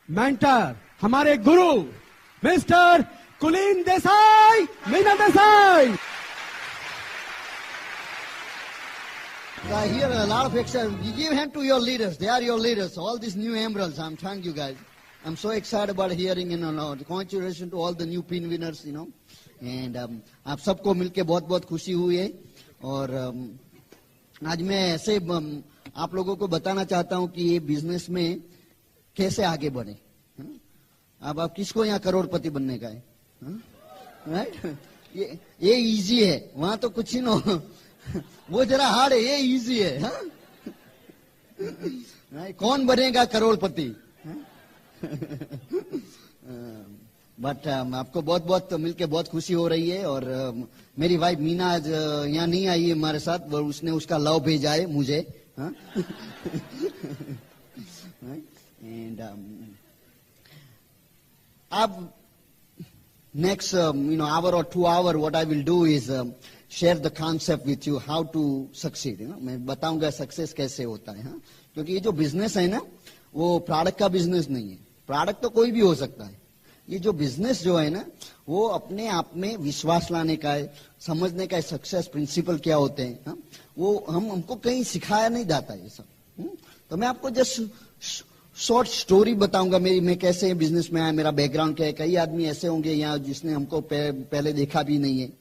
Mentor, हमारे गुरु mister कुलीन Desai, Meena Desai. Here a lot of excitement. You give hand to your leaders. They are your leaders. All these new emeralds. I'm thank you guys. I'm so excited about hearing, congratulations to all the new pin winners, And आप सबको मिलके बहुत बहुत खुशी हुई है और आज मैं ऐसे आप लोगों को बताना चाहता हूं कि ये बिजनेस में कैसे आगे बढ़े। अब आप किसको यहाँ करोड़पति बनने का है? राइट? ये इजी है, वहां तो कुछ ही नो वो जरा हार्ड है, ये इजी है। कौन बनेगा करोड़पति? बट आपको बहुत बहुत मिलके बहुत खुशी हो रही है और मेरी वाइफ मीना आज यहाँ नहीं आई है हमारे साथ, उसने उसका लव भेजा है मुझे। एंड अब next hour or 2 hour what I will do is share the concept with you how to succeed। मैं बताऊंगा सक्सेस कैसे होता है। क्योंकि ये जो बिजनेस है ना, वो प्रोडक्ट का बिजनेस नहीं है। प्रोडक्ट तो कोई भी हो सकता है। ये जो बिजनेस जो है ना, वो अपने आप में विश्वास लाने का है, समझने का है सक्सेस प्रिंसिपल क्या होते हैं। वो हमको कहीं सिखाया नहीं जाता ये सब। तो मैं आपको जस्ट शॉर्ट स्टोरी बताऊंगा मैं कैसे बिजनेस में आया, मेरा बैकग्राउंड क्या है। कई आदमी ऐसे होंगे यहाँ जिसने हमको पहले देखा भी नहीं है।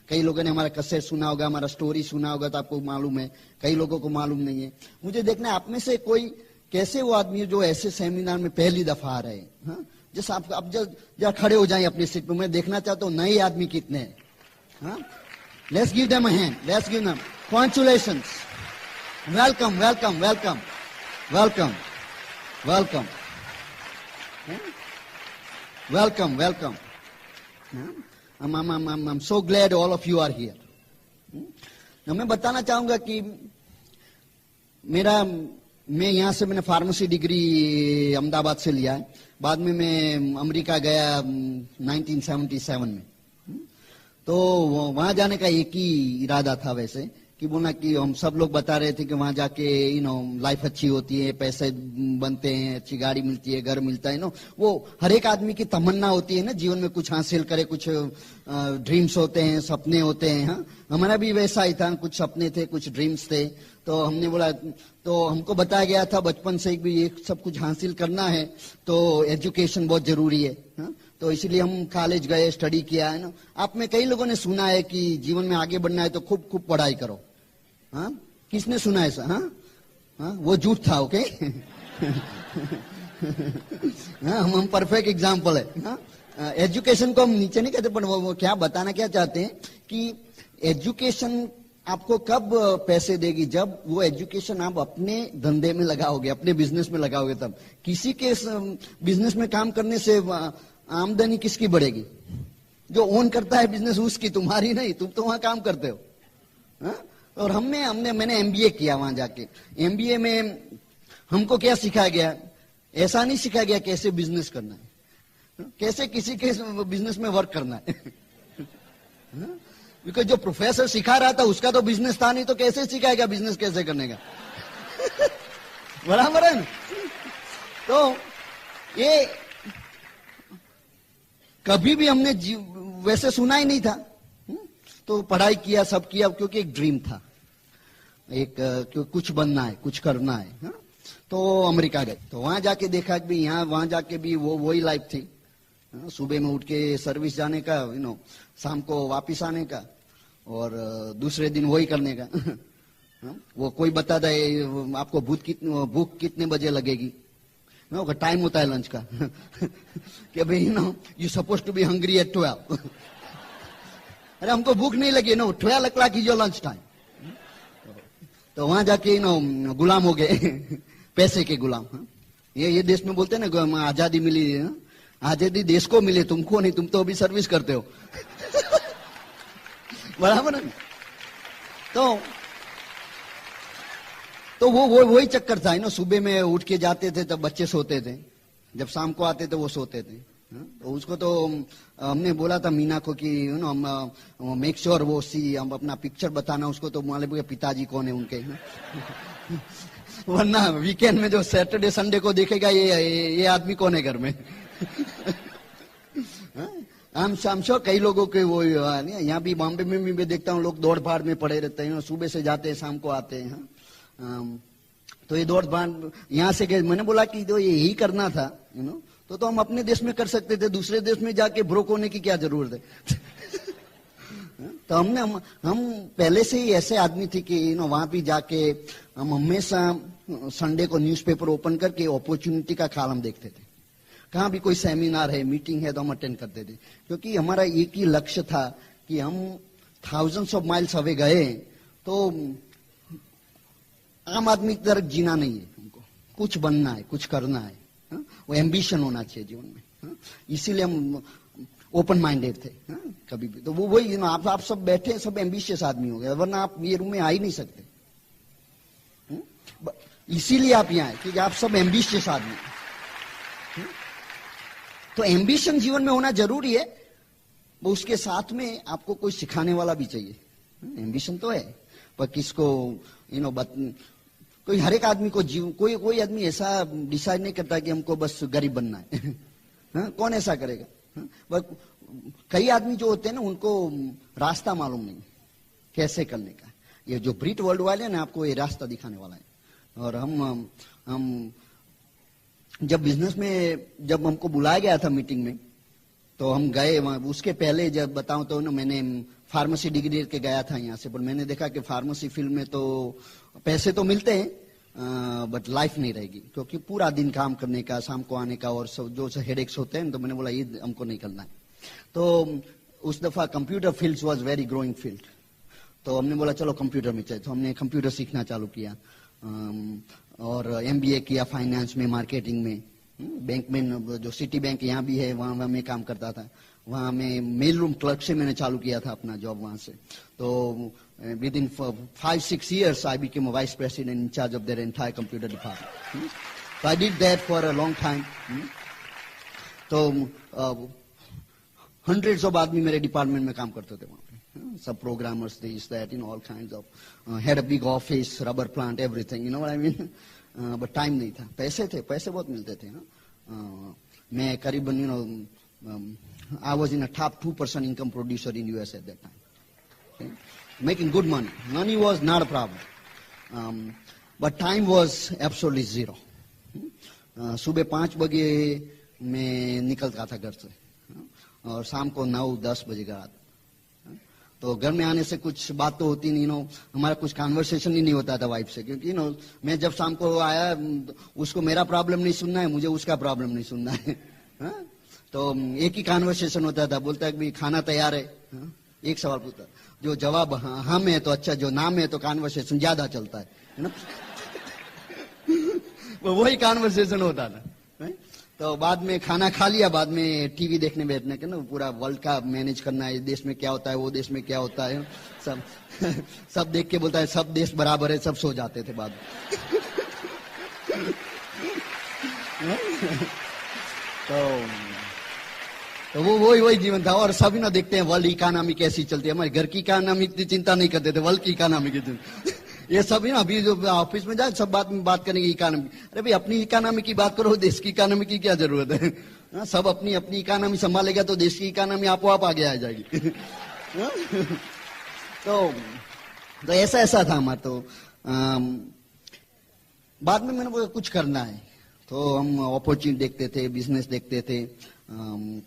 कई लोगों ने हमारा कैसेट सुना होगा, हमारा स्टोरी सुना होगा तो आपको मालूम है, कई लोगों को मालूम नहीं है। मुझे देखना है आप में से कोई कैसे वो आदमी जो ऐसे सेमिनार में पहली दफा आ रहे हैं। जैसे आप जब खड़े हो जाए अपनी सीट पे, मैं देखना चाहता हूँ नए आदमी कितने हैं। Let's give them a hand, let's give them congratulations, welcome welcome welcome welcome welcome welcome welcome I'm so glad all of you are here। मैं बताना चाहूंगा कि मैं यहाँ से मैंने फार्मेसी डिग्री अहमदाबाद से लिया है। बाद में मैं अमेरिका गया 1977 में। तो वहां जाने का एक ही इरादा था वैसे, कि बोला कि हम सब लोग बता रहे थे कि वहां जाके लाइफ अच्छी होती है, पैसे बनते हैं, अच्छी गाड़ी मिलती है, घर मिलता है। वो हर एक आदमी की तमन्ना होती है ना, जीवन में कुछ हासिल करे, कुछ ड्रीम्स होते हैं, सपने होते हैं। हमारा भी वैसा ही था, कुछ सपने थे, कुछ ड्रीम्स थे। तो हमने बोला, तो हमको बताया गया था बचपन से भी ये सब कुछ हासिल करना है तो एजुकेशन बहुत जरूरी है। तो इसलिए हम कॉलेज गए, स्टडी किया है ना। आप में कई लोगों ने सुना है कि जीवन में आगे बढ़ना है तो खूब खूब पढ़ाई करो। किसने सुना ऐसा? वो झूठ था। ओके हम परफेक्ट एग्जाम्पल है। एजुकेशन को हम नीचे नहीं कहते, पर वो क्या बताना क्या चाहते हैं कि एजुकेशन आपको कब पैसे देगी, जब वो एजुकेशन आप अपने धंधे में लगाओगे, अपने बिजनेस में लगाओगे। तब किसी के बिजनेस में काम करने से आमदनी किसकी बढ़ेगी? जो ओन करता है बिजनेस उसकी, तुम्हारी नहीं। तुम तो वहां काम करते हो। और मैंने एमबीए किया वहां जाके। एमबीए में हमको क्या सिखाया गया? ऐसा नहीं सिखाया गया कैसे बिजनेस करना है, कैसे किसी के बिजनेस में वर्क करना है। बिकॉज जो प्रोफेसर सिखा रहा था उसका तो बिजनेस था नहीं, तो कैसे सिखाएगा बिजनेस कैसे करने का? बराबर है ना? तो ये कभी भी हमने वैसे सुना ही नहीं था। तो पढ़ाई किया, सब किया, क्योंकि एक ड्रीम था, कुछ बनना है, कुछ करना है। तो अमेरिका गए, तो वहां जाके देखा कि यहाँ वहां जाके भी वही लाइफ थी। सुबह में उठ के सर्विस जाने का, शाम को वापिस आने का, और दूसरे दिन वही करने का। वो कोई बता दे आपको भूख कितने बजे लगेगी, टाइम होता है लंच का कि भाई you suppose to be hungry at 12। अरे हमको भूख नहीं लगी, 12 o'clock is your lunch time. तो वहां जाके गुलाम हो गए, पैसे के गुलाम। ये देश में बोलते हैं ना आजादी मिली है। आजादी देश को मिले, तुमको नहीं, तुम तो अभी सर्विस करते हो। बराबर है। तो वो वही चक्कर था। सुबह में उठ के जाते थे तब बच्चे सोते थे, जब शाम को आते थे वो सोते थे। तो उसको तो हमने बोला था मीना को कि हम मेक श्योर वो हम अपना पिक्चर बताना उसको। तो मालूम है पिताजी कौन है उनके। वरना वीकेंड में जो सैटरडे संडे को देखेगा ये आदमी कौन है घर में। हम शामशो कई लोगों के वो यहाँ भी बॉम्बे में भी मैं देखता हूँ लोग दौड़ भाड़ में पड़े रहते हैं, सुबह से जाते हैं शाम को आते हैं। तो ये दौड़ भाड़ यहाँ से मैंने बोला कि जो यही करना था तो हम अपने देश में कर सकते थे, दूसरे देश में जाके ब्रोक होने की क्या जरूरत है। तो हम पहले से ही ऐसे आदमी थे कि वहां भी जाके हम हमेशा संडे को न्यूज़पेपर ओपन करके अपॉर्चुनिटी का कॉलम देखते थे। कहाँ भी कोई सेमिनार है, मीटिंग है तो हम अटेंड करते थे, क्योंकि हमारा एक ही लक्ष्य था कि हम थाउजेंड्स ऑफ माइल्स अवे गए तो आम आदमी की तरह जीना नहीं है, हमको कुछ बनना है, कुछ करना है। वो एम्बिशन होना चाहिए जीवन में। इसीलिए हम ओपन माइंडेड थे कभी भी। तो वो वही आप सब बैठे सब एम्बिशियस आदमी हो गए, वरना आप ये रूम में आ ही नहीं सकते। इसीलिए आप यहाँ आए क्योंकि आप सब एम्बिशियस आदमी। तो एम्बिशन जीवन में होना जरूरी है, वो उसके साथ में आपको कोई सिखाने वाला भी चाहिए। एम्बिशन तो है पर किसको कोई हर एक आदमी को कोई आदमी ऐसा डिसाइड नहीं करता कि हमको बस गरीब बनना है। कौन ऐसा करेगा? कई आदमी जो होते हैं ना उनको रास्ता मालूम नहीं कैसे करने का। ये जो ब्रिट वर्ल्ड वाले ना आपको ये रास्ता दिखाने वाला है। और हम जब बिजनेस में जब हमको बुलाया गया था मीटिंग में तो हम गए वहां। उसके पहले जब बताऊं तो मैंने फार्मेसी डिग्री लेके गया था यहाँ से, पर मैंने देखा कि फार्मेसी फील्ड में तो पैसे तो मिलते हैं बट लाइफ नहीं रहेगी, क्योंकि पूरा दिन काम करने का, शाम को आने का और सब जो हेडेक्स होते हैं। तो मैंने बोला ये हमको नहीं करना है। तो उस दफा computer field was very growing field, तो हमने बोला चलो कंप्यूटर में चाहिए। तो हमने कंप्यूटर सीखना चालू किया और MBA किया फाइनेंस में, मार्केटिंग में। बैंक में जो सिटी बैंक यहाँ भी है वहां मैं काम करता था। वहां में मेल रूम क्लर्क से मैंने चालू किया था अपना जॉब वहां से। तो with in 5-6 years I became a vice president in charge of their entire computer department. So I did that for a long time. तो hundreds of आदमी मेरे डिपार्टमेंट में काम करते थे वहां पे, सब programmers, this that, all kinds of, had a big office, rubber plant, everything, what I mean. But time नहीं था। पैसे थे, पैसे बहुत मिलते थे मैं करीबन I was in a top 2% income producer in US at that time. Okay? Making good money. Money was not a problem. But time was absolutely zero. सुबह 5 बजे मैं निकलता था घर से और शाम को 9-10 बजे घर आता। तो घर में आने से कुछ बात तो होती नहीं, हमारा कुछ कन्वर्सेशन ही नहीं होता था वाइफ से, क्योंकि मैं जब शाम को आया उसको मेरा प्रॉब्लम नहीं सुनना है, मुझे उसका प्रॉब्लम नहीं सुनना है। तो एक ही कन्वर्सेशन होता था। बोलता है कि खाना तैयार है, एक सवाल पूछता, जो जवाब हाँ में है तो अच्छा, जो नाम है तो कन्वर्सेशन ज्यादा चलता है ना। वही कन्वर्सेशन होता था। तो बाद में खाना खा लिया, बाद में टीवी देखने बैठने के पूरा वर्ल्ड का मैनेज करना है, देश में क्या होता है, वो देश में क्या होता है, सब देख के बोलता है सब देश बराबर है, सब सो जाते थे बाद में। तो वो वही जीवन था। और सभी ना देखते हैं वर्ल्ड इकोनॉमी कैसी चलती है। हमारे घर की इकोनॉमी की चिंता नहीं करते थे, वर्ल्ड की इकोनॉमी की चिंता। ये सभी ना अभी जो ऑफिस में जाए सब बात करने की इकोनॉमी। अरे भाई अपनी इकोनॉमी की बात करो, देश की इकोनॉमी की क्या जरूरत है। सब अपनी अपनी इकोनॉमी संभालेगा तो देश की इकोनॉमी आपो आप आगे आ जाएगी। तो ऐसा था हमारा। तो बाद में मैंने बोला कुछ करना है, तो हम अपॉर्चुनिटी देखते थे, बिजनेस देखते थे।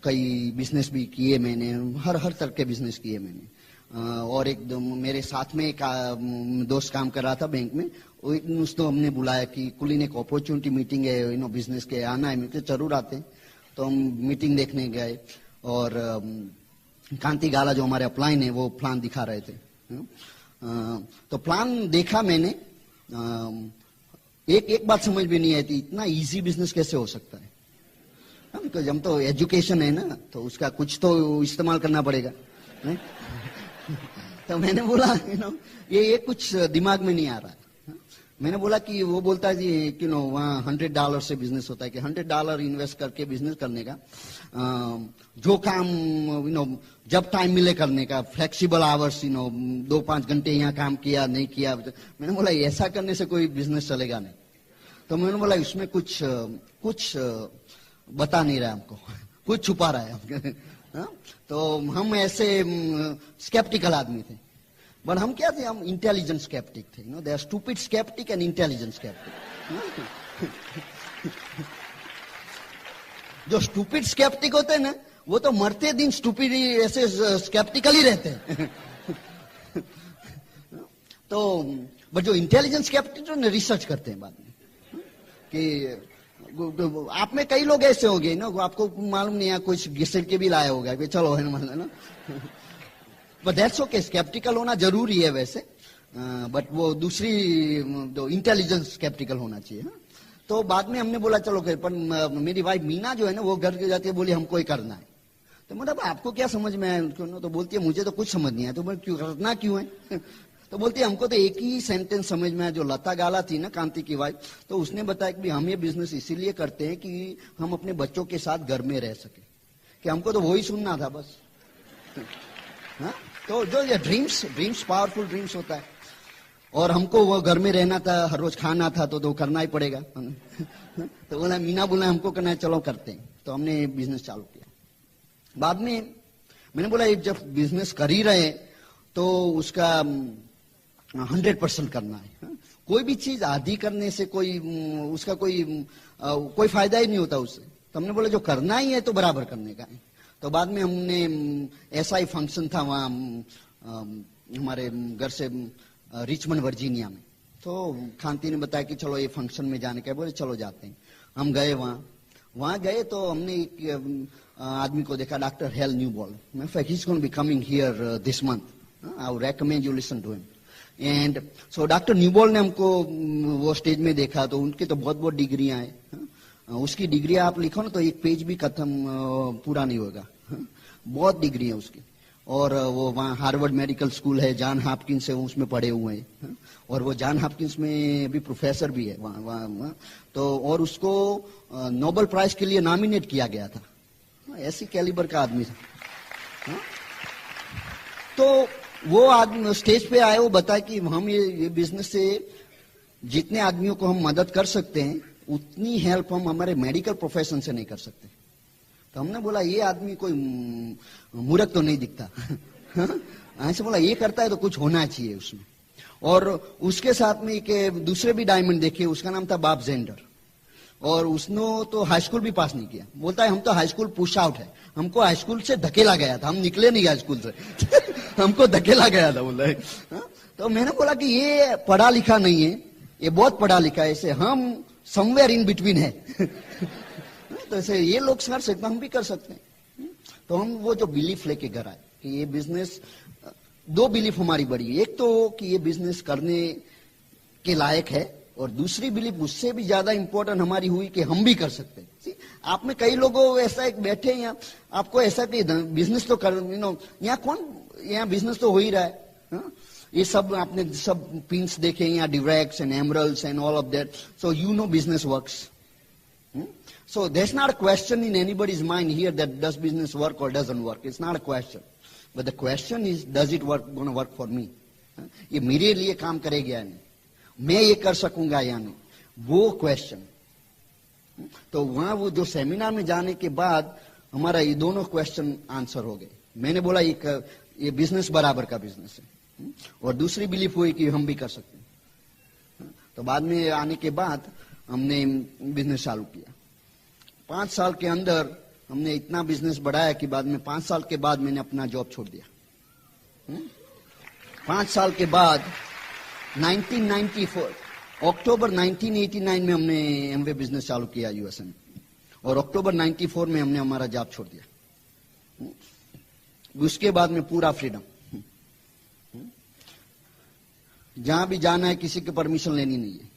कई बिजनेस भी किए मैंने, हर तरह के बिजनेस किए मैंने। और एक मेरे साथ में एक दोस्त काम कर रहा था बैंक में, उसको हमने बुलाया कि कुलीन एक अपॉर्चुनिटी मीटिंग है, बिजनेस के आना है। मुझे जरूर आते। तो हम मीटिंग देखने गए और कांति गाला जो हमारे अपलाइन है वो प्लान दिखा रहे थे। तो प्लान देखा मैंने, एक बात समझ में नहीं आई थी, इतना इजी बिजनेस कैसे हो सकता है। बिकॉज हम तो एजुकेशन है ना, तो उसका कुछ तो इस्तेमाल करना पड़ेगा। तो मैंने बोला ये कुछ दिमाग में नहीं आ रहा है। मैंने बोला कि वो बोलता है कि वहाँ $100 से बिजनेस होता है, कि $100 इन्वेस्ट करके बिजनेस करने का, जो काम जब टाइम मिले करने का, फ्लेक्सिबल आवर्स 2-5 घंटे यहाँ काम किया नहीं किया। मैंने बोला ऐसा करने से कोई बिजनेस चलेगा नहीं। तो मैंने बोला इसमें कुछ कुछ बता नहीं रहा है हमको, कुछ छुपा रहा है हमको। हाँ? तो हम ऐसे स्केप्टिकल आदमी थे, बट हम क्या थे, हम इंटेलिजेंट स्केप्टिक थे। You know, they are stupid sceptic and intelligent sceptic. जो स्टूपिड स्केप्टिक होते हैं ना, वो तो मरते दिन स्टूपिड ऐसे स्केप्टिकल ही रहते हैं। तो बट जो इंटेलिजेंट स्केप्टिक ने रिसर्च करते हैं बाद में कि आप में कई लोग ऐसे होंगे ना, आपको मालूम नहीं है, कुछ घिसट के भी लाया होगा कि चलो है ना, बट दैट्स ओके, स्केप्टिकल होना जरूरी है वैसे, बट वो दूसरी जो इंटेलिजेंस स्केप्टिकल होना चाहिए। हाँ? तो बाद में हमने बोला चलो, पर मेरी वाइफ मीना जो है ना, वो घर के जाती है, बोली हमको ही करना है। तो मतलब आपको क्या समझ में आया? तो बोलती है मुझे तो कुछ समझ नहीं आया। तो बोले क्यों करना क्यों है? तो बोलती है हमको तो एक ही सेंटेंस समझ में आया, जो लता गाला थी ना, कांति की वाइफ, तो उसने बताया कि हम ये बिजनेस इसीलिए करते हैं कि हम अपने बच्चों के साथ घर में रह सके, कि हमको तो वही सुनना था बस। हाँ? तो जो ये ड्रीम्स पावरफुल ड्रीम्स होता है, और हमको वो घर में रहना था, हर रोज खाना था, तो करना ही पड़ेगा। तो बोला मीना बोला हमको करना है, चलो करते हैं। तो हमने बिजनेस चालू किया। बाद में मैंने बोला जब बिजनेस कर ही रहे तो उसका 100% करना है। कोई भी चीज आधी करने से कोई उसका कोई फायदा ही नहीं होता उससे। तो हमने बोला जो करना ही है तो बराबर करने का है। तो बाद में हमने ऐसा ही फंक्शन था वहाँ हमारे घर से रिचमंड वर्जीनिया में। तो कांति ने बताया कि चलो ये फंक्शन में जाने का है। बोले चलो जाते हैं। हम गए वहाँ गए तो हमने एक आदमी को देखा, डॉक्टर हेल न्यूबॉल। मैं he is going to be coming here this month, I would recommend you listen to him. And so doctor Newball ने हमको वो स्टेज में देखा, तो उनकी तो बहुत बहुत डिग्रियां हैं। उसकी डिग्री आप लिखो ना तो एक पेज भी खत्म पूरा नहीं होगा। बहुत डिग्री है उसकी। और वो वहाँ हार्वर्ड मेडिकल स्कूल है, जॉन हॉपकिंस है, उसमें पढ़े हुए हैं। और वो जॉन हॉपकिंस में भी प्रोफेसर भी है वहाँ। तो और उसको नोबेल प्राइज के लिए नॉमिनेट किया गया था। ऐसी कैलिबर का आदमी था। तो वो आदमी स्टेज पे आए, वो बताया कि हम ये बिजनेस से जितने आदमियों को हम मदद कर सकते हैं उतनी हेल्प हम हमारे मेडिकल प्रोफेशन से नहीं कर सकते। तो हमने बोला ये आदमी कोई मूर्ख तो नहीं दिखता। ऐसे बोला ये करता है तो कुछ होना चाहिए उसमें। और उसके साथ में एक दूसरे भी डायमंड देखे, उसका नाम था बॉब जेंडर। और उसने तो हाई स्कूल भी पास नहीं किया। बोलता है हम तो हाई स्कूल पुश आउट है, हमको हाई स्कूल से धकेला गया था, हम निकले नहीं हाई स्कूल से। हमको धकेला गया था बोला है। तो मैंने बोला कि ये पढ़ा लिखा नहीं है, ये बहुत पढ़ा लिखा है, इसे हम समवेयर इन बिटवीन है। तो ऐसे ये लोग कर सकते, हम भी कर सकते हैं। तो हम वो जो बिलीफ लेके घर आए कि ये बिजनेस, दो बिलीफ हमारी बड़ी, एक तो कि ये बिजनेस करने के लायक है, और दूसरी बिलीफ उससे भी ज्यादा इंपॉर्टेंट हमारी हुई कि हम भी कर सकते हैं। आप में कई लोगों ऐसा एक बैठे हैं यहाँ, आपको ऐसा कि बिजनेस तो कर, यहाँ कौन, यहाँ बिजनेस तो हो ही रहा है। ये सब आपने सब पिंस देखे यहाँ, डिवैक्स and emeralds and all of that, so you know business works. So there's not a question in anybody's mind here that does business work or doesn't work. It's not a question. But the question is, does it going to work for me? ये मेरे लिए काम करेगा या नहीं, मैं ये कर सकूंगा या नहीं, वो क्वेश्चन। तो वहां वो जो सेमिनार में जाने के बाद हमारा ये दोनों क्वेश्चन आंसर हो गए। मैंने बोला ये बिजनेस बराबर का बिजनेस है, और दूसरी बिलीफ हुई कि हम भी कर सकते हैं। तो बाद में आने के बाद हमने बिजनेस चालू किया। 5 साल के अंदर हमने इतना बिजनेस बढ़ाया कि बाद में 5 साल के बाद मैंने अपना जॉब छोड़ दिया। 5 साल के बाद 1994 अक्टूबर 1989 में हमने एमवे बिजनेस चालू किया यूएसए में, और अक्टूबर 94 में हमने हमारा जॉब छोड़ दिया। उसके बाद में पूरा फ्रीडम, जहां भी जाना है किसी की परमिशन लेनी नहीं है।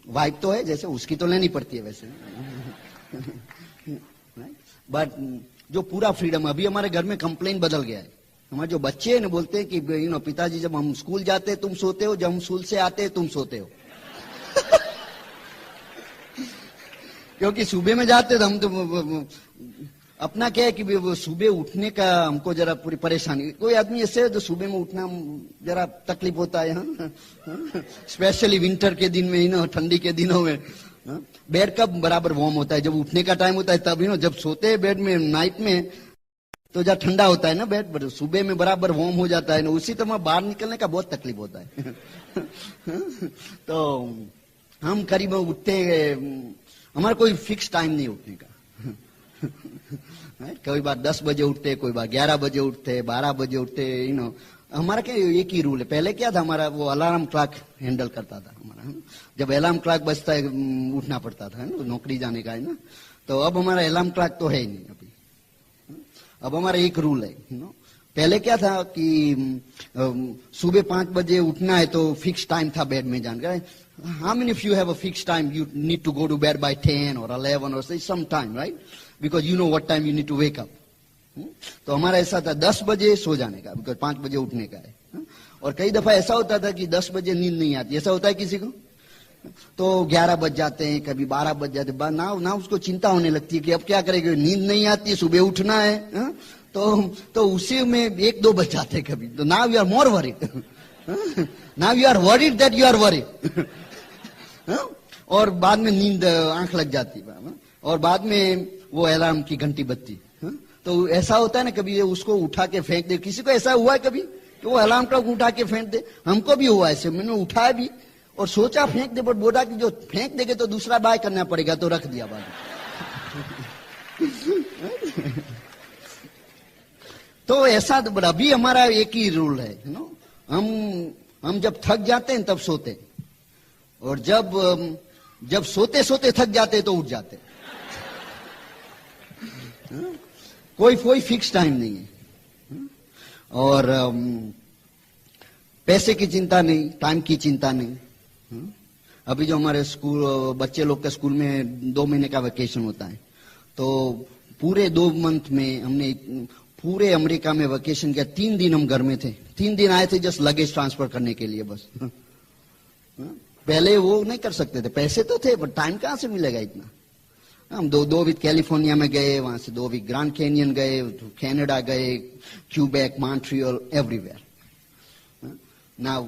वाइफ तो है जैसे, उसकी तो लेनी पड़ती है वैसे, बट जो पूरा फ्रीडम। अभी हमारे घर में कंप्लेन बदल गया है। हमारे जो बच्चे हैं ना बोलते हैं कि पिताजी जब हम स्कूल जाते हैं तुम सोते हो, जब हम स्कूल से आते हैं तुम सोते हो। क्योंकि सुबह में जाते तो हम तो अपना क्या है कि वो सुबह उठने का हमको जरा पूरी परेशानी। कोई आदमी ऐसे है जो सुबह में उठना जरा तकलीफ होता है, स्पेशली विंटर के दिन में, ठंडी के दिनों में। बेड कब बराबर वार्म होता है? जब उठने का टाइम होता है तब। जब सोते हैं बेड में नाइट में तो जब ठंडा होता है ना बेड, पर सुबह में बराबर वार्म हो जाता है ना। उसी तरह बाहर निकलने का बहुत तकलीफ होता है। तो हम करीब उठते हैं, हमारा कोई फिक्स टाइम नहीं उठने का। कोई बार 10 बजे उठते, कोई बार 11 बजे उठते, 12 बजे उठते। हमारा क्या एक ही रूल है। पहले क्या था हमारा, वो अलार्म क्लॉक हैंडल करता था हमारा। जब अलार्म क्लॉक बजता है उठना पड़ता था, नौकरी जाने का है ना। तो अब हमारा अलार्म क्लॉक तो है ही नहीं अभी। अब हमारा एक रूल है। पहले क्या था कि सुबह 5 बजे उठना है तो फिक्स टाइम था बेड में जाने का। How many of you have a fixed time? You need to go to bed by 10 or 11 or say some time, right? Because you know what time you need to wake up. तो हमारा ऐसा था 10 बजे सो जाने का, because 5 बजे उठने का है। और कई दफा ऐसा होता था कि 10 बजे नींद नहीं आती। ऐसा होता है किसी को? तो 11 बज जाते हैं, कभी 12 बज जाते हैं। ना उसको चिंता होने लगती है कि अब क्या करेंगे, नींद नहीं आती, सुबह उठना है। तो उसी में 1-2 बज जाते हैं कभी। तो now you are more worried. Now you are worried that you are worried. और बाद में नींद आंख लग जाती है, और बाद में वो अलार्म की घंटी बजती। तो ऐसा होता है ना, कभी उसको उठा के फेंक दे। किसी को ऐसा हुआ है कभी कि वो अलार्म क्लॉक उठा के फेंक दे? हमको भी हुआ ऐसे। मैंने उठाया भी और सोचा फेंक दे, बट बोला कि जो फेंक देंगे तो दूसरा बाय करना पड़ेगा, तो रख दिया बाद। तो ऐसा अभी हमारा एक ही रूल है। हम जब थक जाते हैं तब सोते हैं, और जब सोते सोते थक जाते हैं तो उठ जाते हैं। कोई फिक्स टाइम नहीं है। और पैसे की चिंता नहीं, टाइम की चिंता नहीं। अभी जो हमारे स्कूल बच्चे लोग के स्कूल में 2 महीने का वेकेशन होता है, तो पूरे 2 मंथ में हमने पूरे अमेरिका में वेकेशन किया। 3 दिन हम घर में थे। 3 दिन आए थे जस्ट लगेज ट्रांसफर करने के लिए बस। पहले वो नहीं कर सकते थे, पैसे तो थे, पर टाइम कहां से मिलेगा इतना। हम 2 वीक कैलिफोर्निया में गए, वहां से 2 वीक ग्रैंड कैनियन गए, कनाडा गए, Quebec, Montreal, everywhere. Now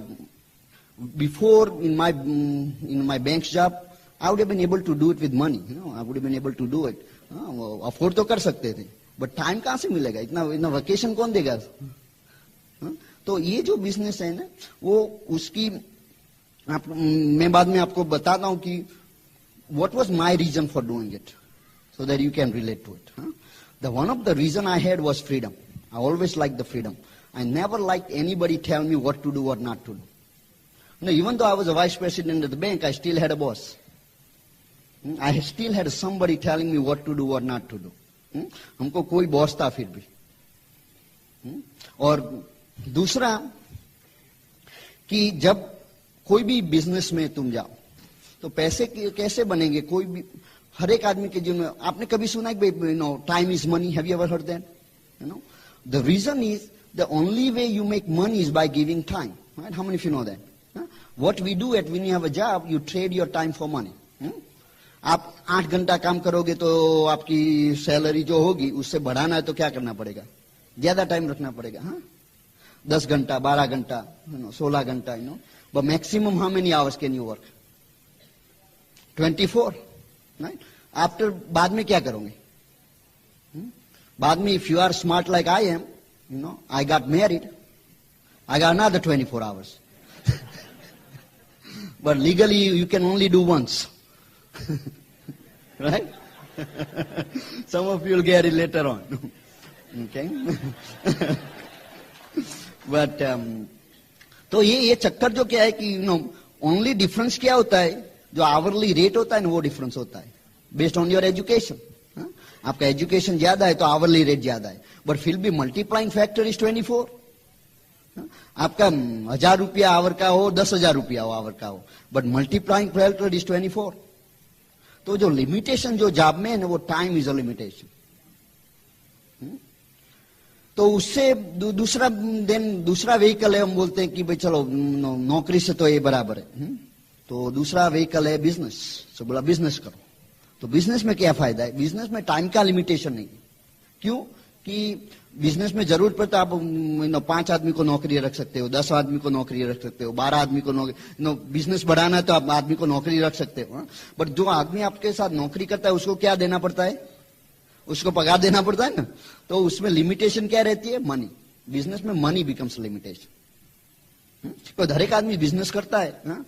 before in my bank's job, I would have been able to do it with money. I would have been able to do it. Afford तो कर सकते थे, but time कहां से मिलेगा? इतना vacation कौन देगा? तो ये जो बिजनेस है ना, वो उसकी मैं बाद में आपको बताता हूं कि what was my reason for doing it, so that you can relate to it. The one of the reason I had was freedom. I always liked the freedom. I never liked anybody tell me what to do or not to do. No, even though I was a vice president of the bank, I still had a boss. I still had somebody telling me what to do or not to do. हमको कोई boss था फिर भी। और दूसरा कि जब कोई भी बिजनेस में तुम जाओ तो पैसे कैसे बनेंगे? कोई भी, हर एक आदमी के जीवन में आपने कभी सुना है कि time is money? Have you ever heard that? The reason is the only way you make money is by giving time, right? How many of you know that? What we do at when you have a job, you trade your time for money. आप 8 घंटा काम करोगे तो आपकी salary जो होगी उससे बढ़ाना है तो क्या करना पड़ेगा? ज्यादा टाइम रखना पड़ेगा। 10 घंटा, 12 घंटा, 16 घंटा, but maximum how many hours can you work? 24, right? After बाद में क्या करोगे? बाद में if you are smart like I am, I got married, I got another 24 hours. But legally you can only do once. Right? Some of you will get it later on. Okay? But तो ये चक्कर जो क्या है कि only difference क्या होता है? जो आवरली रेट होता है ना, वो डिफरेंस होता है बेस्ड ऑन योर एजुकेशन। आपका एजुकेशन ज्यादा है तो आवरली रेट ज्यादा है, बट फिर भी मल्टीप्लाइंग फैक्टर इज 24। आपका 1000 रुपया आवर का हो, 10,000 रुपया हो आवर का हो, बट मल्टीप्लाइंग फैक्टर इज 24। तो जो लिमिटेशन जो जॉब में है ना, वो टाइम इज अ लिमिटेशन। तो उससे दूसरा व्हीकल है, हम बोलते हैं कि भाई चलो नौकरी से तो ये बराबर है। तो दूसरा व्हीकल है बिजनेस। तो बोला बिजनेस करो। तो बिजनेस में क्या फायदा है? बिजनेस में टाइम का लिमिटेशन नहीं है, क्यों कि बिजनेस में जरूरत पड़ता है आप 5 आदमी को नौकरी रख सकते हो, 10 आदमी को नौकरी रख सकते हो, 12 आदमी को नौकरी, बिजनेस बढ़ाना है तो आप आदमी को नौकरी रख सकते हो। बट जो आदमी आपके साथ नौकरी करता है उसको क्या देना पड़ता है, उसको पगार देना पड़ता है ना। तो उसमें लिमिटेशन क्या रहती है, मनी। बिजनेस में मनी बिकम्स लिमिटेशन। तो हर एक आदमी बिजनेस करता है ना,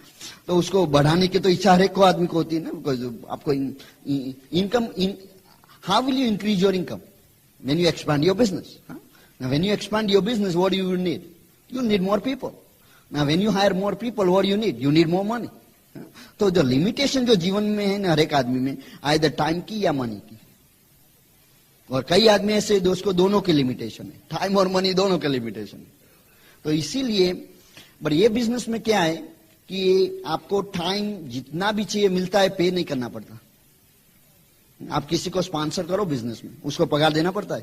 तो उसको बढ़ाने की तो इच्छा हर एक को आदमी को होती है ना। बिकॉज आपको income, how will you increase your income? When you expand your business. Now when you expand your business, what do you need? You need more people. Now when you hire more people, what do you need? You need more money. तो जो limitation जो जीवन में है ना हर एक आदमी में, आइदर टाइम की या मनी की। और कई आदमी ऐसे उसको दोनों की लिमिटेशन है, टाइम और मनी दोनों के लिमिटेशन है। तो इसीलिए बट ये बिजनेस में क्या है कि आपको टाइम जितना भी चाहिए मिलता है, पे नहीं करना पड़ता। आप किसी को स्पॉन्सर करो बिजनेस में, उसको पगार देना पड़ता है,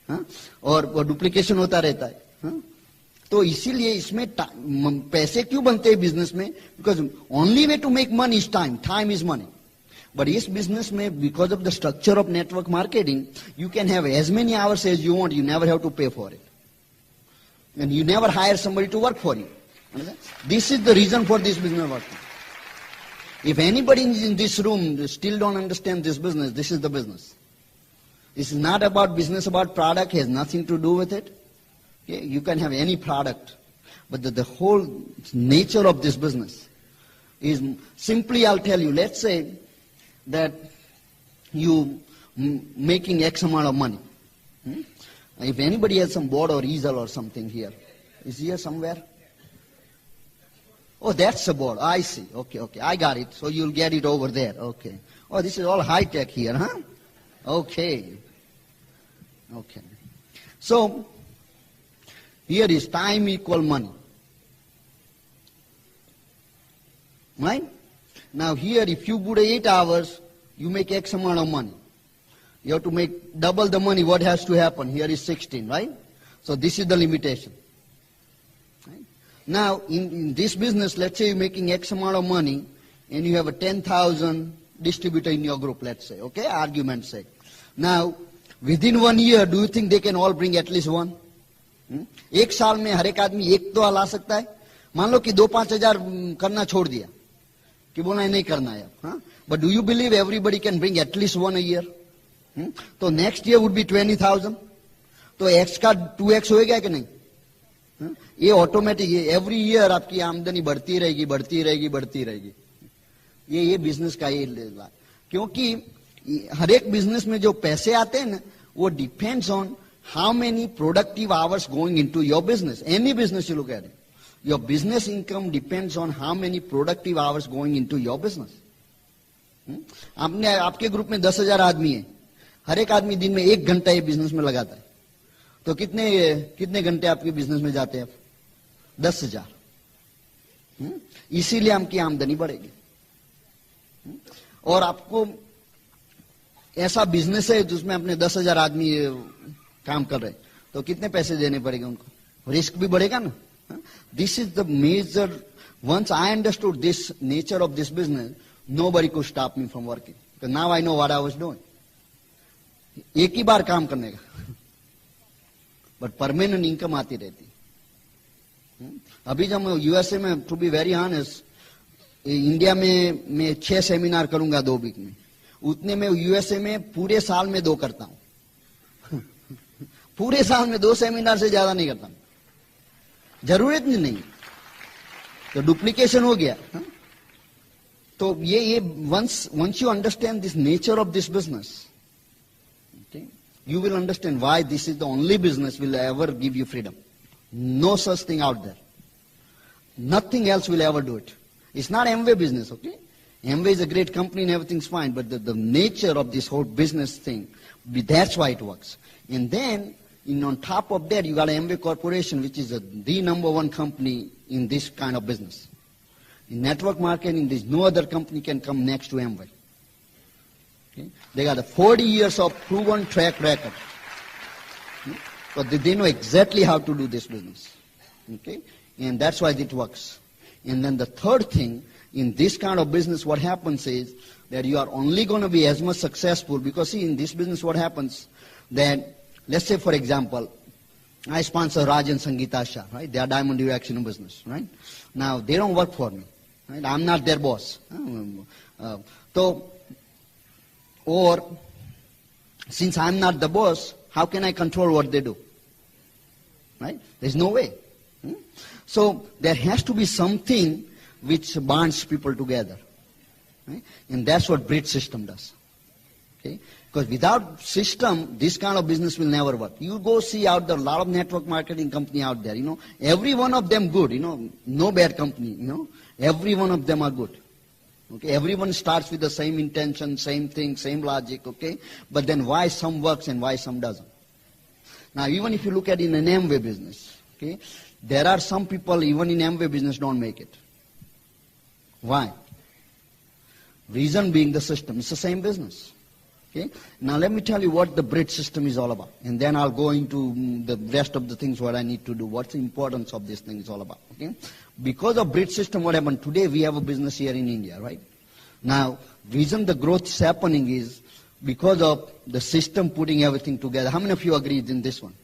हाँ? और वो डुप्लीकेशन होता रहता है, हाँ? तो इसीलिए इसमें पैसे क्यों बनते हैं बिजनेस में? Because only way to make money is time, time is money. But इस बिजनेस में because of the structure of network marketing, you can have as many hours as you want, you never have to pay for it, and you never hire somebody to work for you. This is the reason for this business working. If anybody in this room still don't understand this business, this is the business. This is not about business, about product, has nothing to do with it. Okay? You can have any product, but the whole nature of this business is simply, I'll tell you, let's say that you making X amount of money. If anybody has some board or easel or something here, is here somewhere? Oh, that's the board. I see. Okay, okay. I got it. So you'll get it over there. Okay. Oh, this is all high tech here, huh? Okay. Okay. So, here is time equal money. Right? Now here, if you put 8 hours, you make X amount of money. You have to make double the money. What has to happen? Here is 16, right? So this is the limitation. Now, in this business, let's say you're making X amount of money, and you have a 10,000 distributor in your group, let's say, okay, argument's sake. Now, within 1 year, do you think they can all bring at least one? एक साल में हर एक आदमी एक तो ला सकता है? मान लो कि 2-5 हजार करना छोड़ दिया, कि बोला नहीं करना है, हाँ? But do you believe everybody can bring at least one a year? तो next year would be 20,000. तो X का 2X होएगा कि नहीं? ये ऑटोमेटिक, ये एवरी ईयर आपकी आमदनी बढ़ती रहेगी, बढ़ती रहेगी, बढ़ती रहेगी। ये बिजनेस का ये, क्योंकि हर एक बिजनेस में जो पैसे आते हैं ना, वो depends on how many productive hours going into your business. Any business you look at it, your business income depends on how many productive hours going into your business. आपने आपके ग्रुप में 10,000 आदमी है, हर एक आदमी दिन में 1 घंटा ये बिजनेस में लगाता है, तो कितने घंटे आपके बिजनेस में जाते हैं? 10,000। इसीलिए आपकी आमदनी बढ़ेगी। और आपको ऐसा बिजनेस है जिसमें अपने 10,000 आदमी काम कर रहे हैं, तो कितने पैसे देने पड़ेंगे उनको? रिस्क भी बढ़ेगा ना। This is the major, once I understood this nature of this business, nobody could stop me from working. Now I know what I was doing. एक ही बार काम करने का, बट परमानेंट इनकम आती रहती। अभी जब मैं यूएसए में, to be very honest, India में मैं 6 सेमिनार करूंगा 2 वीक में, उतने में यूएसए में पूरे साल में 2 करता हूं। पूरे साल में 2 सेमिनार से ज्यादा नहीं करता, जरूरत नहीं, तो डुप्लीकेशन हो गया। तो ये once you understand this nature of this business, you will understand why this is the only business will ever give you freedom. No such thing out there. Nothing else will ever do it. It's not Amway business, okay? Amway is a great company and everything's fine, but the nature of this whole business thing, that's why it works. And then, on top of that, you got Amway Corporation, which is the #1 company in this kind of business. In network marketing, there's no other company can come next to Amway. Okay? They got 40 years of proven track record. But they know exactly how to do this business. Okay? And that's why it works. And then the third thing, in this kind of business, what happens is that you are only going to be as much successful, because see, in this business what happens, that let's say for example, I sponsor Raj and Sangeeta Shah, right? They are Diamond Action business, right? Now they don't work for me, right? I'm not their boss. So, or since I'm not the boss, how can I control what they do? Right? There's no way. So there has to be something which bonds people together, right? And that's what bridge system does. Okay? Because without system, this kind of business will never work. You go see out there, a lot of network marketing company out there, every one of them good, no bad company, every one of them are good. Okay, everyone starts with the same intention, same thing, same logic, okay? But then why some works and why some doesn't? Now, even if you look at in an Amway business, okay, there are some people even in Amway business don't make it. Why? Reason being the system. It's the same business. Okay? Now let me tell you what the bridge system is all about. And then I'll go into the rest of the things what I need to do. What's the importance of this thing is all about. Okay? Because of bridge system, what happened? Today we have a business here in India, right? Now, reason the growth is happening is because of the system putting everything together. How many of you agree in this one?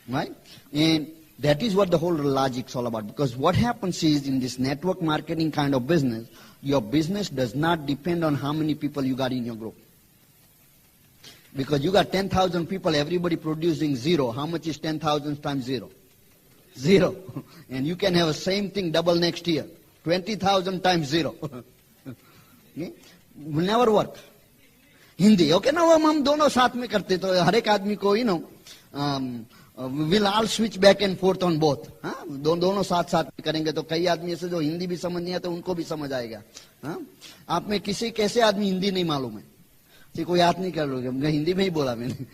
Right? And that is what the whole logic is all about. Because what happens is in this network marketing kind of business, your business does not depend on how many people you got in your group. Because you got 10,000 people, everybody producing zero. How much is 10,000 times zero? Zero. And you can have the same thing double next year. 20,000 times zero. Okay? Will never work. Hindi. Okay, now हम दोनों साथ में करते तो हर एक आदमी को will all switch back and forth on both. दोनों साथ में करेंगे तो कई आदमी ऐसे जो हिंदी भी समझ नहीं आता उनको भी समझ आएगा. आप में किसी कैसे आदमी हिंदी नहीं मालूम है? कोई याद नहीं कर लोगे. मैं हिंदी में ही बोला मैंने.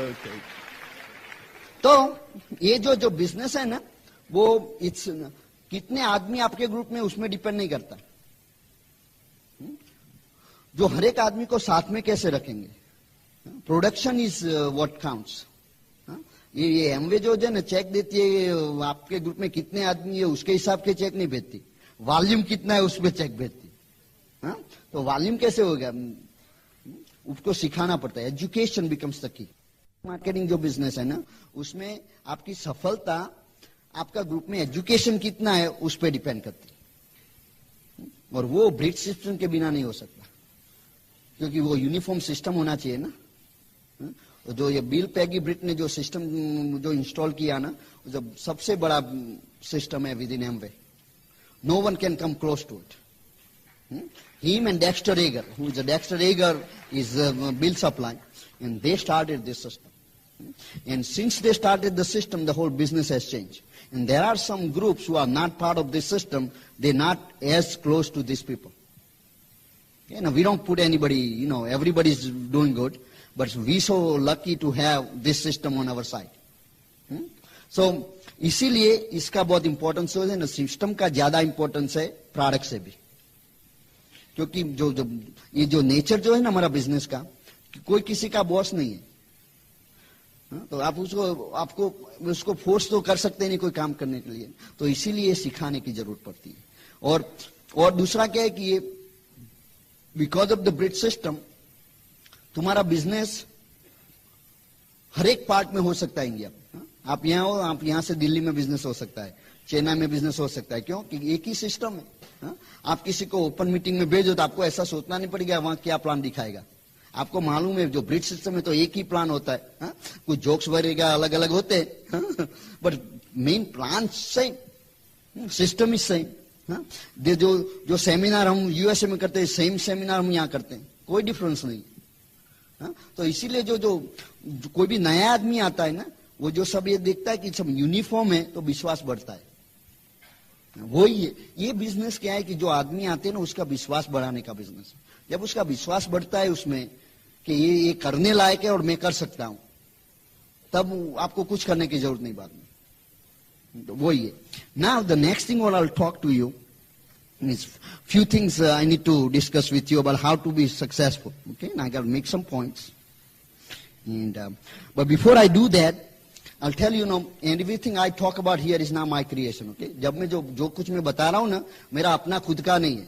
Okay. तो ये जो बिजनेस है ना वो कितने आदमी आपके ग्रुप में उसमें डिपेंड नहीं करता. जो हर एक आदमी को साथ में कैसे रखेंगे. Production is what counts. ये एमवे जो है ना चेक देती है आपके ग्रुप में कितने आदमी है उसके हिसाब के चेक नहीं भेजती. वॉल्यूम कितना है उसमें चेक भेजती. तो वॉल्यूम कैसे होगा उसको सिखाना पड़ता है. Education becomes the key. Marketing जो बिजनेस है ना उसमें आपकी सफलता आपका ग्रुप में एजुकेशन कितना है उस पर डिपेंड करती है. और वो ब्रिज सिस्टम के बिना नहीं हो सकता क्योंकि वो यूनिफॉर्म सिस्टम होना चाहिए ना. जो ये बिल पैगी ब्रिट ने जो सिस्टम जो इंस्टॉल किया ना जब सबसे बड़ा सिस्टम है within Amway. No one can come close to it. Him and Dexter Yeager, who is a Dexter Yeager is Bill Supply, and they started this system. And since they started the system, the whole business has changed. And there are some groups who are not part of this system, they're not as close to these people. We don't put anybody, everybody's doing good, but we're so lucky to have this system on our side. So, इसीलिए इसका बहुत importance है ना. System का ज्यादा importance है product से भी. क्योंकि ये जो नेचर जो है ना हमारा बिजनेस का कोई किसी का बॉस नहीं है. तो आप आपको उसको फोर्स तो कर सकते नहीं कोई काम करने के लिए. तो इसीलिए सिखाने की जरूरत पड़ती है. और दूसरा क्या है कि ये because of the bridge system तुम्हारा बिजनेस हर एक पार्ट में हो सकता है इंडिया. आप यहाँ हो, आप यहाँ से दिल्ली में बिजनेस हो सकता है, चेन्नई में बिजनेस हो सकता है. क्यों? कि एक ही सिस्टम है. आप किसी को ओपन मीटिंग में भेजो तो आपको ऐसा सोचना नहीं पड़ेगा वहां क्या प्लान दिखाएगा. आपको मालूम है जो ब्रिज सिस्टम है तो एक ही प्लान होता है. कुछ जोक्स वगैरह अलग अलग होते हैं but main plan same, system is same. जो सेमिनार हम यूएसए में करते हैं सेम सेमिनार हम यहाँ करते हैं, कोई डिफरेंस नहीं. तो इसीलिए जो कोई भी नया आदमी आता है ना वो जो सब ये देखता है कि सब यूनिफॉर्म है तो विश्वास बढ़ता है. वही है ये बिजनेस क्या है कि जो आदमी आते हैं ना उसका विश्वास बढ़ाने का बिजनेस. जब उसका विश्वास बढ़ता है उसमें कि ये करने लायक है और मैं कर सकता हूं तब आपको कुछ करने की जरूरत नहीं बाद में. तो वही है. Now the next thing what I will talk to you is few things I need to discuss with you about how to be successful. Okay, and I got to make some points. And but before I do that, I'll tell you now, everything I talk about here is not my creation. Okay, जब मैं जो कुछ मैं बता रहा हूँ ना मेरा अपना खुद का नहीं है.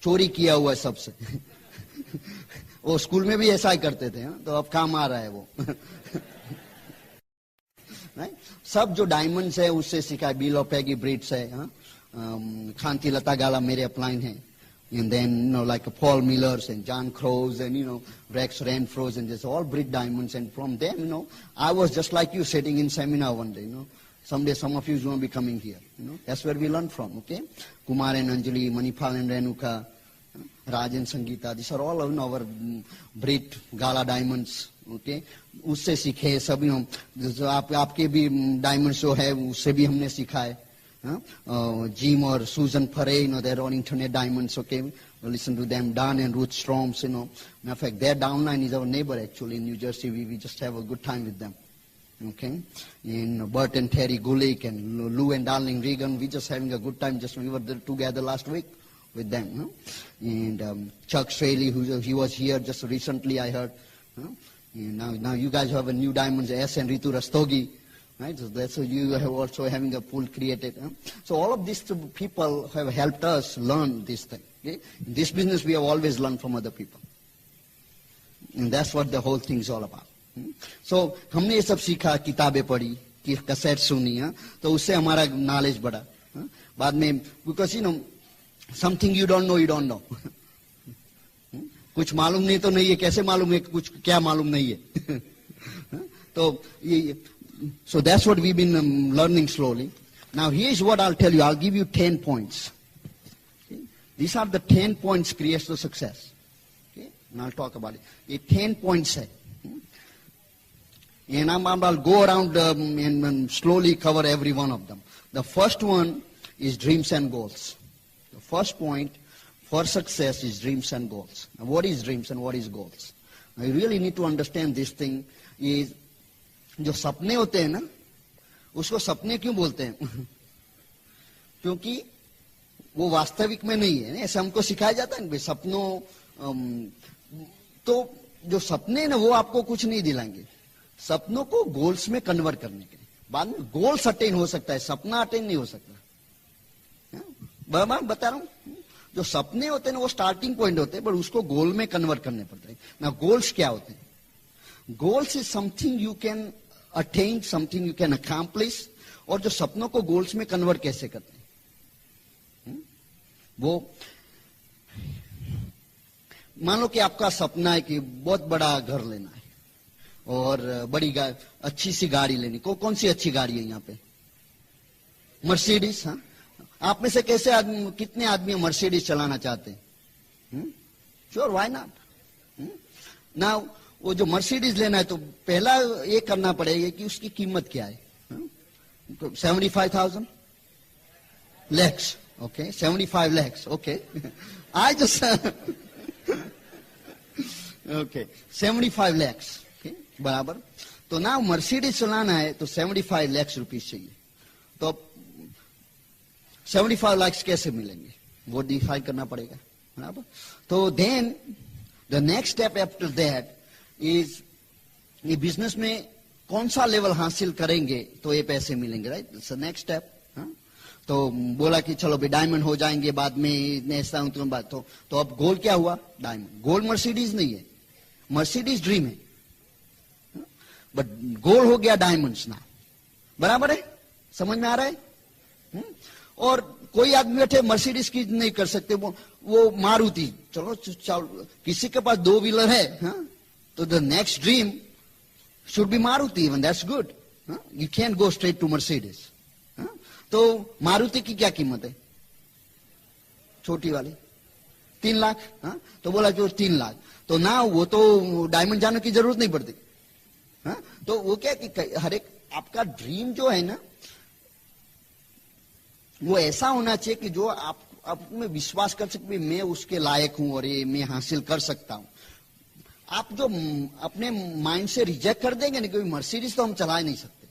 चोरी किया हुआ है सबसे। वो स्कूल में भी ऐसा ही करते थे, तो अब काम आ रहा है वो। सब जो डायमंड्स है उससे सीखा है। बिल ऑफ पैगी ब्रिट्स है, खांती लता गाला मेरे अपलाइन है, and then like Paul Millers and John Crows and Rex Renfro's and just all Brit diamonds, and from them I was just like you sitting in seminar one day. Someday some of you is going to be coming here. That's where we learn from. Okay, Kumar and Anjali, Manipal and Renuka, Raj and Sangeeta, these are all our Brit Gala diamonds. Okay, उससे सीखे सब। जो आपके भी diamonds जो है उससे भी हमने सीखा है। Jim or Susan Pare, they're on internet diamonds. Okay, we'll listen to them. Dan and Ruth Stroms, Matter of fact, their downline is our neighbor actually in New Jersey. We just have a good time with them. Okay, and Bert and Terry Gulick and Lou and Darling Regan, we just having a good time. We were there together last week with them. And Chuck Straley, he was here just recently, I heard. And now you guys have a new diamonds, S and Ritu Rastogi. Right? So that's so you have also having a pool created. So all of these people have helped us learn this thing. Okay? In this business, we have always learned from other people. And that's what the whole thing is all about. So हमने ये सब सीखा, किताबें पढ़ी, cassette सुनी, तो उससे हमारा नॉलेज बढ़ा। बाद में because something you don't know. कुछ मालूम नहीं तो नहीं है, कैसे मालूम है कुछ क्या मालूम नहीं है। तो ये So that's what we've been learning slowly. Now here's what I'll tell you. I'll give you 10 points. Okay? These are the 10 points creates the success. Okay? And I'll talk about it. ये 10 points है. And I'll go around and slowly cover every one of them. The first one is dreams and goals. The first point for success is dreams and goals. Now what is dreams and what is goals? Now you really need to understand this thing is जो सपने होते हैं ना, उसको सपने क्यों बोलते हैं? क्योंकि वो वास्तविक में नहीं है। ऐसा हमको सिखाया जाता है ना, सपनों तो जो सपने ना वो आपको कुछ नहीं दिलाएंगे। सपनों को गोल्स में कन्वर्ट करने के लिए बाद में गोल्स अटेन हो सकता है, सपना अटेन नहीं हो सकता। मैं बता रहा हूं, जो सपने होते हैं ना वो स्टार्टिंग पॉइंट होते हैं, पर उसको गोल में कन्वर्ट करने पड़ते हैं ना। गोल्स क्या होते हैं? Goals is something you can attain, something you can accomplish. और जो सपनों को गोल्स में कन्वर्ट कैसे करते हैं? वो मान लो कि आपका सपना है कि बहुत बड़ा घर लेना है और बड़ी अच्छी सी गाड़ी लेनी। कौन सी अच्छी गाड़ी है यहाँ पे? मर्सिडीज। हाँ, आप में से कितने आदमी मर्सिडीज चलाना चाहते हैं? Sure, why not? नाउ वो जो मर्सिडीज लेना है तो पहला ये करना पड़ेगा कि उसकी कीमत क्या है। 75,000 lakhs. Okay, 75 lakhs. Okay, I just okay, 75 lakhs. Okay, बराबर। तो ना मर्सिडीज चलाना है तो 75 lakhs रुपीज चाहिए। तो 75 lakhs कैसे मिलेंगे वो डिफाइन करना पड़ेगा, बराबर। तो then the next step after that is ये बिजनेस में कौन सा लेवल हासिल करेंगे तो ये पैसे मिलेंगे, राइट? Next step. तो बोला कि चलो भाई डायमंड हो जाएंगे बाद में, ऐसा बात। तो अब गोल क्या हुआ? डायमंड। गोल मर्सिडीज नहीं है, मर्सिडीज ड्रीम है, बट गोल हो गया डायमंड्स ना, बराबर है? समझ में आ रहा है? और कोई आदमी बैठे मर्सिडीज की नहीं कर सकते, वो मारुति। चलो किसी के पास 2 व्हीलर है, तो the next dream should be Maruti, even that's good. You can't go straight to Mercedes. तो मारुति की क्या कीमत है? छोटी वाली 3 लाख। तो बोला जो 3 लाख, तो ना वो तो डायमंड जाने की जरूरत नहीं पड़ती। तो वो क्या कि हर एक आपका ड्रीम जो है ना वो ऐसा होना चाहिए कि जो आप में विश्वास कर सकते, मैं उसके लायक हूं और ये मैं हासिल कर सकता हूं। आप जो अपने माइंड से रिजेक्ट कर देंगे ना, क्योंकि मर्सिडीज तो हम चला नहीं सकते,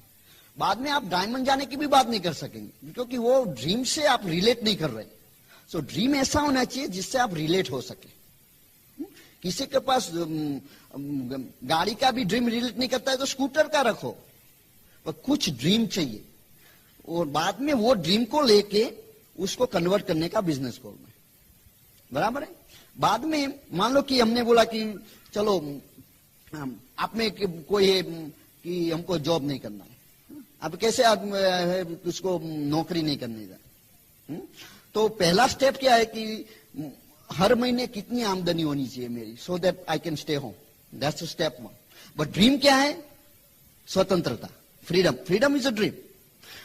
बाद में आप डायमंड जाने की भी बात नहीं कर सकेंगे, क्योंकि वो ड्रीम से आप रिलेट नहीं कर रहे। सो ड्रीम ऐसा होना चाहिए जिससे आप रिलेट हो सके। किसी के पास गाड़ी का भी ड्रीम रिलेट नहीं करता है तो स्कूटर का रखो, पर कुछ ड्रीम चाहिए और बाद में वो ड्रीम को लेके उसको कन्वर्ट करने का बिजनेस करो। बराबर है। बाद में मान लो कि हमने बोला कि चलो आप में कोई है कि हमको जॉब नहीं करना है, अब कैसे उसको नौकरी नहीं करने जा, तो पहला स्टेप क्या है कि हर महीने कितनी आमदनी होनी चाहिए मेरी, so that I can stay home, that's step 1। But dream क्या है? स्वतंत्रता, freedom. Freedom is a dream,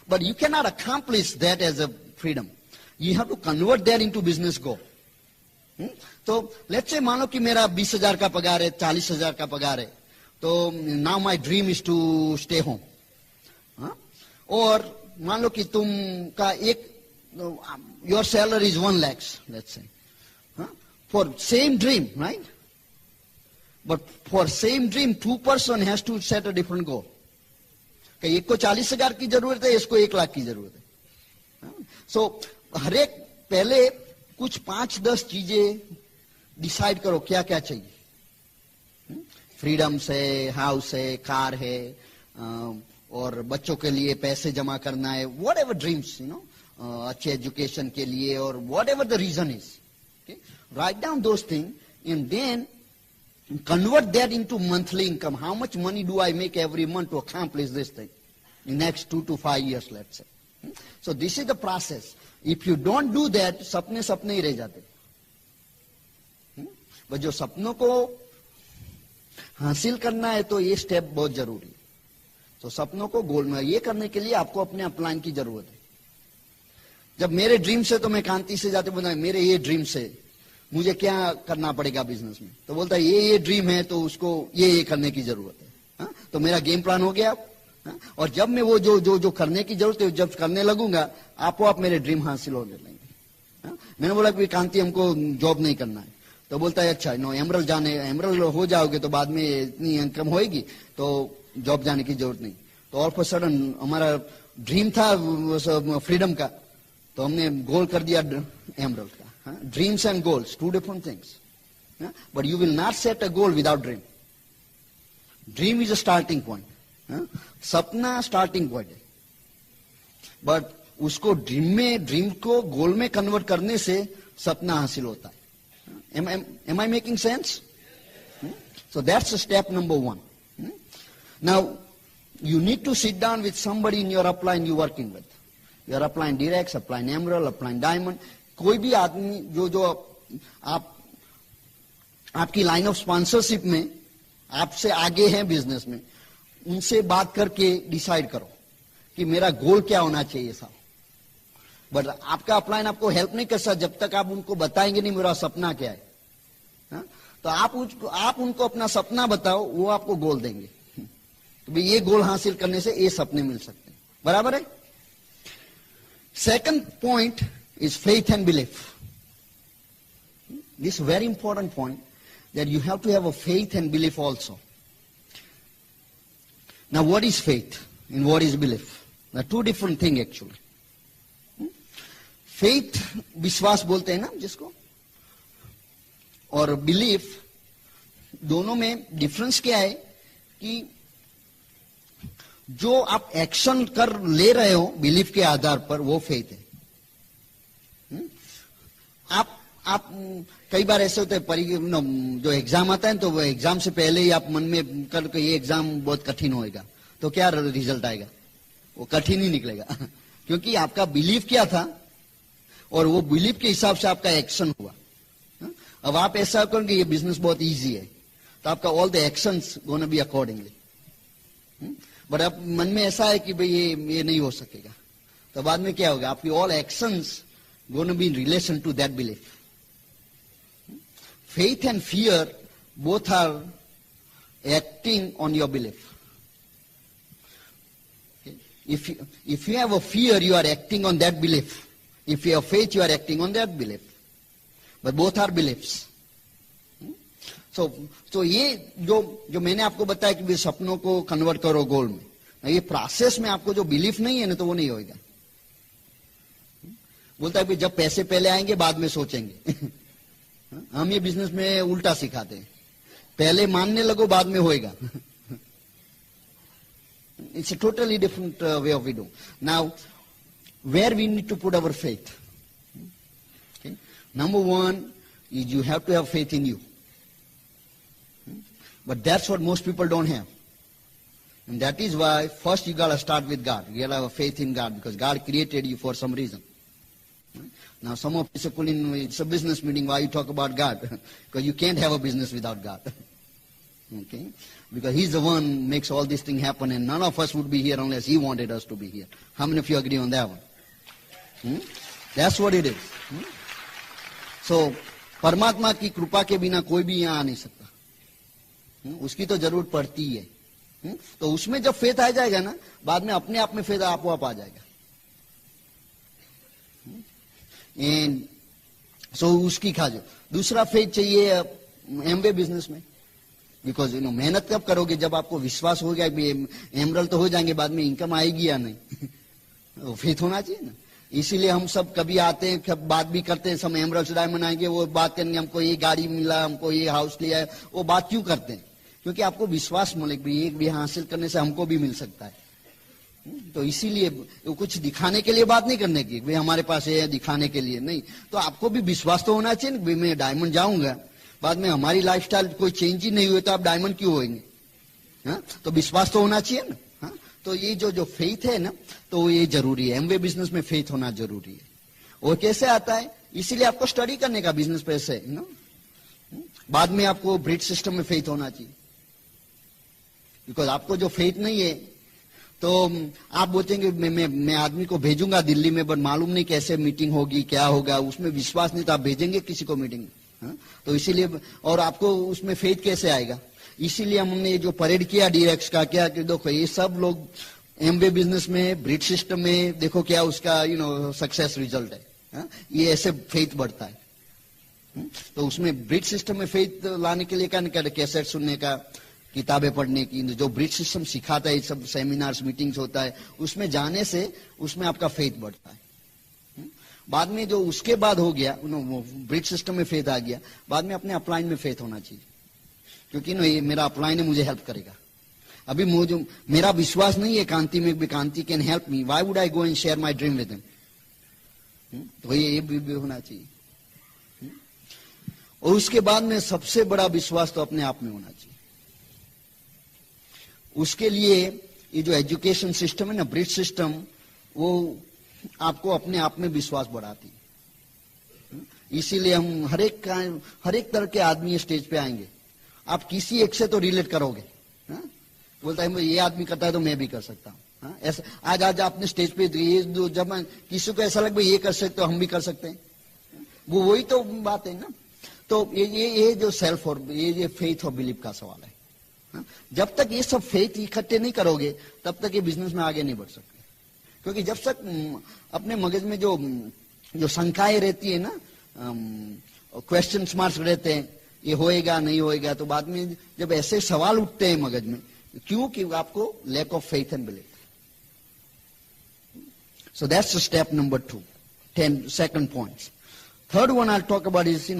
but you can not accomplish that as a freedom, you have to convert that into business goal. तो let's से मान लो कि मेरा 20,000 का पगार है, 40,000 का पगार है, तो now my dream is to stay home. और मान लो कि तुम का एक your salary is 1 lakh, let's say, for same dream, right? But for same dream 2 person has to set a different goal. कि एक को 40,000 की जरूरत है, इसको 1 लाख की जरूरत है। सो हर एक पहले कुछ 5-10 चीजें डिसाइड करो क्या क्या चाहिए। फ्रीडम से, हाउस है, कार है, और बच्चों के लिए पैसे जमा करना है, whatever dreams, you know, अच्छे एजुकेशन के लिए, और whatever the reason is, write down those thing and then convert that into monthly income. How much money do I make every month to accomplish this thing in next 2 to 5 years, let's say. So this is the process. If you don't do that, सपने सपने ही रह जाते। बस जो सपनों को हासिल करना है तो ये स्टेप बहुत जरूरी है। तो सपनों को गोल में ये करने के लिए आपको अपने अपलाइन की जरूरत है। जब मेरे ड्रीम से, तो मैं कांति से जाते बोला मेरे ये ड्रीम से मुझे क्या करना पड़ेगा बिजनेस में, तो बोलता है ये ड्रीम है तो उसको ये करने की जरूरत है। हा? तो मेरा गेम प्लान हो गया। हा? और जब मैं वो जो करने की जरूरत है जब करने लगूंगा, आप मेरे ड्रीम हासिल होने लगेंगे। मैंने बोला कि कांति हमको जॉब नहीं करना है, तो बोलता है अच्छा नो, एमरल हो जाओगे तो बाद में इतनी इनकम होएगी तो जॉब जाने की जरूरत नहीं। तो ऑल ऑफ अ सडन हमारा ड्रीम था फ्रीडम का, तो हमने गोल कर दिया एमरल का। Dreams and goals, 2 different things. But you will not set a goal without dream. Dream is a starting point. सपना starting point है, but उसको ड्रीम को गोल में कन्वर्ट करने से सपना हासिल होता है। Am I making sense? So that's step number 1. Now you need to sit down with somebody in your upline you're working with. Your upline Direct, upline Emerald, upline Diamond. कोई भी आदमी जो आपकी लाइन ऑफ स्पॉन्सरशिप में आपसे आगे हैं business में, उनसे बात करके डिसाइड करो कि मेरा गोल क्या होना चाहिए साहब। बट आपका अपलाइन आपको हेल्प नहीं कर सकता जब तक आप उनको बताएंगे नहीं मेरा सपना क्या है। तो आप उनको अपना सपना बताओ, वो आपको गोल देंगे। तो भाई ये गोल हासिल करने से ये सपने मिल सकते हैं, बराबर है। Second point is faith and belief. This is a very important point, that you have to have a faith and belief also. Now what is faith and what is belief? They are 2 different things actually. Faith विश्वास बोलते हैं ना जिसको, और belief, दोनों में difference क्या है कि जो आप एक्शन कर ले रहे हो बिलीफ के आधार पर, वो फेथ है। आप कई बार ऐसे होते हैं जो एग्जाम आता है तो वो एग्जाम से पहले ही आप मन में कर ये एग्जाम बहुत कठिन होएगा, तो क्या रिजल्ट आएगा? वो कठिन ही निकलेगा क्योंकि आपका बिलीफ क्या था और वो बिलीफ के हिसाब से आपका एक्शन हुआ। अब आप ऐसा करोगे ये बिजनेस बहुत इजी है, तो आपका all the actions gonna be accordingly. But अब मन में ऐसा है कि भाई ये नहीं हो सकेगा, तो बाद में क्या होगा? आपकी all actions gonna be in relation to that belief. Faith and fear both are acting on your belief. Okay? If you have a fear, you are acting on that belief. If you have faith, you are acting on that belief. But both are beliefs. So ये जो मैंने आपको बताया कि सपनों को convert करो गोल में, ये प्रोसेस में आपको जो बिलीफ नहीं है ना तो वो नहीं होएगा। बोलता है कि जब पैसे पहले आएंगे बाद में सोचेंगे। हम ये बिजनेस में उल्टा सिखाते हैं, पहले मानने लगो बाद में होएगा। It's a totally different way of doing. Now where we need to put our faith. Number 1, You have to have faith in you. But that's what most people don't have. And that is why first you got to start with God. You got to have faith in God because God created you for some reason. Now some of you say, Kulin, it's a business meeting, why you talk about God? Because you can't have a business without God. Okay? Because He's the one makes all these things happen, and none of us would be here unless He wanted us to be here. How many of you agree on that one? That's what it is. So, परमात्मा की कृपा के बिना कोई भी यहाँ आ नहीं सकता. उसकी तो जरूरत पड़ती ही है. तो उसमें जब फेथ आ जाएगा ना, बाद में अपने आप में फेथ आपो आप आ जाएगा. एंड सो उसकी खाजो. दूसरा फेथ चाहिए एमवे बिजनेस में. बिकॉज मेहनत कब करोगे? जब आपको विश्वास हो गया कि एमरल तो हो जाएंगे, बाद में इनकम आएगी या नहीं. फेथ होना चाहिए ना. इसीलिए हम सब कभी आते हैं, कब बात भी करते हैं, सब एमरल्स डायमंड आएंगे, वो बात करेंगे हमको ये गाड़ी मिला, हमको ये हाउस लिया है. वो बात क्यों करते हैं? क्योंकि आपको विश्वास मिले कि एक भी हासिल करने से हमको भी मिल सकता है. तो इसीलिए कुछ दिखाने के लिए बात नहीं करने की, भाई हमारे पास ये है दिखाने के लिए नहीं. तो आपको भी विश्वास तो होना चाहिए ना, मैं डायमंड जाऊंगा, बाद में हमारी लाइफस्टाइल कोई चेंज ही नहीं हुए तो आप डायमंड क्यों होंगे? तो विश्वास तो होना चाहिए ना. तो ये जो फेथ है ना, तो ये जरूरी है. एमवे बिजनेस में फेथ होना जरूरी है. और कैसे आता है? इसीलिए आपको स्टडी करने का बिजनेस पैसे ना. बाद में आपको ब्रिज सिस्टम में फेथ होना चाहिए. बिकॉज आपको जो फेथ नहीं है तो आप बोलेंगे मैं आदमी को भेजूंगा दिल्ली में, बट मालूम नहीं कैसे मीटिंग होगी, क्या होगा, उसमें विश्वास नहीं, तो आप भेजेंगे किसी को मीटिंग में? तो इसीलिए, और आपको उसमें फेथ कैसे आएगा? इसीलिए हमने ये जो परेड किया डीएक्स का, क्या कि देखो ये सब लोग एमवे बिजनेस में, ब्रिज सिस्टम में, देखो क्या उसका सक्सेस रिजल्ट है. ये ऐसे फेथ बढ़ता है. तो उसमें ब्रिज सिस्टम में फेथ लाने के लिए क्या नहीं कर, कैसेट सुनने का, किताबें पढ़ने की, जो ब्रिज सिस्टम सिखाता है, सब सेमिनार्स मीटिंग्स होता है, उसमें जाने से उसमें आपका फेथ बढ़ता है. बाद में जो उसके बाद हो गया, ब्रिज सिस्टम में फेथ आ गया, बाद में अपने अपलाइन में फेथ होना चाहिए. क्योंकि ये मेरा अपलाइन है, मुझे हेल्प करेगा. अभी मुझे मेरा विश्वास नहीं है कांति में, भी Kanti can help me, why would I go and share my dream with him? तो ये भी होना चाहिए. और उसके बाद में सबसे बड़ा विश्वास तो अपने आप में होना चाहिए. उसके लिए ये जो एजुकेशन सिस्टम है ना, ब्रिज सिस्टम, वो आपको अपने आप में विश्वास बढ़ाती है. इसीलिए हम हर एक तरह के आदमी स्टेज पे आएंगे, आप किसी एक से तो रिलेट करोगे. बोलता है ये आदमी करता है तो मैं भी कर सकता हूं. ऐसा आज आपने स्टेज पे जब किसी को ऐसा लगे ये कर सकते हो, हम भी कर सकते हैं. वो वही तो बात है ना. तो ये जो सेल्फ और ये फेथ और बिलीफ का सवाल है. जब तक ये सब फेथ इकट्ठे नहीं करोगे, तब तक ये बिजनेस में आगे नहीं बढ़ सकते. क्योंकि जब तक अपने मगज में जो शंकाएं रहती है ना, क्वेश्चन मार्क्स रहते हैं, ये होएगा नहीं होएगा, तो बाद में जब ऐसे सवाल उठते हैं मगज में, क्योंकि आपको lack of faith and belief. So that's step number 2. 10 second points. Third one I'll talk about is,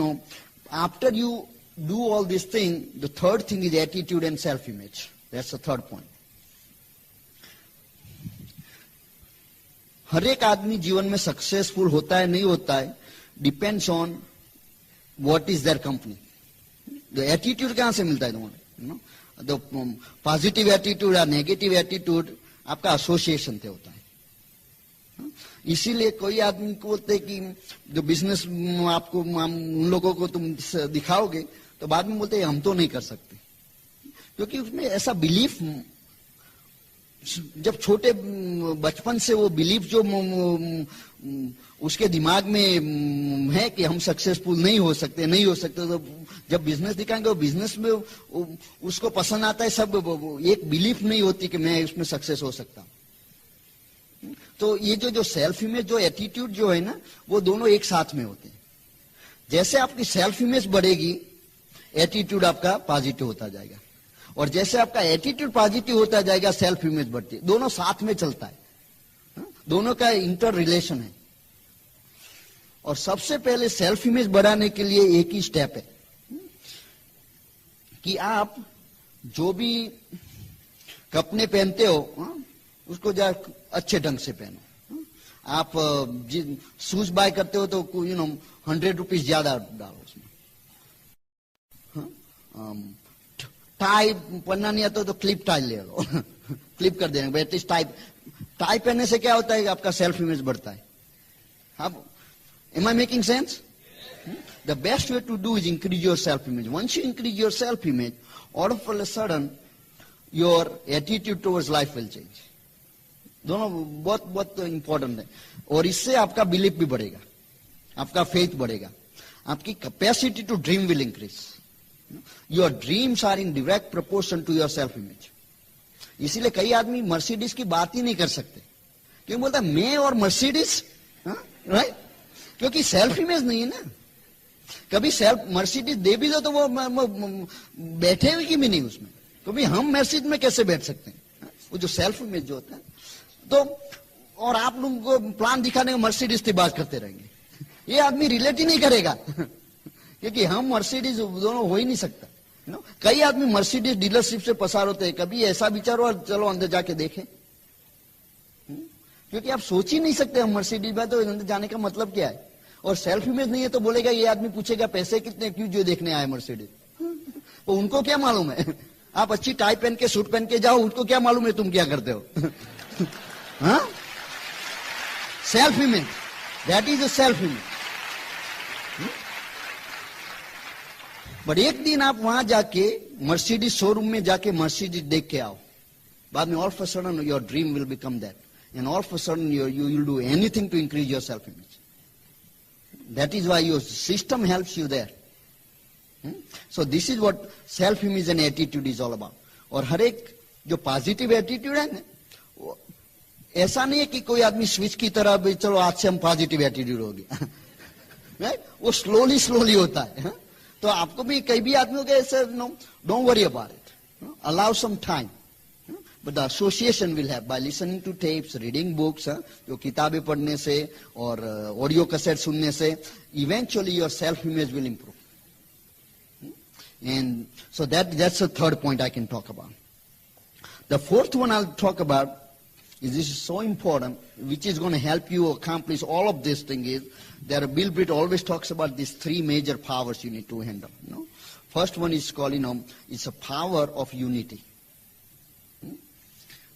after you do all these things, the third thing is attitude and self-image. That's the third point. हर एक आदमी जीवन में successful होता है नहीं होता है, depends on what is their company. The attitude कहां से मिलता है तुम्हारा? द पॉजिटिव एटीट्यूड या नेगेटिव एटीट्यूड आपका एसोसिएशन से होता है. इसीलिए कोई आदमी को बोलते हैं कि जो बिजनेस आपको उन लोगों को तुम दिखाओगे तो बाद में बोलते हैं हम तो नहीं कर सकते. क्योंकि उसमें ऐसा बिलीफ, जब छोटे बचपन से वो बिलीफ जो उसके दिमाग में है कि हम सक्सेसफुल नहीं हो सकते, तो जब बिजनेस दिखाएंगे वो बिजनेस में उसको पसंद आता है सब, एक बिलीफ नहीं होती कि मैं उसमें सक्सेस हो सकता हूं. तो ये जो सेल्फ इमेज, जो एटीट्यूड जो है ना, वो दोनों एक साथ में होते हैं. जैसे आपकी सेल्फ इमेज बढ़ेगी, एटीट्यूड आपका पॉजिटिव होता जाएगा, और जैसे आपका एटीट्यूड पॉजिटिव होता जाएगा, सेल्फ इमेज बढ़ती है. दोनों साथ में चलता है, दोनों का इंटर रिलेशन है. और सबसे पहले सेल्फ इमेज बढ़ाने के लिए एक ही स्टेप है कि आप जो भी कपड़े पहनते हो उसको जरा अच्छे ढंग से पहनो. आप शूज बाय करते हो तो 100 रुपीज ज्यादा डालो उसमें. टाई पहनना नहीं आता तो क्लिप टाई ले लो क्लिप कर देंगे एटलीस्ट टाई पहनने से क्या होता है आपका सेल्फ इमेज बढ़ता है. अब am I making sense? The best way to do is increase your self image. Once you increase your self image, all of a sudden your attitude towards life will change. दोनों बहुत बहुत important है. और इससे आपका belief भी बढ़ेगा, आपका फेथ बढ़ेगा, आपकी capacity to dream will increase. Your dreams are in direct proportion to your self image. इसीलिए कई आदमी मर्सिडीज की बात ही नहीं कर सकते. क्यों बोलता मैं और मर्सिडीज, राइट? क्योंकि सेल्फ इमेज नहीं है ना. कभी सेल्फ मर्सिडीज दे भी दो तो वो बैठे हुए की भी नहीं उसमें. कभी हम मर्सिडीज में कैसे बैठ सकते हैं? वो जो सेल्फ इमेज जो होता है. तो और आप लोगों को प्लान दिखाने में मर्सिडीज की बात करते रहेंगे, ये आदमी रिलेट ही नहीं करेगा क्योंकि हम मर्सिडीज दोनों हो ही नहीं सकता. कई आदमी मर्सिडीज डीलरशिप से पसार होते हैं. कभी ऐसा विचार हो चलो अंदर जाके देखें, क्योंकि आप सोच ही नहीं सकते हम मर्सिडीज में तो अंदर जाने का मतलब क्या है. और सेल्फ इमेज नहीं है तो बोलेगा, ये आदमी पूछेगा पैसे कितने, क्यों जो देखने आए मर्सिडीज. तो उनको क्या मालूम है? आप अच्छी टाई पहन के सूट पहन के जाओ, उनको क्या मालूम है तुम क्या करते हो. हाँ, self image, that is a self image. But एक दिन आप वहां जाके मर्सिडीज शोरूम में जाके मर्सिडीज देख के आओ, बाद में all of a sudden your dream will become that, and all of a sudden you will do anything to increase your self image. That is why your system helps you there. So this is what self image and attitude is all about. और हर एक जो positive attitude है ना, ऐसा नहीं है कि कोई आदमी स्विच की तरह भी चलो आज से हम पॉजिटिव एटीट्यूड हो गया. राइट? वो स्लोली होता है. तो आपको भी कई भी आदमियों के ऐसे don't worry about it, allow some time. But the association will have by listening to tapes, reading books, जो किताबें पढ़ने से और ऑडियो कैसेट सुनने से, eventually your self-image will improve. And so that's the third point I can talk about. The fourth one I'll talk about is this is so important, which is going to help you accomplish all of this thing is that Bill Britt always talks about these three major powers you need to handle. First one is called, it's a power of unity.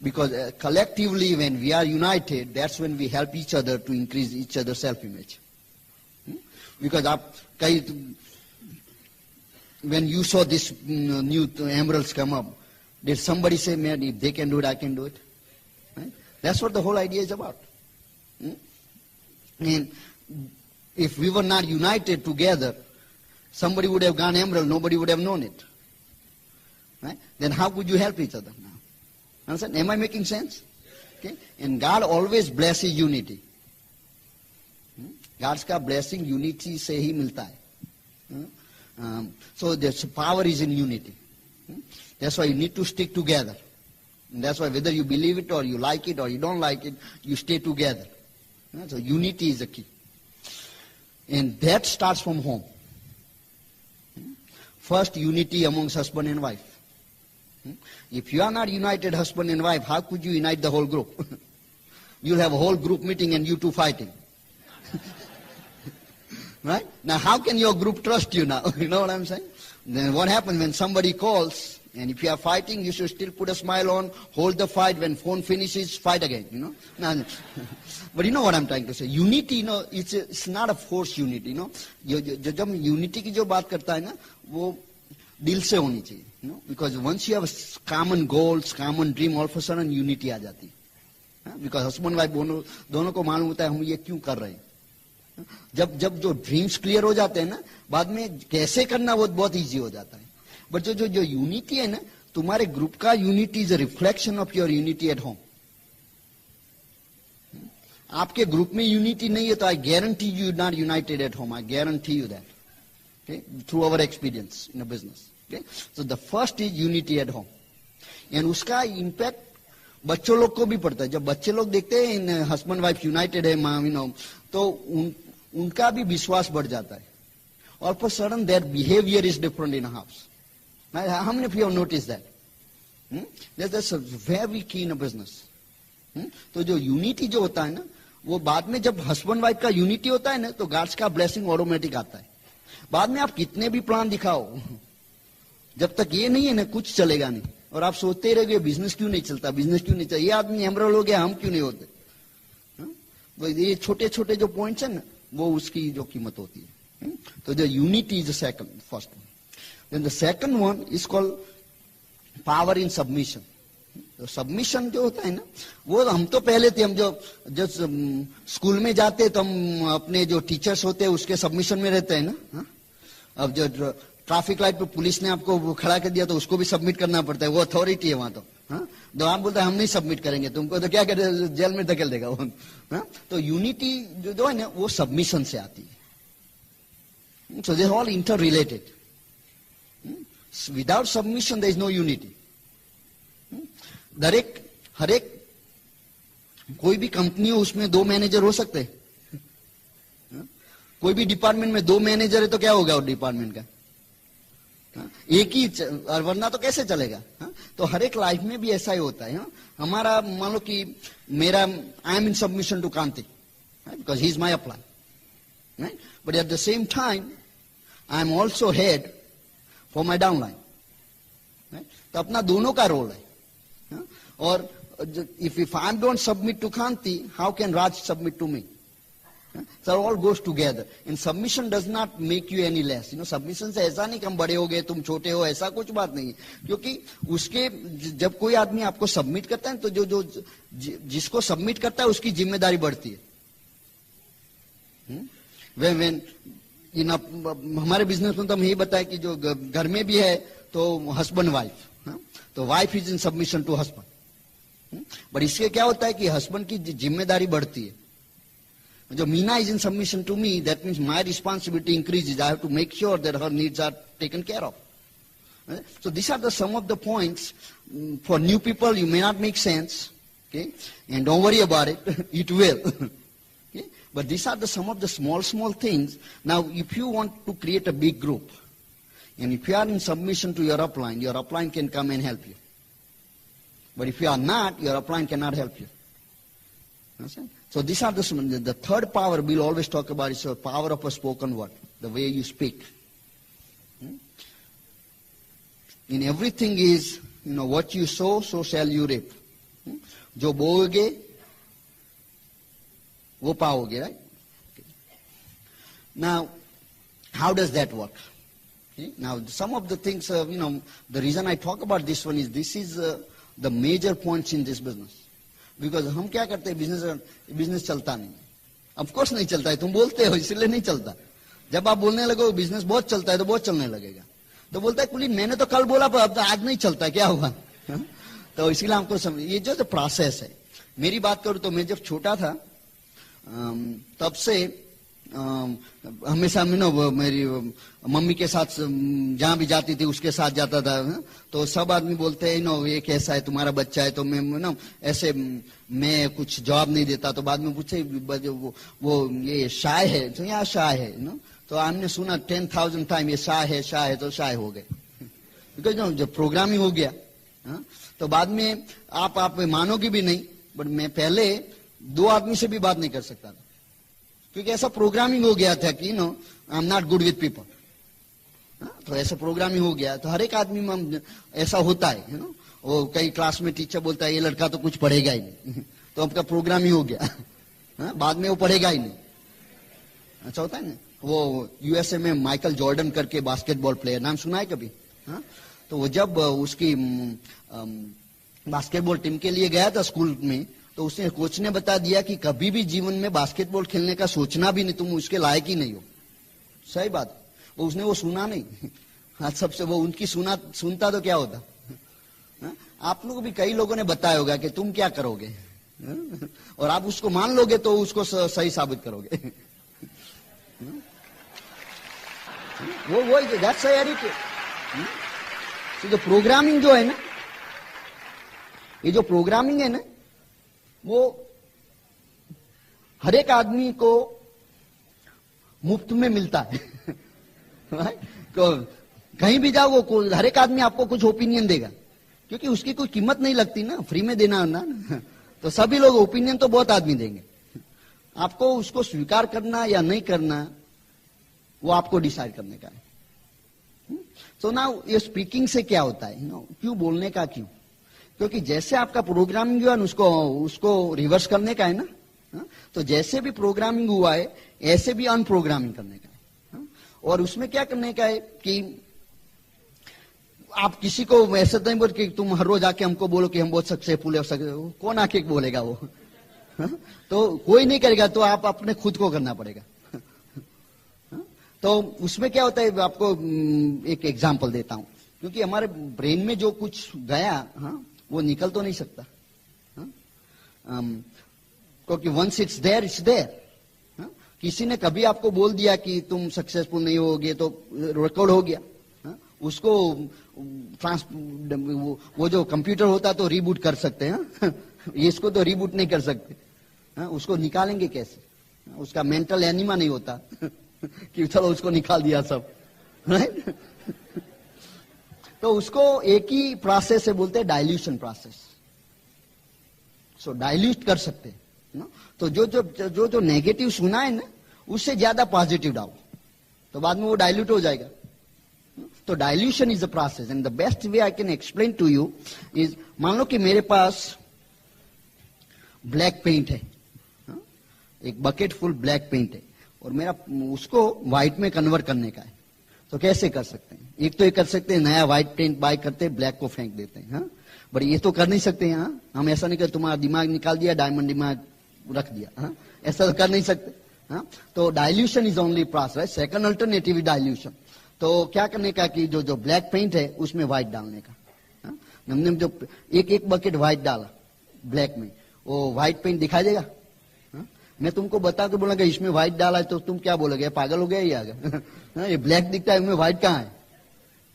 Because collectively when we are united, that's when we help each other to increase each other's self-image. Because when you saw this new emeralds come up, did somebody say, man, if they can do it, I can do it? Right? That's what the whole idea is about. And if we were not united together, somebody would have gone emerald, nobody would have known it. Right? Then how could you help each other now? Understand? Am I making sense? Okay. And God always blesses unity. God's का blessing unity से ही मिलता है. So the power is in unity. That's why you need to stick together. And that's why whether you believe it or you like it or you don't like it, you stay together. So unity is the key. And that starts from home. First, unity amongst husband and wife. If you are not united husband and wife, how could you unite the whole group? You'll have a whole group meeting and you two fighting. Right? Now how can your group trust you now? You know what I'm saying? Then what happens when somebody calls, and if you are fighting, you should still put a smile on, hold the fight, when phone finishes, fight again, No. But you know what I'm trying to say? Unity, it's not a forced unity, जब unity की जो बात करता है ना, वो दिल से होनी चाहिए. Because once you have common goals, common dream, all of a sudden unity आ जाती है. Because husband wife दोनों को मालूम होता है हम ये क्यों कर रहे हैं. जब जो ड्रीम्स क्लियर हो जाते हैं ना, बाद में कैसे करना वो बहुत इजी हो जाता है. बट जो यूनिटी है ना, तुम्हारे ग्रुप का unity is a reflection of your unity at home. आपके ग्रुप में यूनिटी नहीं है तो I guarantee you not United at home. I guarantee you that. Okay? Through our experience in a business. Okay? So the first is unity at home. And उसका impact बच्चों लोग को भी पड़ता है. जब बच्चे लोग देखते हैं हस्बैंड वाइफ यूनाइटेड है, तो उनका भी विश्वास बढ़ जाता है. All of a sudden their behavior is different in a house. Now, how many of you have noticed that? That's very key in a business. तो जो यूनिटी जो होता है ना, वो बाद में जब हस्बैंड वाइफ का यूनिटी होता है ना, तो गॉड्स का ब्लेसिंग ऑटोमेटिक आता है. बाद में आप कितने भी प्लान दिखाओ, जब तक ये नहीं है ना कुछ चलेगा नहीं। और आप सोचते रहोगे बिजनेस क्यों नहीं चलता, बिजनेस क्यों नहीं चलता, ये आदमी एमरल्ड हो गया, हम क्यों नहीं होते। तो ये छोटे छोटे जो पॉइंट्स है ना, वो उसकी जो कीमत होती है। तो the unity is the second, first one. Then the second one is called power in submission. तो सबमिशन जो होता है ना, वो हम तो पहले थे, हम जो स्कूल में जाते तो हम अपने जो टीचर्स होते हैं उसके सबमिशन में रहते हैं ना। हा? अब जो ट्रैफिक लाइट पे पुलिस ने आपको खड़ा कर दिया तो उसको भी सबमिट करना पड़ता है, वो अथॉरिटी है वहां तो। हाँ, तो आप बोलते हैं हम नहीं सबमिट करेंगे तुमको, तो क्या करे, जेल में धकेल देगा वो। हाँ? तो यूनिटी जो है ना वो सबमिशन से आती है। So they are all interrelated. Without submission there is no unity. हर एक कोई भी कंपनी हो उसमें 2 मैनेजर हो सकते हैं। कोई भी डिपार्टमेंट में 2 मैनेजर है तो क्या होगा उस डिपार्टमेंट का, एक ही, वरना तो कैसे चलेगा। तो हर एक लाइफ में भी ऐसा ही होता है। हमारा मान लो कि मेरा I am in submission to Kanti because he is my upline, but at the same time I am also head for my downline. तो अपना दोनों का रोल है। और if I don't submit to Kanti, how can Raj submit to me? So all goes together. And submission does not make you any less. Submission से ऐसा नहीं कि हम बड़े हो गए तुम छोटे हो, ऐसा कुछ बात नहीं है। क्योंकि उसके जब कोई आदमी आपको सबमिट करता है तो जो जिसको सबमिट करता है उसकी जिम्मेदारी बढ़ती है। when हमारे बिजनेस में तो हम यही बताया कि जो घर में भी है तो हस्बैंड वाइफ, तो wife is in submission to husband. But इससे क्या होता है कि हस्बैंड की जिम्मेदारी बढ़ती है। जो Meena is in submission to me, that means my responsibility increases. I have to make sure that her needs are taken care of. So these are the some of the points. For new people, you may not make sense, okay? And don't worry about it, it will. Okay? But these are the some of the small things. Now, if you want to create a big group, and if you are in submission to your upline can come and help you. But if you are not, your upline cannot help you. Understand? So these are the third power we'll always talk about is the power of a spoken word, the way you speak. In everything is, what you sow, so shall you reap. जो बोओगे वो पाओगे, right? Okay. Now, how does that work? Okay. Now, some of the things, the reason I talk about this one is this is the major points in this business. Because हम क्या करते हैं, business चलता नहीं। Of course नहीं चलता है, तुम बोलते हो इसलिए नहीं चलता। जब आप बोलने लगो बिजनेस बहुत चलता है तो बहुत चलने लगेगा। तो बोलता है कुलीन मैंने तो कल बोला पर अब तो आज नहीं चलता, क्या हुआ? तो इसीलिए हमको समझ, ये जो प्रोसेस है। मेरी बात करूं तो मैं जब छोटा था तब से हमेशा मेरी मम्मी के साथ जहां भी जाती थी उसके साथ जाता था। तो सब आदमी बोलते हैं ये कैसा है तुम्हारा बच्चा है, तो मैं ऐसे मैं कुछ जवाब नहीं देता। तो बाद में पूछे वो ये शाय है, तो यहाँ शाय है तो हमने सुना 10,000 टाइम ये शाय है तो शाय हो गए। बिकॉज जब प्रोग्रामिंग हो गया तो बाद में आप मानोगे भी नहीं, बट मैं पहले 2 आदमी से भी बात नहीं कर सकता था क्योंकि ऐसा प्रोग्रामिंग हो गया था कि I am not good with people. तो ऐसा प्रोग्रामिंग हो गया तो हर एक आदमी में ऐसा होता है। वो कई क्लास में टीचर बोलता है ये लड़का तो कुछ पढ़ेगा ही नहीं तो आपका प्रोग्रामिंग हो गया। बाद में वो पढ़ेगा ही नहीं। अच्छा होता है ना। वो यूएसए में माइकल जॉर्डन करके बास्केटबॉल प्लेयर, नाम सुना है कभी? तो वो जब उसकी बास्केटबॉल टीम के लिए गया था स्कूल में, तो उसने कोच ने बता दिया कि कभी भी जीवन में बास्केटबॉल खेलने का सोचना भी नहीं, तुम उसके लायक ही नहीं हो। सही बात। उसने वो सुना नहीं। हाँ, सबसे वो उनकी सुनता तो क्या होता। आप लोग भी कई लोगों ने बताया होगा कि तुम क्या करोगे और आप उसको मान लोगे तो उसको सही साबित करोगे। वो दैट्स अ एटीट्यूड। तो जो प्रोग्रामिंग जो है ना, ये जो प्रोग्रामिंग है ना, वो हर एक आदमी को मुफ्त में मिलता है। तो कहीं भी जाओ वो हर एक आदमी आपको कुछ ओपिनियन देगा क्योंकि उसकी कोई कीमत नहीं लगती ना, फ्री में देना ना। तो सभी लोग ओपिनियन तो बहुत आदमी देंगे। आपको उसको स्वीकार करना या नहीं करना वो आपको डिसाइड करने का है। सो नाउ ये स्पीकिंग से क्या होता है, क्यों बोलने का क्यों? क्योंकि जैसे आपका प्रोग्रामिंग हुआ उसको रिवर्स करने का है ना, हा? तो जैसे भी प्रोग्रामिंग हुआ है ऐसे भी अनप्रोग्रामिंग करने का है, हा? और उसमें क्या करने का है कि आप किसी को ऐसे तो नहीं बोल कि तुम हर रोज आके हमको बोलो कि हम बहुत सक्सेसफुल है, कौन आके बोलेगा वो? हा? तो कोई नहीं करेगा, तो आप अपने खुद को करना पड़ेगा। तो उसमें क्या होता है, आपको एक एग्जांपल देता हूं, क्योंकि हमारे ब्रेन में जो कुछ गया, हाँ, वो निकल तो नहीं सकता, क्योंकि once it's there it's there. किसी ने कभी आपको बोल दिया कि तुम सक्सेसफुल नहीं होगे तो रिकॉर्ड हो गया, हा? उसको वो जो कंप्यूटर होता तो रीबूट कर सकते हैं, इसको तो रीबूट नहीं कर सकते, हा? उसको निकालेंगे कैसे? उसका मेंटल एनिमा नहीं होता कि चलो उसको निकाल दिया सब, राइट? तो उसको एक ही प्रोसेस से बोलते हैं डाइल्यूशन प्रोसेस। सो डाइल्यूट कर सकते हैं, तो जो नेगेटिव सुना है ना उससे ज्यादा पॉजिटिव डालो, तो बाद में वो डाइल्यूट हो जाएगा। तो dilution is a process and the best way I can explain to you is, मान लो कि मेरे पास ब्लैक पेंट है, एक बकेट फुल ब्लैक पेंट है, और मेरा उसको व्हाइट में कन्वर्ट करने का है। तो कैसे कर सकते हैं? एक तो ये कर सकते हैं, नया व्हाइट पेंट बाय करते हैं, ब्लैक को फेंक देते हैं, हाँ? बट ये तो कर नहीं सकते हैं, हाँ? हम ऐसा नहीं कर तुम्हारा दिमाग निकाल दिया, डायमंड दिमाग रख दिया, हाँ? ऐसा तो कर नहीं सकते, हाँ? तो dilution is only process. Second alternative is dilution. तो क्या करने का कि जो ब्लैक पेंट है उसमें व्हाइट डालने का, हाँ? हमने जो एक बकेट व्हाइट डाला ब्लैक में, वो व्हाइट पेंट दिखाई देगा? मैं तुमको बता के बोला इसमें व्हाइट डाला है, तो तुम क्या बोलोगे, पागल हो गया ये आगे? ये ब्लैक दिखता है, इसमें व्हाइट कहाँ है,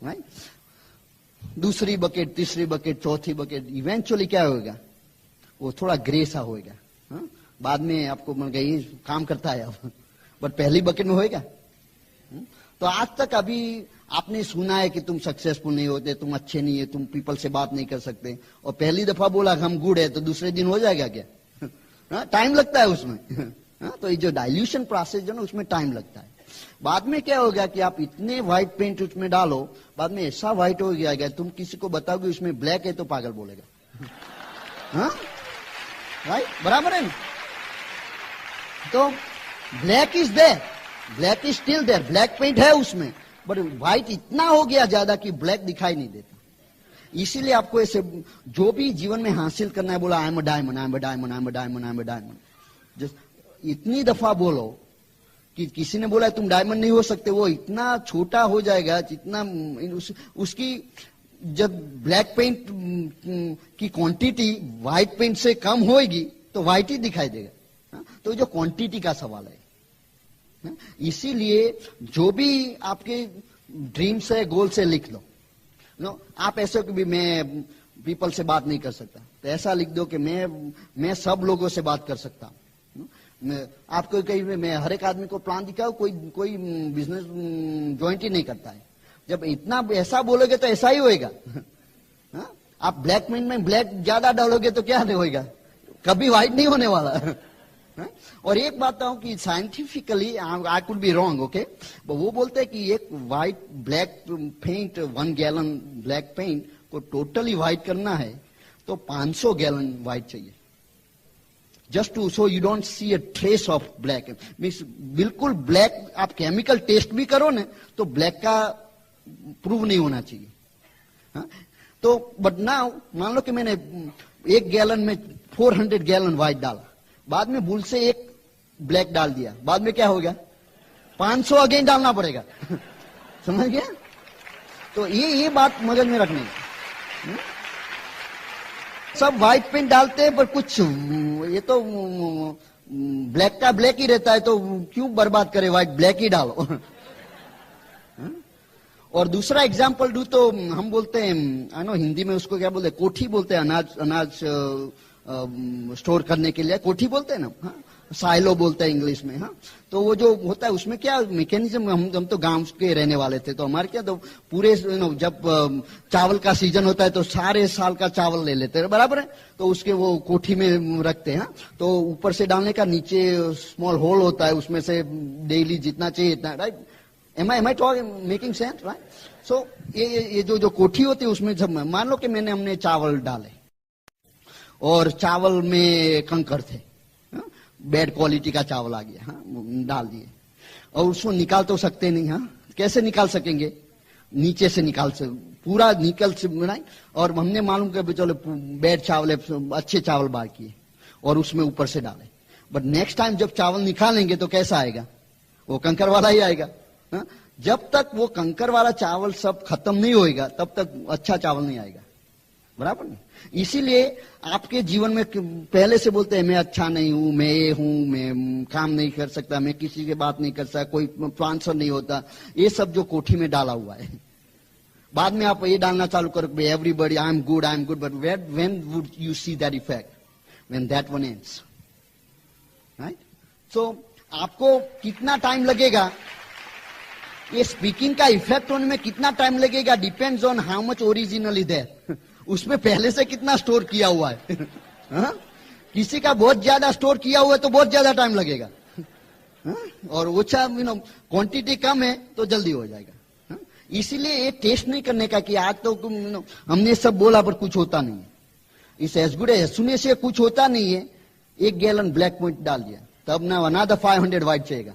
राइट? दूसरी बकेट, तीसरी बकेट, चौथी बकेट, इवेंचुअली क्या होगा, वो थोड़ा ग्रे सा होएगा, हाँ? बाद में आपको मन ये काम करता है अब, बट पहली बकेट में होएगा। तो आज तक अभी आपने सुना है कि तुम सक्सेसफुल नहीं होते, तुम अच्छे नहीं है, तुम पीपल से बात नहीं कर सकते, और पहली दफा बोला हम गुड है, तो दूसरे दिन हो जाएगा क्या? टाइम लगता है उसमें, हाँ? तो ये जो डाइल्यूशन प्रोसेस जो ना उसमें टाइम लगता है। बाद में क्या होगा कि आप इतने व्हाइट पेंट उसमें डालो, बाद में ऐसा व्हाइट हो गया, तुम किसी को बताओगे उसमें ब्लैक है तो पागल बोलेगा, हाँ? राइट, बराबर है ना? तो black is there, black is still there, black paint है उसमें, बट व्हाइट इतना हो गया ज्यादा कि ब्लैक दिखाई नहीं देता। इसीलिए आपको ऐसे जो भी जीवन में हासिल करना है, बोला I am a diamond, I am a diamond, I am a diamond, I am a diamond, just इतनी दफा बोलो कि किसी ने बोला तुम डायमंड नहीं हो सकते, वो इतना छोटा हो जाएगा जितना उसकी जब ब्लैक पेंट की क्वांटिटी व्हाइट पेंट से कम होएगी तो व्हाइट ही दिखाई देगा। तो जो क्वांटिटी का सवाल है, इसीलिए जो भी आपके ड्रीम्स है, गोल्स है, लिख लो। नो, आप ऐसे कि भी मैं पीपल से बात नहीं कर सकता, तो ऐसा लिख दो कि मैं सब लोगों से बात कर सकता हूं। मैं आपको कहीं मैं हर एक आदमी को प्लान दिखाऊं, कोई बिजनेस ज्वाइंट ही नहीं करता है। जब इतना ऐसा बोलोगे तो ऐसा ही होएगा, हाँ? आप ब्लैक में ब्लैक ज्यादा डालोगे तो क्या नहीं होएगा, कभी व्हाइट नहीं होने वाला, हाँ? और एक बात कहूं कि scientifically I could be wrong, okay, वो बोलते हैं कि एक white black paint 1 gallon black paint को टोटली व्हाइट करना है तो 500 गैलन व्हाइट चाहिए, just to so you don't see a trace of black. Means बिल्कुल ब्लैक आप केमिकल टेस्ट भी करो ना तो ब्लैक का प्रूव नहीं होना चाहिए, हाँ? तो बट नाउ मान लो कि मैंने 1 गैलन में 400 गैलन व्हाइट डाला, बाद में भूल से 1 ब्लैक डाल दिया, बाद में क्या हो गया, 500 अगेन डालना पड़ेगा, समझ गया? तो ये बात मगज में रखनी है। सब व्हाइट पेंट डालते हैं पर कुछ ये तो ब्लैक का ब्लैक ही रहता है, तो क्यों बर्बाद करे, व्हाइट ब्लैक ही डालो। और दूसरा एग्जाम्पल दूं तो हम बोलते हैं, आई नो हिंदी में उसको क्या बोलते हैं, कोठी बोलते हैं, अनाज स्टोर करने के लिए कोठी बोलते हैं ना, हाँ? साइलो बोलते हैं इंग्लिश में, हाँ? तो वो जो होता है उसमें क्या मैकेनिज्म, हम तो गांव के रहने वाले थे, तो हमारे क्या तो पूरे जब चावल का सीजन होता है तो सारे साल का चावल ले लेते हैं, बराबर है? तो उसके वो कोठी में रखते हैं, तो ऊपर से डालने का, नीचे स्मॉल होल होता है, उसमें से डेली जितना चाहिए इतना, right? Am I making sense, right? So ये जो कोठी होती है उसमें जब मान लो कि हमने चावल डाले और चावल में कंकर थे, बैड क्वालिटी का चावल आ गया, हाँ, डाल दिए और उसको निकाल तो सकते नहीं, हाँ, कैसे निकाल सकेंगे? नीचे से निकाल से पूरा निकल से बनाए और हमने मालूम कि चलो बैड चावल है, अच्छे चावल बाहर किए और उसमें ऊपर से डाले, बट नेक्स्ट टाइम जब चावल निकालेंगे तो कैसा आएगा? वो कंकर वाला ही आएगा, हाँ? जब तक वो कंकर वाला चावल सब खत्म नहीं होएगा तब तक अच्छा चावल नहीं आएगा, बराबर नहीं? इसीलिए आपके जीवन में पहले से बोलते हैं मैं अच्छा नहीं हूं, मैं ये हूं, मैं काम नहीं कर सकता, मैं किसी से बात नहीं कर सकता, कोई ट्रांसफर नहीं होता, ये सब जो कोठी में डाला हुआ है। बाद में आप ये डालना चालू करो everybody I am good, but when would you see that effect? When that one ends, right? So आपको कितना टाइम लगेगा, ये स्पीकिंग का इफेक्ट होने में कितना टाइम लगेगा, depends on how much original is there, उसमें पहले से कितना स्टोर किया हुआ है। हा? किसी का बहुत ज्यादा स्टोर किया हुआ है तो बहुत ज्यादा टाइम लगेगा, हा? और ओछा क्वांटिटी कम है तो जल्दी हो जाएगा। हा? इसीलिए ये टेस्ट नहीं करने का कि आज तो हमने सब बोला पर कुछ होता नहीं है, इस एज गुड एज सुने से कुछ होता नहीं है, 1 गैलन ब्लैक पॉइंट डाल दिया तब ना अनादर 500 वाइट चाहिएगा।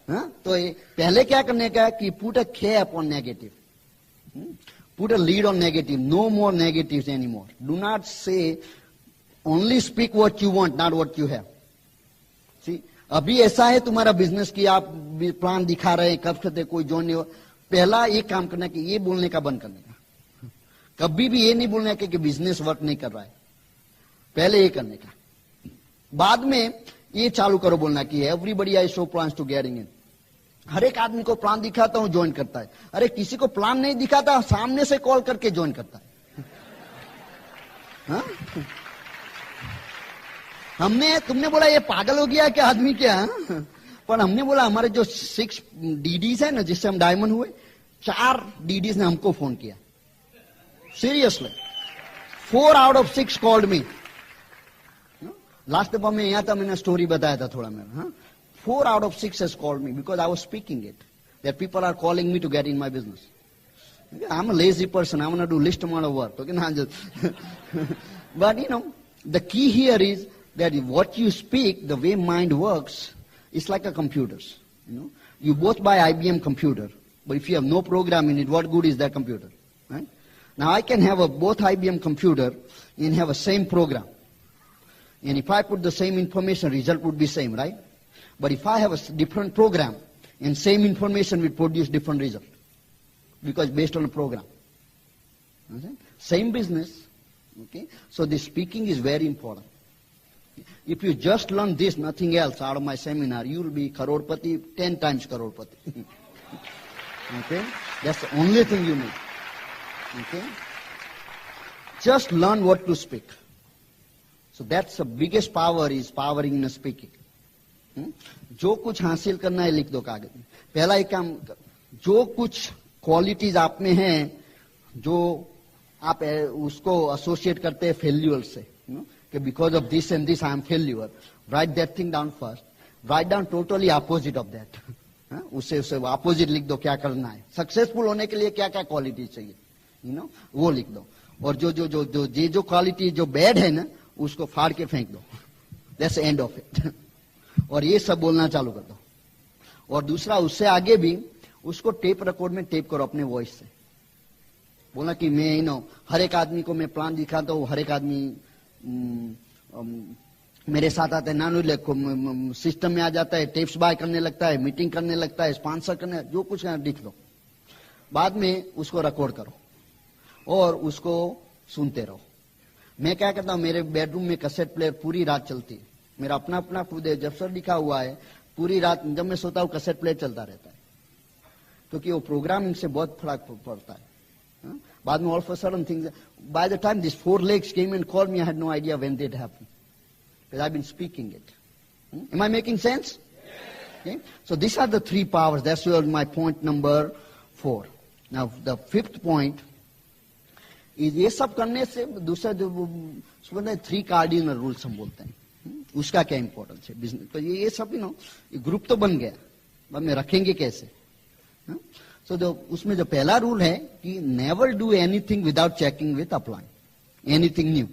हाँ? तो ये पहले क्या करने का कि put a care upon negative, put a lead on negative, no more negatives anymore. Do not say, only speak what you want, not what you have. See, अभी ऐसा है तुम्हारा बिजनेस की आप प्लान दिखा रहे हैं, कब से कोई ज्वाइन नहीं हो, पहला ये काम करना कि ये बोलने का बंद करने का, कभी भी ये नहीं बोलना कि बिजनेस वर्क नहीं कर रहा है, पहले ये करने का, बाद में ये चालू करो बोलना कि everybody I show plans to getting in. हर एक आदमी को प्लान दिखाता हूं ज्वाइन करता है, अरे किसी को प्लान नहीं दिखाता सामने से कॉल करके ज्वाइन करता है। हाँ? तुमने बोला ये पागल हो गया क्या आदमी क्या? पर हमने बोला हमारे जो 6 डीडीज है ना जिससे हम डायमंड हुए, 4 डीडीज ने हमको फोन किया, seriously 4 out of 6 called me. Last दफा मैं यहां था, मैंने स्टोरी बताया था थोड़ा मेरा, हाँ? 4 out of 6 has called me because I was speaking it. That people are calling me to get in my business. I'm a lazy person. I want to do least amount of work. Okay, not just. But the key here is that what you speak, the way mind works, is like a computers. You both buy IBM computer, but if you have no program in it, what good is that computer? Right? Now I can have both IBM computer and have a same program. And if I put the same information, result would be same, right? But if I have a different program, and same information will produce different result, because based on a program. Okay? Same business. Okay? So the speaking is very important. If you just learn this, nothing else out of my seminar, you will be crorepati, 10 times crorepati. Okay? That's the only thing you need. Okay? Just learn what to speak. So that's the biggest power, is powering in speaking. जो कुछ हासिल करना है लिख दो कागज में। पहला एक काम, जो कुछ क्वालिटीज आप में हैं जो आप उसको एसोसिएट करते हैं फेल्यूर से, कि because of this and this I am failure, right that thing down first, write down totally opposite of that, उससे अपोजिट लिख दो क्या करना है, सक्सेसफुल होने के लिए क्या क्या क्वालिटी चाहिए, वो लिख दो। और जो क्वालिटी जो बैड है ना उसको फाड़ के फेंक दो, दैट्स एंड ऑफ इट। और ये सब बोलना चालू कर दो। और दूसरा, उससे आगे भी उसको टेप रिकॉर्ड में टेप करो अपने वॉइस से, बोला कि मैं हर एक आदमी को मैं प्लान दिखाता हूँ, हर एक आदमी मेरे साथ आता है, नानू सिस्टम में आ जाता है, टेप्स बाय करने लगता है, मीटिंग करने लगता है, स्पॉन्सर करने, जो कुछ लिख दो, बाद में उसको रिकॉर्ड करो और उसको सुनते रहो। मैं क्या करता हूँ, मेरे बेडरूम में कैसेट प्लेयर पूरी रात चलती है, मेरा अपना अपना खुद है, जब सर लिखा हुआ है, पूरी रात जब मैं सोता हूँ कैसेट प्लेयर चलता रहता है, क्योंकि वो प्रोग्रामिंग से बहुत फर्क पड़ता है। बाद में all of a sudden things, by the time this 4 legs came and called me, I had no idea when it happened, because I've been speaking it. Am I making sense? Okay? So these are the 3 powers. That's my point number 4. Now the 5th point is, ये सब करने से दूसरा जो 3 cardinal rules हम बोलते हैं, उसका क्या इंपॉर्टेंस है बिजनेस। तो ये सब ग्रुप तो बन गया, बाद में रखेंगे कैसे, सो जो उसमें जो पहला रूल है कि never do anything without checking with upline, anything new.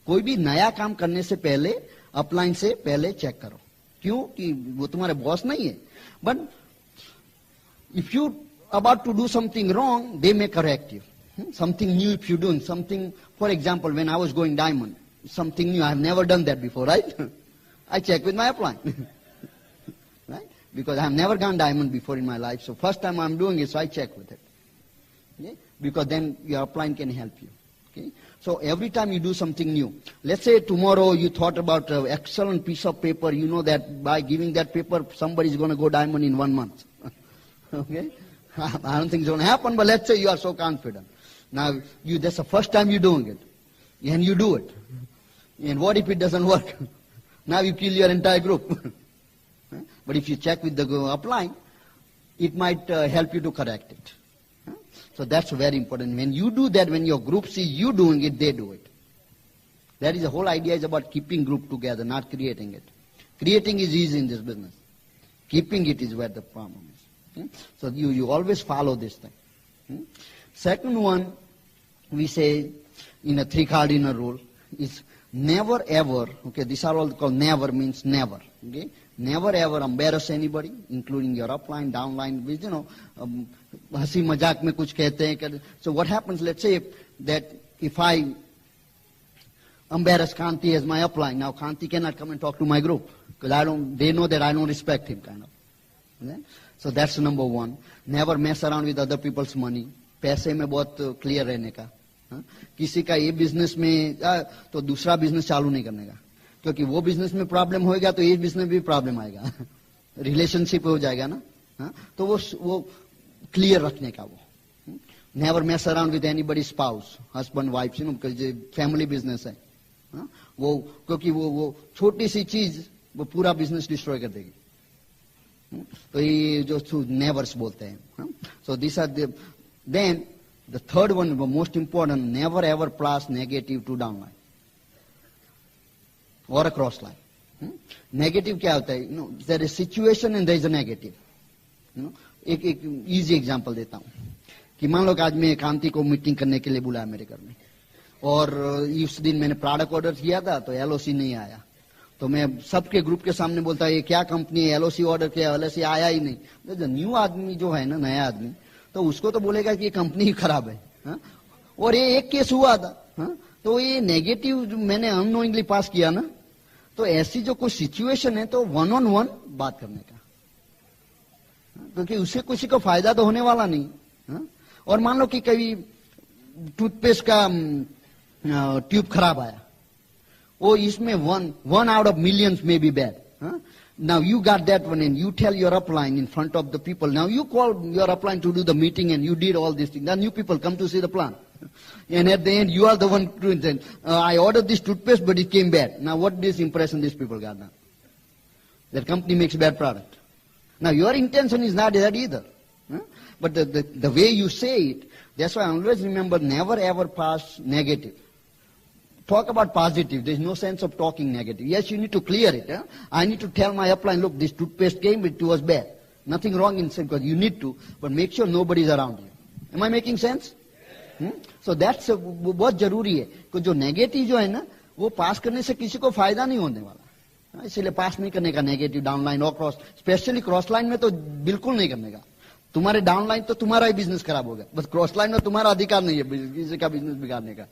कोई भी नया काम करने से पहले अपलाइन से पहले चेक करो। क्यों? कि वो तुम्हारे बॉस नहीं है, but if you about to do something wrong, they may correct you. Something new if you're doing something, for example, when I was going diamond, something new, I have never done that before, right? I check with my upline. Right? Because I have never gone diamond before in my life, so first time I'm doing it, so I check with it. Okay? Because then your upline can help you. Okay? So every time you do something new, let's say tomorrow you thought about an excellent piece of paper, you know that by giving that paper, somebody is going to go diamond in 1 month. Okay? I don't think it's going to happen, but let's say you are so confident. Now, that's the first time you're doing it. And you do it. And what if it doesn't work? Now you kill your entire group. But if you check with the upline, it might help you to correct it. So that's very important. When you do that, when your group sees you doing it, they do it. That is the whole idea is about keeping group together, not creating it. Creating is easy in this business. Keeping it is where the problem is. So you always follow this thing. Second one, we say in a 3 cardinal rule is never ever, okay, these are all called never means never, okay, never ever embarrass anybody, including your upline, downline, which, you know, हंसी मजाक में कुछ कहते हैं. So what happens, let's say that if I embarrass Kanti as my upline, now Kanti cannot come and talk to my group because they know that I don't respect him, kind of. Okay? So that's number one. Never mess around with other people's money. पैसे में बहुत clear रहने का. किसी का ये business में तो दूसरा बिजनेस चालू नहीं करने का, क्योंकि वो बिजनेस में प्रॉब्लम होएगा तो ये बिजनेस में भी प्रॉब्लम आएगा. रिलेशनशिप हो जाएगा ना. तो वो क्लियर रखने का. वो never mess around with anybody spouse, husband wife, you know, family business है. वो क्योंकि वो छोटी सी चीज वो पूरा बिजनेस डिस्ट्रॉय कर देगी. तो ये जो नेवर्स बोलते हैं. So this are then the third one most important, never ever pass negative to down line और क्रॉस लाइन. नेगेटिव क्या होता है? There is situation and there is a negative. एक इजी एग्जांपल देता हूं कि मान लो कि आज मैं कांति को मीटिंग करने के लिए बुलाया मेरे घर में, और इस दिन मैंने प्रोडक्ट ऑर्डर किया था तो एलओसी नहीं आया. तो मैं सबके ग्रुप के सामने बोलता ये क्या कंपनी है, एलओसी ऑर्डर किया, एलओसी आया ही नहीं. तो न्यू आदमी जो है ना, नया आदमी, तो उसको तो बोलेगा कि ये कंपनी ही खराब है. और ये एक केस हुआ था. तो ये नेगेटिव मैंने अननोइंगली पास किया ना. तो ऐसी जो कोई सिचुएशन है तो 1-on-1 बात करने का, क्योंकि उससे किसी को फायदा तो होने वाला नहीं. और मान लो कि कभी टूथपेस्ट का ट्यूब खराब आया, वो इसमें one out of millions may be bad. Now you got that one and you tell your upline in front of the people. Now you call your upline to do the meeting and you did all these things. Then new people come to see the plan. And at the end you are the one doing it. I ordered this toothpaste but it came bad. Now what this impression these people got now? That company makes bad product. Now your intention is not that either. But the way you say it, that's why I always remember never ever pass negative. Talk about positive. There's no sense of talking negative. Yes, you need to clear it. I need to tell my upline, look, this toothpaste came, it was bad. Nothing wrong in saying, because you need to, but make sure nobody's around you. Am I making sense? So that's बहुत जरूरी है कि जो negative जो है ना, वो पास करने से किसी को फायदा नहीं होने वाला. इसलिए पास नहीं करने का नेगेटिव, डाउनलाइन और क्रॉस. स्पेशली क्रॉस लाइन में तो बिल्कुल नहीं करने का. तुम्हारे डाउनलाइन तो तुम्हारा ही बिजनेस खराब होगा, बस क्रॉस लाइन में तुम्हारा अधिकार नहीं है किसी का बिजनेस बिगाड़ने का.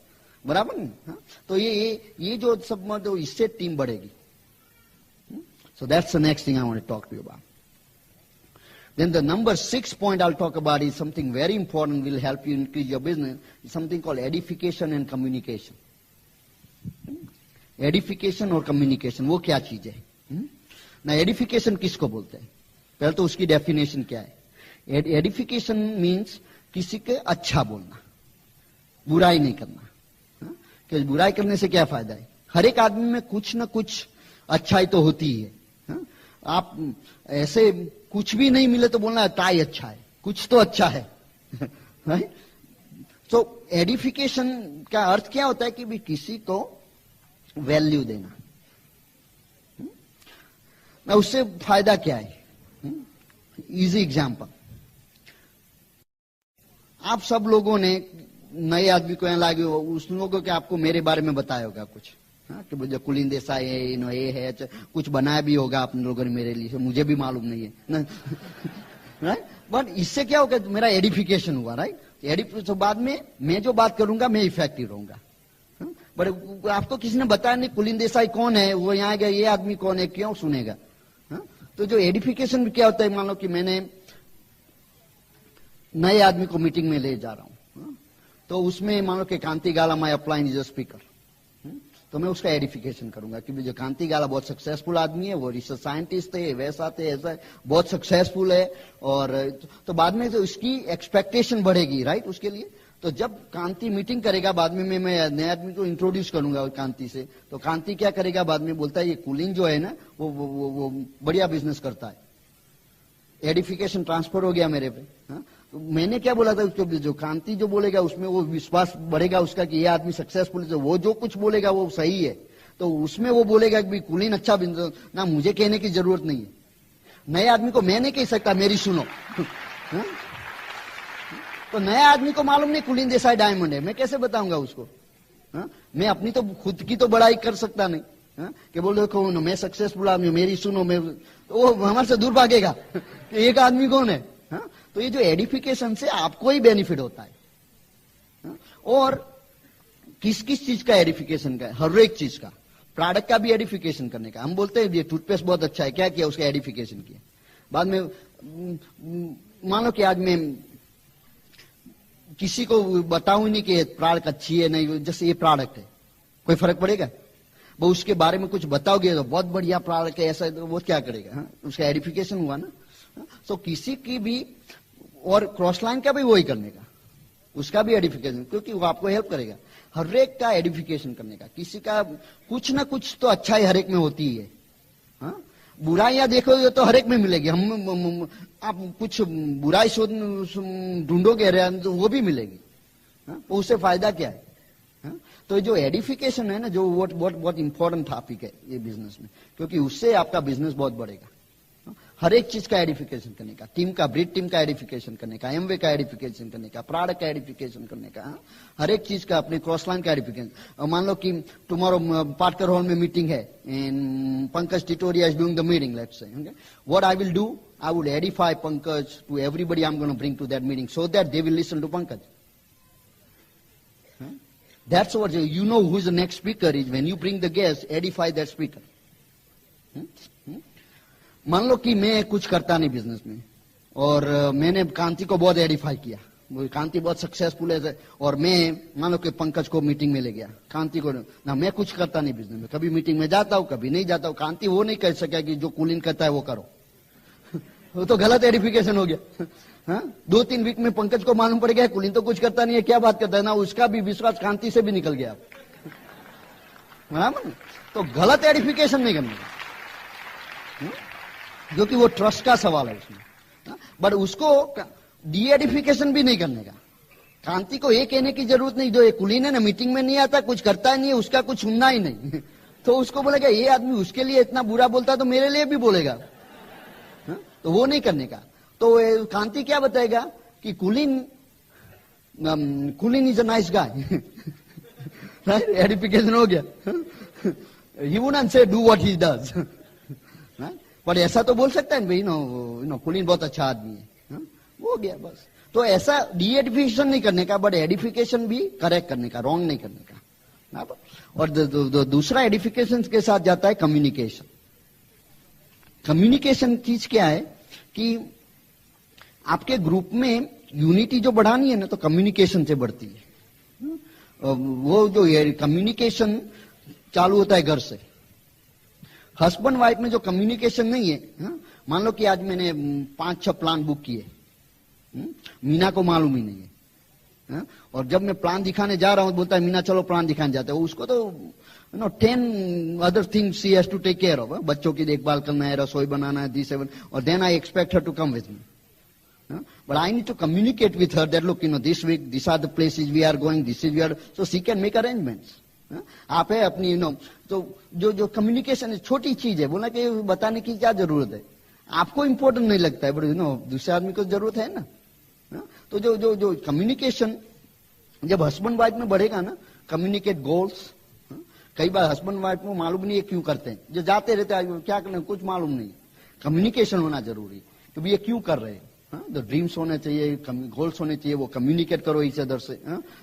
बराबर नहीं. तो ये जो सब जो इससे टीम बढ़ेगी. So that's the next thing I want to talk to you about. Then the number 6 point I'll talk about is something very important, will help you increase your business. It's something called edification and communication. Edification और communication, वो क्या चीज है? ना edification किसको बोलते हैं? पहले तो उसकी डेफिनेशन क्या है? Edification means किसी के अच्छा बोलना, बुराई नहीं करना. कि बुराई करने से क्या फायदा है? हर एक आदमी में कुछ न कुछ अच्छाई तो होती है. आप ऐसे कुछ भी नहीं मिले तो बोलना है ताई अच्छा है, कुछ तो अच्छा है. तो एडिफिकेशन का अर्थ क्या होता है कि भी किसी को वैल्यू देना. ना उससे फायदा क्या है? इजी एग्जांपल, आप सब लोगों ने नए आदमी को यहाँ लागे हो, उस लोगों के आपको मेरे बारे में बताया होगा कुछ, हाँ, कि मुझे कुलीन देसाई है, ये है, कुछ बनाया भी होगा आप लोगों ने मेरे लिए, मुझे भी मालूम नहीं है राइट। बट इससे क्या होगा, मेरा एडिफिकेशन हुआ, राइट। तो बाद में मैं जो बात करूंगा मैं इफेक्टिव रहूंगा। बट आपको किसी ने बताया नहीं कुलीन देसाई कौन है, वो यहाँ गया, ये आदमी कौन है, क्यों सुनेगा। तो जो एडिफिकेशन क्या होता है, मान लो कि मैंने नए आदमी को मीटिंग में ले जा रहा हूं, तो उसमें मान लो कि कांति गाला माई अप्लाइन इज अ स्पीकर, तो मैं उसका एडिफिकेशन करूंगा कि जो कांति गाला बहुत सक्सेसफुल आदमी है, वो रिसर्च साइंटिस्ट है, वैसा थे ऐसा बहुत सक्सेसफुल है, और तो बाद में तो इसकी एक्सपेक्टेशन बढ़ेगी, राइट, उसके लिए। तो जब कांति मीटिंग करेगा बाद में मैं नए आदमी को इंट्रोड्यूस करूंगा कांति से, तो कांति क्या करेगा बाद में, बोलता है ये कुलीन जो है ना वो बढ़िया बिजनेस करता है, एडिफिकेशन ट्रांसफर हो गया मेरे पे। तो मैंने क्या बोला था उसको, जो कांति जो बोलेगा उसमें वो विश्वास बढ़ेगा उसका कि ये आदमी सक्सेसफुल है, वो जो कुछ बोलेगा वो सही है, तो उसमें वो बोलेगा कि कुलीन अच्छा बिजनेस ना, मुझे कहने की जरूरत नहीं है, नए आदमी को मैं नहीं कह सकता मेरी सुनो तो नया आदमी को मालूम नहीं कुलीन देसाई डायमंड है, मैं कैसे बताऊंगा उसको। मैं अपनी तो खुद की तो बड़ाई कर सकता नहीं, कि बोल देखो मैं सक्सेसफुल आदमी, मेरी सुनो, मैं तो वो हमारे से दूर भागेगा कि एक आदमी कौन है। तो ये जो एडिफिकेशन से आपको ही बेनिफिट होता है। और किस किस चीज का एडिफिकेशन का है, हर एक चीज का, प्रोडक्ट का भी एडिफिकेशन करने का। हम बोलते हैं ये टूथपेस्ट बहुत अच्छा है, क्या किया उसका एडिफिकेशन किया। बाद में मान लो कि आज मैं किसी को बताऊं नहीं कि प्रोडक्ट अच्छी है नहीं, जैसे ये प्रोडक्ट है, कोई फर्क पड़ेगा? वो उसके बारे में कुछ बताओगे तो बहुत बढ़िया प्रोडक्ट है ऐसा, तो वो क्या करेगा, उसका एडिफिकेशन हुआ ना। तो किसी की भी, और क्रॉस लाइन का भी वही करने का, उसका भी एडिफिकेशन, क्योंकि वो आपको हेल्प करेगा हर एक का एडिफिकेशन करने का। किसी का कुछ ना कुछ तो अच्छाई हर एक में होती ही है, बुराइयां देखोगे तो हर एक में मिलेगी। हम आप कुछ बुराई ढूंढोगे तो वो भी मिलेगी, तो उससे फायदा क्या है। तो जो एडिफिकेशन है ना, जो बहुत इंपॉर्टेंट टॉपिक है ये बिजनेस में, क्योंकि उससे आपका बिजनेस बहुत बढ़ेगा। हर एक चीज का एडिफिकेशन करने का, टीम का, ब्रीड टीम का एडिफिकेशन करने का, एमवे का एडिफिकेशन करने का, प्रोडक्ट का एडिफिकेशन करने का, हर एक चीज का, अपने क्रॉस लाइन का एडिफिकेशन। मान लो कि टुमारो पाटकर हॉल में मीटिंग है, and Pankaj Titoria is doing the meeting, let's say, what I will do, I would edify Pankaj to everybody I'm going to bring to that meeting so that they will listen to Pankaj. That's what you know who is the next speaker is. When you bring the guest, edify that speaker. मान लो कि मैं कुछ करता नहीं business में, और मैंने कांति को बहुत एडिफाई किया, कांति बहुत सक्सेसफुल है, और मैं मान लो कि पंकज को मीटिंग में ले गया, कांति को ना, मैं कुछ करता नहीं बिजनेस में, कभी मीटिंग में जाता हूँ कभी नहीं जाता हूँ। कांति वो नहीं कह सका कि जो कुलीन कहता है वो करो, वो तो गलत एडिफिकेशन हो गया। 2-3 वीक में पंकज को मालूम पड़ गया कुलीन तो कुछ करता नहीं है, क्या बात करता है ना, उसका भी विश्वास कांति से भी निकल गया, बराबर। तो गलत एडिफिकेशन नहीं करने का, क्योंकि वो ट्रस्ट का सवाल है उसमें। बट उसको डी एडिफिकेशन भी नहीं करने का। कांति को ये कहने की जरूरत नहीं, जो ये कुलीन है ना मीटिंग में नहीं आता, कुछ करता नहीं है, उसका कुछ सुनना ही नहीं तो उसको बोलेगा ये आदमी उसके लिए इतना बुरा बोलता है तो मेरे लिए भी बोलेगा, तो वो नहीं करने का। तो कांति क्या बताएगा कि कुलीन is a nice guy, edification हो गया। ही wouldn't say do what he does, पर ऐसा तो बोल सकता है भाई, नो कुलीन बहुत अच्छा आदमी है, वो गया बस। तो ऐसा डी एडिफिकेशन नहीं करने का, बट एडिफिकेशन भी करेक्ट करने का, रॉन्ग नहीं करने का। और दूसरा एडिफिकेशन के साथ जाता है कम्युनिकेशन। कम्युनिकेशन चीज क्या है कि आपके ग्रुप में यूनिटी जो बढ़ानी है ना, तो कम्युनिकेशन से बढ़ती है। वो जो कम्युनिकेशन चालू होता है घर से। हस्बैंड वाइफ में जो कम्युनिकेशन नहीं है, मान लो कि आज मैंने 5-6 प्लान बुक किए, मीना को मालूम ही नहीं है, और जब मैं प्लान दिखाने जा रहा हूं बोलता है मीना चलो प्लान दिखाने जाते हैं, उसको तो 10 other things she has to take care of. बच्चों की देखभाल करना है, रसोई बनाना है, this seven, और then I expect her to come with me. But I need to communicate with her that look, this week these are the places we are going, this is we are, so she can make arrangements. आप है अपनी तो जो communication है छोटी चीज है, बोला कि बताने की क्या जरूरत है, आपको इंपॉर्टेंट नहीं लगता है, बट दूसरे आदमी को जरूरत है ना। तो जो कम्युनिकेशन जब हस्बैंड वाइफ में बढ़ेगा ना, कम्युनिकेट गोल्स। कई बार हस्बैंड वाइफ को मालूम नहीं है क्यों करते हैं, जो जाते रहते हैं क्या करना कुछ मालूम नहीं। कम्युनिकेशन होना जरूरी कि भाई ये क्यों कर रहे हैं, तो ड्रीम्स होने चाहिए, गोल्स होने चाहिए, वो कम्युनिकेट करो इस अदर से।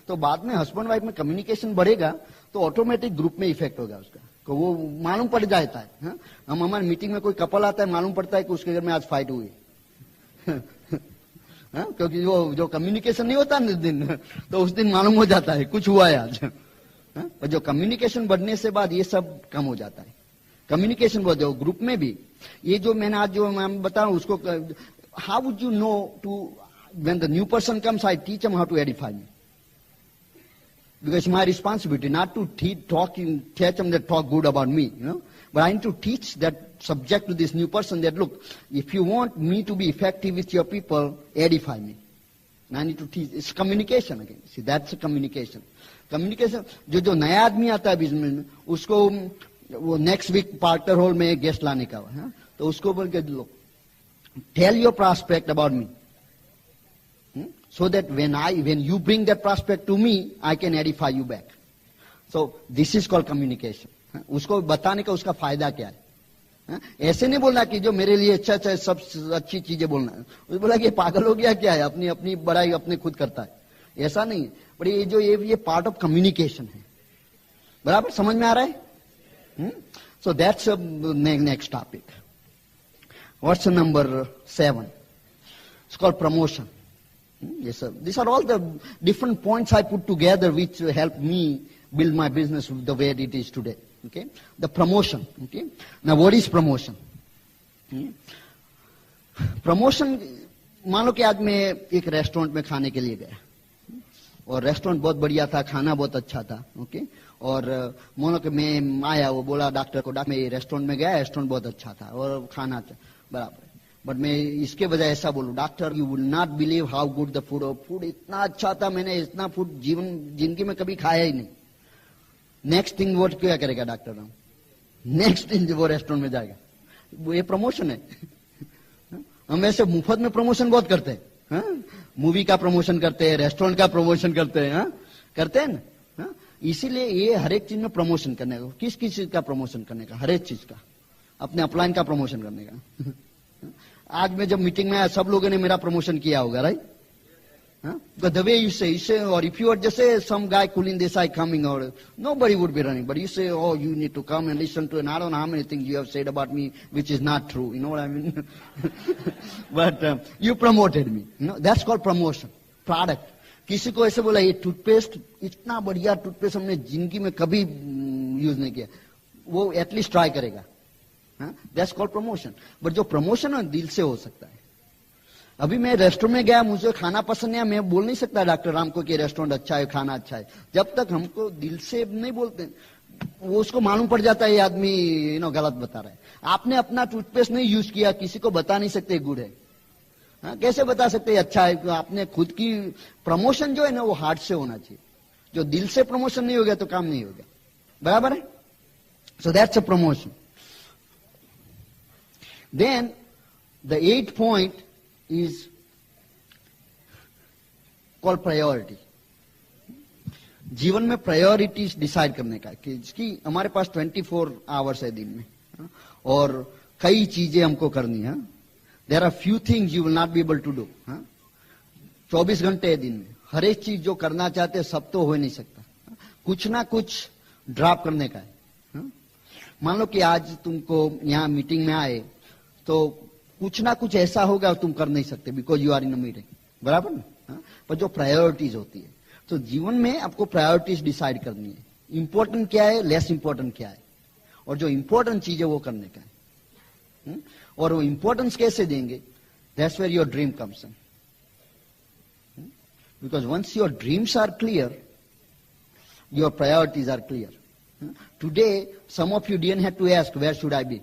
तो बाद में हस्बैंड वाइफ में कम्युनिकेशन बढ़ेगा तो ऑटोमेटिक ग्रुप में इफेक्ट होगा उसका, तो वो मालूम पड़ जाता है। हम हमारी मीटिंग में कोई कपल आता है, मालूम पड़ता है कि उसके घर में आज फाइट हुई क्योंकि जो कम्युनिकेशन नहीं होता ना दिन, तो उस दिन मालूम हो जाता है कुछ हुआ है आज। और जो कम्युनिकेशन बढ़ने से बाद ये सब कम हो जाता है। कम्युनिकेशन बढ़ जाओ ग्रुप में भी। ये जो मैंने आज जो मैं बता रहा हूं उसको, how would you know to when the new person comes, I teach him how to edify me, because my responsibility not to teach them that talk good about me, but I need to teach that subject to this new person that look, if you want me to be effective with your people, edify me. And I need to teach. It's communication again. See, that's a communication. Communication. जो नया आदमी आता है business में, उसको वो next week partner hall में guest लाने का है, तो उसको बोल के लो, tell your prospect about me, so that when you bring that prospect to me, I can edify you back. So this is called communication. उसको बताने का उसका फायदा क्या है। ऐसे नहीं बोलना कि जो मेरे लिए अच्छा अच्छा सब अच्छी चीजें बोलना है। उसने बोला कि पागल हो गया क्या है, अपनी अपनी बड़ाई अपने खुद करता है, ऐसा नहीं है। पर ये पार्ट ऑफ कम्युनिकेशन है। बराबर समझ में आ रहा है? So that's next topic. What's number 7? It's called promotion. Yes, sir. These are all the different points I put together which help me build my business the way it is today. Okay? The promotion. Okay? Now what is promotion? Promotion, मान लो कि आज मैं एक restaurant में खाने के लिए गया और रेस्टोरेंट बहुत बढ़िया था, खाना बहुत अच्छा था. ओके? और मानो कि मैं आया, वो बोला डॉक्टर को, डॉक्टर मैं रेस्टोरेंट में गया, रेस्टोरेंट बहुत अच्छा था और खाना अच्छा, बराबर. बट मैं इसके बजाय ऐसा बोलूं, doctor you will not believe how good the food, food इतना अच्छा था, मैंने इतना फूड जिंदगी में कभी खाया ही नहीं. नेक्स्ट थिंग वो क्या करेगा डॉक्टर? नेक्स्ट थिंग वो रेस्टोरेंट में जाएगा. वो ये प्रमोशन है. हम ऐसे मुफ्त में प्रमोशन बहुत करते हैं. मूवी का प्रमोशन करते हैं, रेस्टोरेंट का प्रमोशन करते हैं. करते हैं ना. इसीलिए ये हर एक चीज में प्रमोशन करने का. किस किस चीज का प्रमोशन करने का? हर एक चीज का. अपने अपलाइन का प्रमोशन करने का. आज मैं जब मीटिंग में आया, सब लोगों ने मेरा प्रमोशन किया होगा, राइट? द वे यू से, और इफ यू आर जैसे सम गाय कुलीन देसाई कमिंग, और nobody would be running, but you say, oh, you need to come and listen to, and I don't know how many things you have said about me which is not true, you know what I mean? But you promoted me, that's called promotion. Product. किसी को ऐसे बोला ये toothpaste इतना बढ़िया toothpaste हमने जिंदगी में कभी यूज नहीं किया, वो एटलीस्ट ट्राई करेगा. That's called promotion. But जो प्रमोशन है दिल से हो सकता है. अभी मैं रेस्टोरेंट में गया, मुझे खाना पसंद नहीं, मैं बोल नहीं सकता डॉक्टर राम को कि रेस्टोरेंट अच्छा है, खाना अच्छा है. जब तक हमको दिल से नहीं बोलते, वो उसको मालूम पड़ जाता है ये आदमी गलत बता रहा है. आपने अपना टूथपेस्ट नहीं यूज किया, किसी को बता नहीं सकते गुड है. कैसे बता सकते अच्छा है? आपने खुद की प्रमोशन जो है ना वो हार्ट से होना चाहिए. जो दिल से प्रमोशन नहीं हो गया तो काम नहीं होगा. बराबर है? So that's a promotion. Then the 8th point is called priority. जीवन में प्रायोरिटीज डिसाइड करने का, कि इसकी हमारे पास 24 आवर्स है दिन में और कई चीजें हमको करनी है. There are few things you will not be able to do. 24 घंटे है दिन में. हर एक चीज जो करना चाहते हैं सब तो हो नहीं सकता. कुछ ना कुछ ड्रॉप करने का है. मान लो कि आज तुमको यहाँ मीटिंग में आए तो कुछ ना कुछ ऐसा होगा तुम कर नहीं सकते because you are in a meeting. बराबर ना? पर जो प्रायोरिटीज होती है, तो जीवन में आपको प्रायोरिटीज डिसाइड करनी है. इंपॉर्टेंट क्या है, लेस इंपॉर्टेंट क्या है, और जो इंपॉर्टेंट चीज है वो करने का है. और वो इंपॉर्टेंस कैसे देंगे? That's where your dream comes in. Because once your dreams are clear, your priorities are clear. Today some of you didn't have to ask where should I be.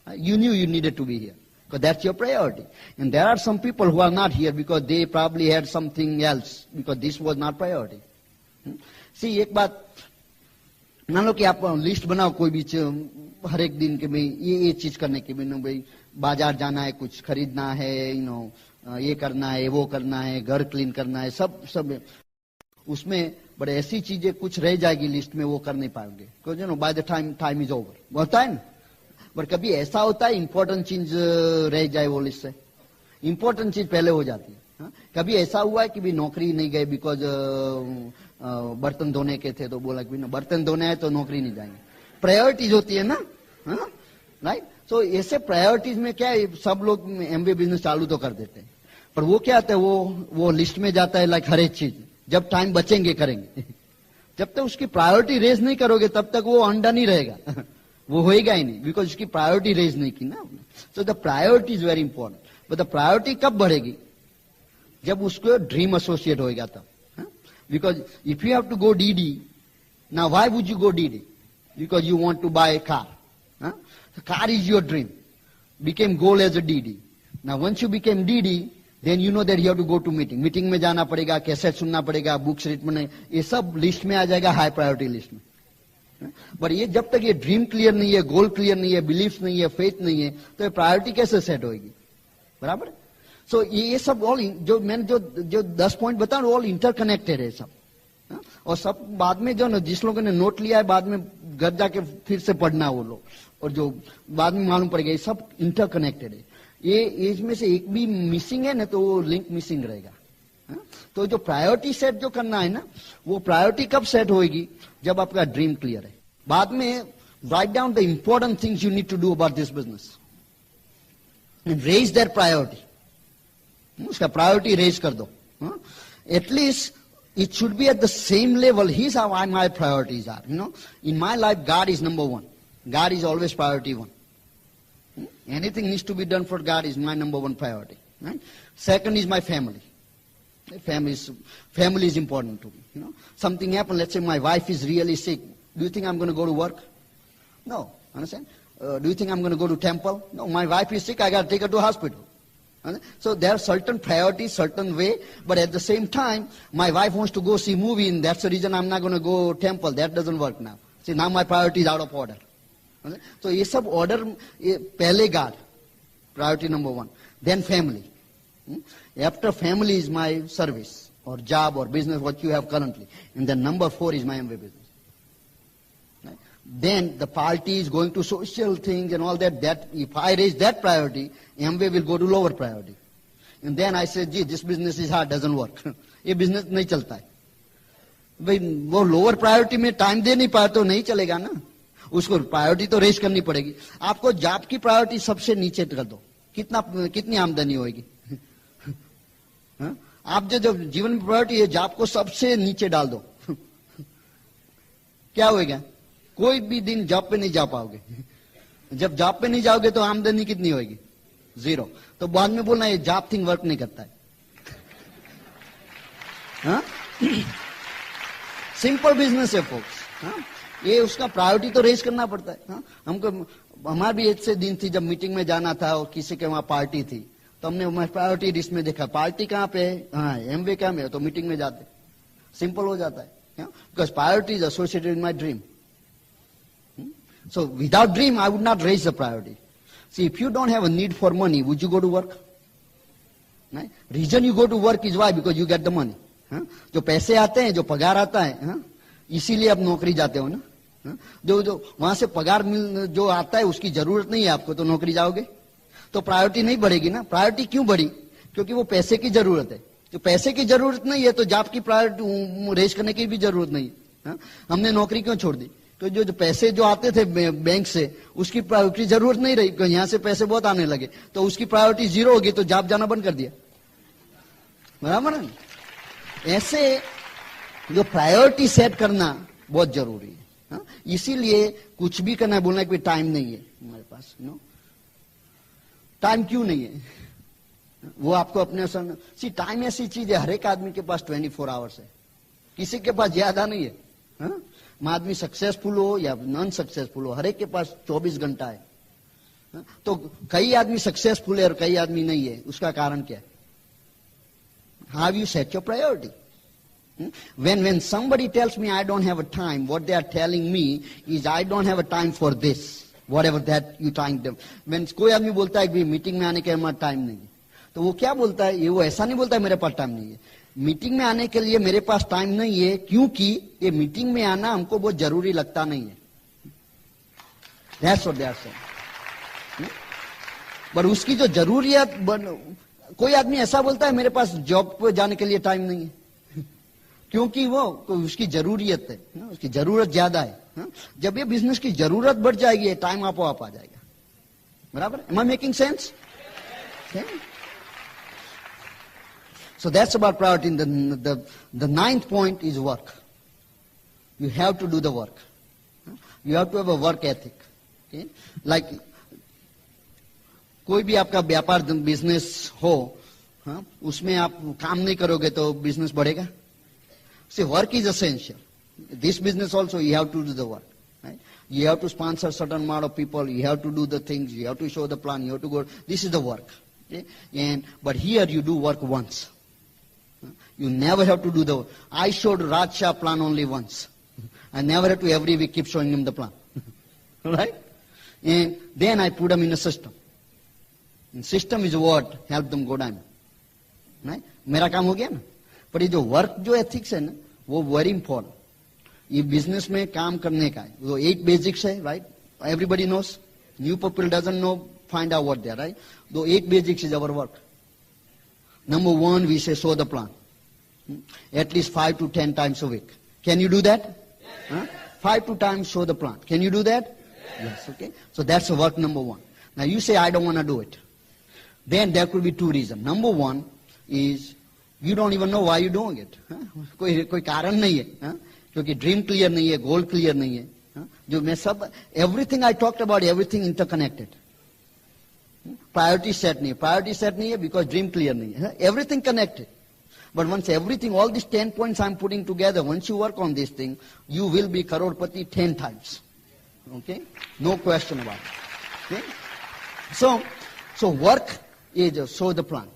You knew you needed to be here because that's your priority. And there are some people who are not here because they probably had something else because this was not priority. See, एक बात मान लो कि आप list बनाओ कोई भी हर एक दिन के भाई ये चीज करने की, भाई बाजार जाना है, कुछ खरीदना है, ये करना है, वो करना है, घर क्लीन करना है, सब उसमें बट ऐसी चीजें कुछ रह जाएगी लिस्ट में, वो कर नहीं पाएंगे because you know by the time is over होता है ना। बट कभी ऐसा होता है इंपॉर्टेंट चीज रह जाए वो लिस्ट से, इंपॉर्टेंट चीज पहले हो जाती है। हाँ? कभी ऐसा हुआ है कि भी नौकरी नहीं गए बिकॉज बर्तन धोने के थे, तो बोला कि बर्तन धोने है तो नौकरी नहीं जाएंगे। प्रायोरिटीज होती है ना, राइट। सो ऐसे प्रायोरिटीज में क्या है, सब लोग एमबीए बिजनेस चालू तो कर देते हैं, पर वो क्या आता है, वो लिस्ट में जाता है लाइक हर एक चीज, जब टाइम बचेंगे करेंगे। जब तक उसकी प्रायोरिटी रेज नहीं करोगे तब तक वो अनडन ही रहेगा, वो होएगा ही नहीं, बिकॉज उसकी प्रायोरिटी रेज नहीं की ना आपने। So the priority is very important. But the priority कब बढ़ेगी, जब उसको ड्रीम एसोसिएट होएगा तब। Because if you have to go DD, now why would you go DD? Because you want to buy car. Car is your dream, became goal as a DD. Now once you became DD, then you know that you have to go to meeting. Meeting में जाना पड़ेगा, cassette सुनना पड़ेगा, books read में, ये सब list में आ जाएगा, हाई प्रायोरिटी लिस्ट में। पर ये जब तक ये ड्रीम क्लियर नहीं है, गोल क्लियर नहीं है, बिलीफ नहीं है, फेथ नहीं है, तो ये प्रायोरिटी कैसे सेट होगी? बराबर। सो ये सब ऑल जो मैंने जो 10 पॉइंट बताया ऑल इंटरकनेक्टेड है सब। और सब बाद में जो जिस लोगों ने नोट लिया है बाद में घर जाके फिर से पढ़ना वो लोग, और जो बाद में मालूम पड़ेगा ये सब इंटरकनेक्टेड है। ये एज में से एक भी मिसिंग है ना तो वो लिंक मिसिंग रहेगा। तो जो प्रायोरिटी सेट जो करना है ना, वो प्रायोरिटी कब सेट होगी, जब आपका ड्रीम क्लियर है। बाद में write down the important things you need to do about this business and raise their priority. उसका प्रायोरिटी रेज कर दो, at least it should be at the same level. Here's how my priorities are. In my life, God is number one. God is always priority one. Anything needs to be done for God is my number one priority. Right? Second is my family. Family is important to me. Something happened. Let's say my wife is really sick. Do you think I'm going to go to work? No. Understand? Do you think I'm going to go to temple? No. My wife is sick. I got to take her to hospital. So there are certain priorities, certain way, but at the same time, my wife wants to go see movie, and that's the reason I'm not going to go temple. That doesn't work now. See, now my priority is out of order. So ये सब order पहले God, priority number one. Then family. After family is my service or job or business what you have currently, and then number 4 is my MBA business. Then the party is going to social things and all that. That if I raise that priority, MBA will go to lower priority. And then I say, gee, this business is hard, doesn't work. ये business नहीं चलता है। भाई वो lower priority में time दे नहीं पाया तो नहीं चलेगा ना। उसको priority तो raise करनी पड़ेगी। आपको job की priority सबसे नीचे कर दो, कितनी आमदनी होगी? आप जो जीवन में priority है, job को सबसे नीचे डाल दो, क्या होगा? कोई भी दिन जॉब पे नहीं जा पाओगे। जब जॉब पे नहीं जाओगे तो आमदनी कितनी होगी? 0। तो बाद में बोलना ये जॉब थिंग वर्क नहीं करता है। सिंपल बिजनेस है फोक्स। ये उसका प्रायोरिटी तो रेज करना पड़ता है। हमको हमारी भी ऐसे दिन थी जब मीटिंग में जाना था और किसी के वहां पार्टी थी, तो हमने हमारी प्रायोरिटी लिस्ट में देखा पार्टी कहाँ पे है, हाँ एमबीए कहाँ में है, तो मीटिंग में जाते। सिंपल हो जाता है, because priority is associated with my dream. So without dream, I would not raise the priority. See, if you don't have a need for money, would you go to work? Right? Reason you go to work is why? Because you get the money. जो पैसे आते हैं, जो पगार आता है, इसीलिए आप नौकरी जाते हो ना। जो वहां से पगार जो आता है उसकी जरूरत नहीं है आपको, तो नौकरी जाओगे तो प्रायोरिटी नहीं बढ़ेगी ना। प्रायोरिटी क्यों बढ़ी? क्योंकि वो पैसे की जरूरत है। तो पैसे की जरूरत नहीं है तो जॉब की प्रायोरिटी रेज करने की भी जरूरत नहीं है। हमने नौकरी क्यों छोड़ दी? तो जो पैसे जो आते थे बैंक से उसकी प्रायोरिटी जरूरत नहीं रही, क्योंकि यहां से पैसे बहुत आने लगे, तो उसकी प्रायोरिटी 0 होगी, तो जॉब जाना बंद कर दिया। बराबर है? ऐसे जो प्रायोरिटी सेट करना बहुत जरूरी है। इसीलिए कुछ भी करना है, बोलना कि टाइम नहीं है हमारे पास। टाइम क्यों नहीं है? वो आपको अपने सी टाइम ऐसी चीज है, हर एक आदमी के पास 24 आवर्स है, किसी के पास ज्यादा नहीं है। आदमी सक्सेसफुल हो या नॉन सक्सेसफुल हो, हर एक के पास 24 घंटा है। तो कई आदमी सक्सेसफुल है और कई आदमी नहीं है, उसका कारण क्या है? How you set your priority? When somebody tells me I don't have a time, what they are telling me is I don't have a time for this, whatever that you trying to. When कोई आदमी बोलता है कि meeting में आने के हमारा time नहीं, तो वो क्या बोलता है, ये वो ऐसा नहीं बोलता है मेरे पास टाइम नहीं है, मीटिंग में आने के लिए मेरे पास टाइम नहीं है क्योंकि ये मीटिंग में आना हमको बहुत जरूरी लगता नहीं है। That's what they are saying. पर उसकी जो जरूरियत, कोई आदमी ऐसा बोलता है मेरे पास जॉब पे जाने के लिए टाइम नहीं है क्योंकि वो उसकी जरूरियत है, उसकी जरूरत ज्यादा है। जब ये बिजनेस की जरूरत बढ़ जाएगी टाइम आप आ जाएगा। बराबर? Am I making sense? Okay. So that's about priority. The ninth point is work. You have to do the work. You have to have a work ethic. Okay? Like कोई भी आपका व्यापार बिजनेस हो, उसमें आप काम नहीं करोगे तो बिजनेस बढ़ेगा? See, work is essential. This business also you have to do the work. Right? You have to sponsor certain amount of people. You have to do the things. You have to show the plan. You have to go. This is the work. Okay? But here you do work once. You never have to do the work. I showed Raj Shah plan only once. I never have to every week keep showing him the plan. Right? And then I put them in a system. And system is what help them go down. Right? मेरा काम हो गया ना? पर ये जो work जो ethics है ना, वो वेरी इंपॉर्टेंट। ये बिजनेस में काम करने का है, वो 8 बेसिक्स है, right? Everybody knows, new people doesn't know, find out what they are, right? Those 8 basics is our work. Number 1, we say show the plan. At least 5 to 10 times a week. Can you do that? Yes. 5 to 10 times show the plan. Can you do that? Yes. Okay. So that's work number 1. Now you say I don't want to do it. Then there could be 2 reasons. Number 1 is you don't even know why you're doing it. कोई कारण नहीं है, क्योंकि dream clear नहीं है, goal clear नहीं है। जो मैं सब everything I talked about, everything interconnected. Priority set नहीं है बिकॉज ड्रीम क्लियर नहीं है। Everything connected, but once everything, all this 10 points I am putting together, once you work on this thing, you will be करोड़पति 10 times. Okay, no question about it. Okay? So work is show the plan.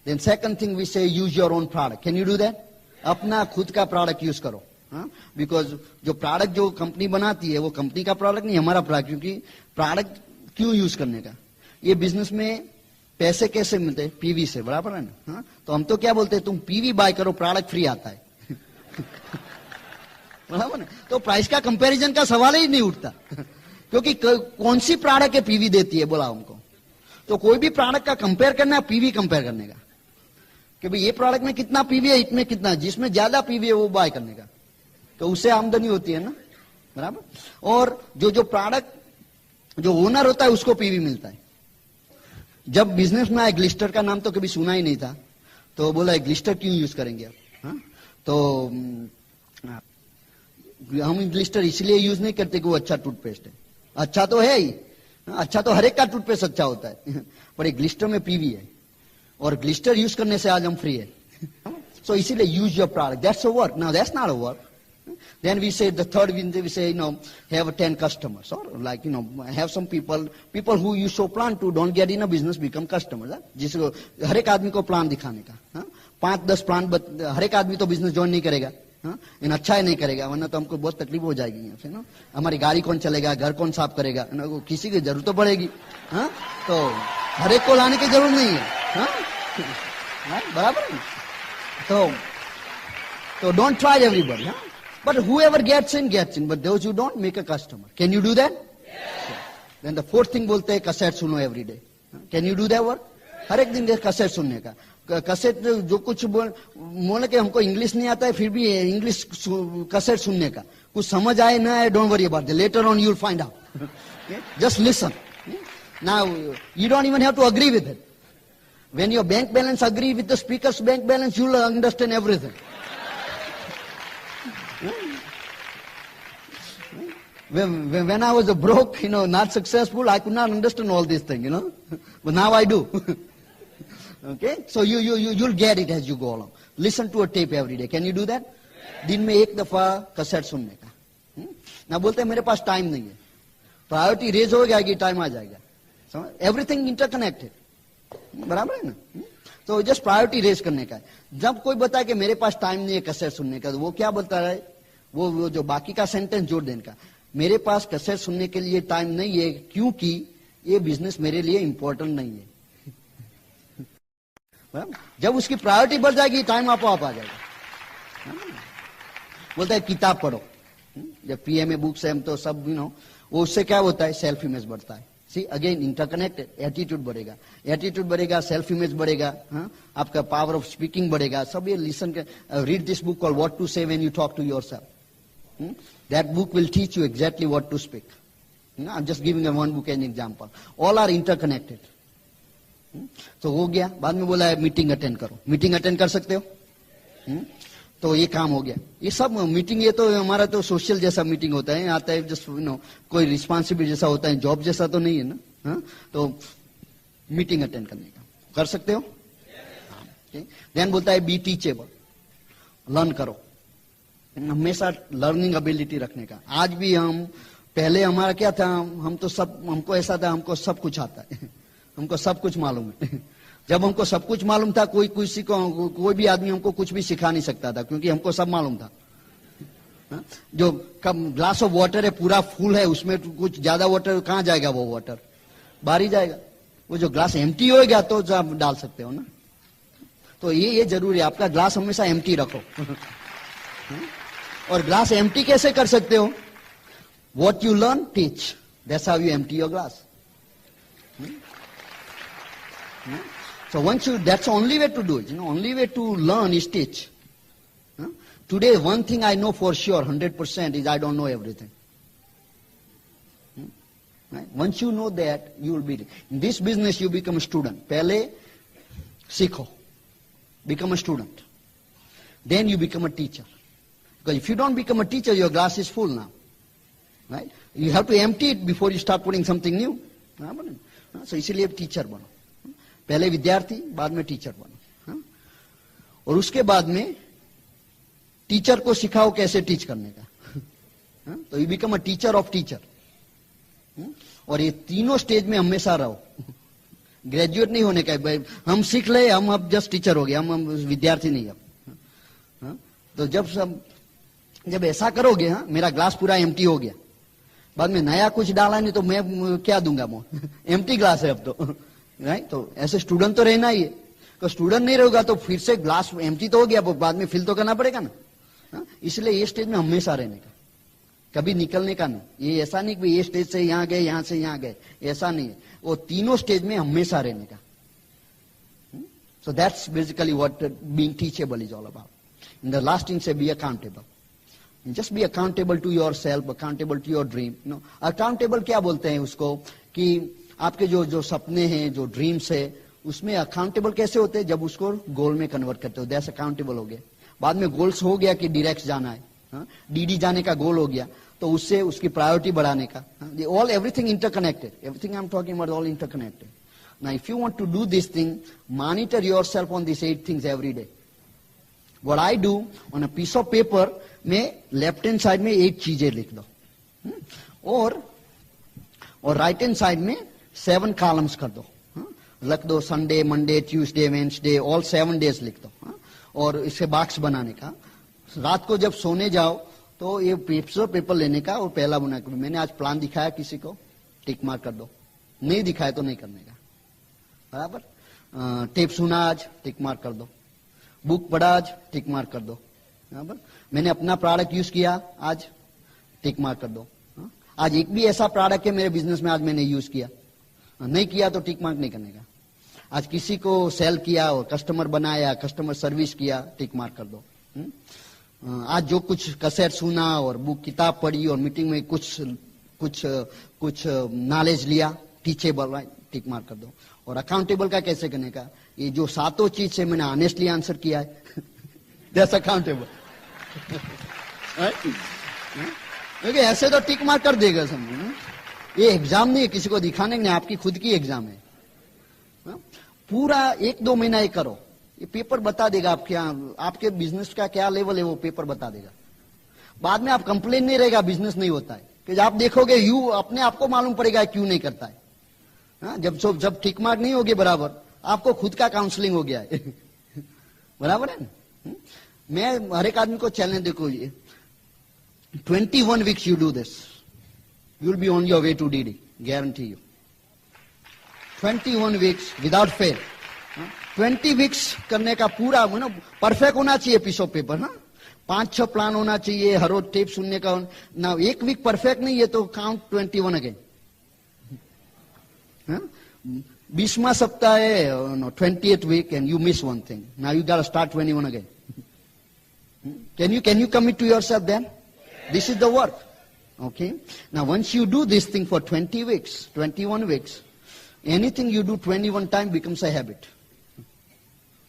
Then second thing we say, use your own product. Can you do that? अपना खुद का product use करो, because जो product जो company बनाती है वो company का प्रोडक्ट नहीं, हमारा प्रोडक्ट। क्योंकि प्रोडक्ट क्यों यूज करने का, ये बिजनेस में पैसे कैसे मिलते हैं? पीवी से, बराबर है ना? तो हम तो क्या बोलते हैं, तुम पीवी बाय करो, प्रोडक्ट फ्री आता है। बराबर ना? तो प्राइस का कंपैरिजन का सवाल ही नहीं उठता, क्योंकि कौन सी प्रोडक्ट है पीवी देती है, बोला हमको। तो कोई भी प्रोडक्ट का कंपेयर करना है, पीवी कंपेयर करने का, कि भाई ये प्रोडक्ट में कितना पीवी है, इसमें कितना, जिसमें ज्यादा पीवी है वो बाय करने का, तो उससे आमदनी होती है ना, बराबर। और जो प्रोडक्ट जो ओनर होता है उसको पीवी मिलता है। जब बिजनेस में आया, ग्लिस्टर का नाम तो कभी सुना ही नहीं था, तो बोला ग्लिस्टर क्यों यूज करेंगे आप? तो हम ग्लिस्टर इसलिए यूज नहीं करते कि वो अच्छा टूथपेस्ट है। अच्छा तो है ही, अच्छा तो हर एक का टूथपेस्ट अच्छा होता है, पर एक ग्लिस्टर में पीवी है, और ग्लिस्टर यूज करने से आज हम फ्री है। सो इसीलिए use your product, that's a work. Now that's not a work. Then we say the third, we say, have 10 customers, or like, have some people who you show plan to, don't get in a business, become customers. जिसको हर एक आदमी को plan दिखाने का, 5-10 plan, हर एक आदमी तो business join नहीं करेगा, इन अच्छा ही नहीं करेगा, वरना तो हमको बहुत तकलीफ हो जाएगी यहाँ से ना। हमारी गाड़ी कौन चलेगा, घर कौन साफ करेगा, किसी की जरूरत तो पड़ेगी, तो हर एक को लाने की जरूरत नहीं है, बराबर है? तो don't try everybody, but whoever gets in, but those who don't, make a customer. Can you do that? Yes. Then the fourth thing बोलते हैं, कैसेट सुनो every day. Can you do that work? हर एक दिन cassette सुनने का, cassette जो कुछ बोले कि हमको इंग्लिश नहीं आता है, फिर भी इंग्लिश कैसेट सुनने का, कुछ समझ आए ना आए, don't worry about it. Later on you'll find out. Just listen. Now you don't even have to agree with it. When your bank balance agree with the speaker's bank balance, you'll understand everything. When I was a broke, not successful, I could not understand all these things, but now I do. Okay, so you'll get it as you go along. Listen to a tape every day. Can you do that? दिन में एक दफा cassette सुनने का। ना बोलते मेरे पास time नहीं है, प्रायोरिटी रेज हो जाएगी, टाइम आ जाएगा। एवरीथिंग इंटरकनेक्टेड, बराबर है ना? तो जस्ट प्रायोरिटी रेज करने का है। जब कोई बताए कि मेरे पास टाइम नहीं है कैसेट सुनने का, तो वो क्या बोलता है, वो जो बाकी का सेंटेंस जोड़ देने का, मेरे पास कैसेट सुनने के लिए टाइम नहीं है क्योंकि ये बिजनेस मेरे लिए इंपॉर्टेंट नहीं है। बराबर? जब उसकी प्रायोरिटी बढ़ जाएगी टाइम आप आ जाएगा। बोलता है किताब पढ़ो, जब पीएमए बुक्स है हम तो सब वो उससे क्या होता है, सेल्फ इमेज बढ़ता है। सी अगेन इंटरकनेक्टेड, एटीट्यूड बढ़ेगा, एटीट्यूड बढ़ेगा, सेल्फ इमेज बढ़ेगा, आपका पावर ऑफ स्पीकिंग बढ़ेगा। सब ये लिसन कर, read this book called what to say when you talk to yourself. That book will teach you exactly what to speak. I am just giving one book an example, all are interconnected. तो हो गया। बाद में बोला है meeting attend करो, meeting attend कर सकते हो, तो ये काम हो गया। ये सब मीटिंग, ये तो हमारा तो सोशल जैसा मीटिंग होता है, आता है जस्ट कोई रिस्पॉन्सिबिलिटी जैसा होता है, जॉब जैसा तो नहीं है ना। तो मीटिंग अटेंड करने का कर सकते हो। देन बोलता है बी टीचेबल, लर्न करो, हमेशा लर्निंग एबिलिटी रखने का। आज भी हम, पहले हमारा क्या था, हम तो सब, हमको ऐसा था हमको सब कुछ आता है, हमको सब कुछ मालूम है। जब हमको सब कुछ मालूम था, कोई किसी को, कोई भी आदमी हमको कुछ भी सिखा नहीं सकता था, क्योंकि हमको सब मालूम था। जो कम ग्लास ऑफ वाटर है पूरा फुल है, उसमें कुछ ज्यादा वाटर कहां जाएगा, वो वाटर बाहर ही जाएगा। वो जो ग्लास एम्प्टी हो गया तो आप डाल सकते हो ना। तो ये जरूरी है, आपका ग्लास हमेशा एम्प्टी रखो। और ग्लास एम्प्टी कैसे कर सकते हो, what you learn teach, that's how you empty your glass. So once you, that's the only way to do it. Only way to learn is teach. Today, one thing I know for sure, 100% is I don't know everything. Right? Once you know that, you will be, in this business you become a student. पहले सीखो, become a student. Then you become a teacher. Because if you don't become a teacher, your glass is full now. Right? You have to empty it before you start putting something new. So इसीलिए teacher बनो। पहले विद्यार्थी, बाद में teacher बनो। और उसके बाद में टीचर को सिखाओ कैसे टीच करने का। तो you become a teacher of teacher. और ये तीनों स्टेज में हमेशा रहो। ग्रेजुएट नहीं होने का, हम सीख ले, हम अब जस्ट टीचर हो गए, हम विद्यार्थी नहीं अब। तो जब ऐसा करोगे, मेरा ग्लास पूरा एम्प्टी हो गया, बाद में नया कुछ डाला नहीं तो मैं क्या दूंगा, एम्प्टी ग्लास है अब तो। राइट? तो ऐसे स्टूडेंट तो रहना ही है। तो स्टूडेंट नहीं रहेगा तो फिर से ग्लास एम्प्टी तो हो गया, बाद में फिल तो करना पड़ेगा ना। इसलिए ये स्टेज में हमेशा रहने का, कभी निकलने का नहीं। ये ऐसा नहीं कि ये स्टेज से यहां गए, यहां से यहां गए, ऐसा नहीं है। वो तीनों स्टेज में हमेशा रहने का। So that's basically what being teachable is all about. In the last thing say be accountable. Just be accountable to your self, accountable to your dream. Accountable क्या बोलते हैं उसको, कि आपके जो सपने हैं, जो ड्रीम्स है, उसमें अकाउंटेबल कैसे होते हैं, जब उसको गोल में कन्वर्ट करते हो, दैट्स अकाउंटेबल हो गया। बाद में गोल्स हो गया कि डायरेक्ट जाना है, डीडी जाने का गोल हो गया, तो उससे उसकी प्रायोरिटी बढ़ाने का। All everything interconnected, everything I am talking about all interconnected. Now if you want to do this thing, monitor yourself on this 8 things every day. What I do, on a piece of paper में left hand side में 8 चीजें लिख दो, और right hand side में 7 columns कर दो। लिख दो Sunday, Monday, Tuesday, Wednesday, all 7 days लिख दो। और इसे बॉक्स बनाने का, रात को जब सोने जाओ तो ये पेपर लेने का और पहला बना कर, मैंने आज प्लान दिखाया किसी को, टिक मार्क कर दो, नहीं दिखाया तो नहीं करने का, बराबर। टेप सुना आज, टिक मार्क कर दो। बुक पढ़ा आज, टिक मार्क कर दो, बराबर। मैंने अपना प्रोडक्ट यूज किया आज, टिक मार्क कर दो। आज एक भी ऐसा प्रोडक्ट है मेरे बिजनेस में आज मैंने यूज किया, नहीं किया तो टिक मार्क नहीं करने का। आज किसी को सेल किया और कस्टमर बनाया, कस्टमर सर्विस किया, टिक मार्क कर दो। आज जो कुछ कैसेट सुना और बुक किताब पढ़ी और मीटिंग में कुछ नॉलेज लिया, टीचेबल, टिक मार्क कर दो। और अकाउंटेबल का कैसे करने का, ये जो 7 चीज से मैंने ऑनेस्टली आंसर किया है, दैट्स अकाउंटेबल। क्योंकि ऐसे तो टिक मार्क कर देगा समझो। ये एग्जाम नहीं है किसी को दिखाने नहीं, आपकी खुद की एग्जाम है। पूरा 1-2 महीना ये करो, ये पेपर बता देगा आपके बिजनेस का क्या लेवल है, वो पेपर बता देगा। बाद में आप कंप्लेन नहीं रहेगा बिजनेस नहीं होता है, कि आप देखोगे अपने आपको मालूम पड़ेगा क्यों नहीं करता है। जब टिक मार्क नहीं होगी बराबर, आपको खुद का काउंसलिंग हो गया है। बराबर है ना। मैं हर एक आदमी को चैलेंज, देखो ये 21 weeks you do this, you will be on your way to DD, guarantee you. 21 weeks without fail. 20 weeks करने का पूरा परफेक्ट होना चाहिए पीस ऑफ पेपर, हाँ 5-6 प्लान होना चाहिए, हर रोज टेप सुनने का ना। एक वीक परफेक्ट नहीं है तो काउंट 21 अगेन। 20वां सप्ताह है 20th week and you miss one thing, now you got start 21 again. Can you commit to yourself then? This is the work. Okay. Now once you do this thing for 20 weeks, 21 weeks, anything you do 21 times becomes a habit.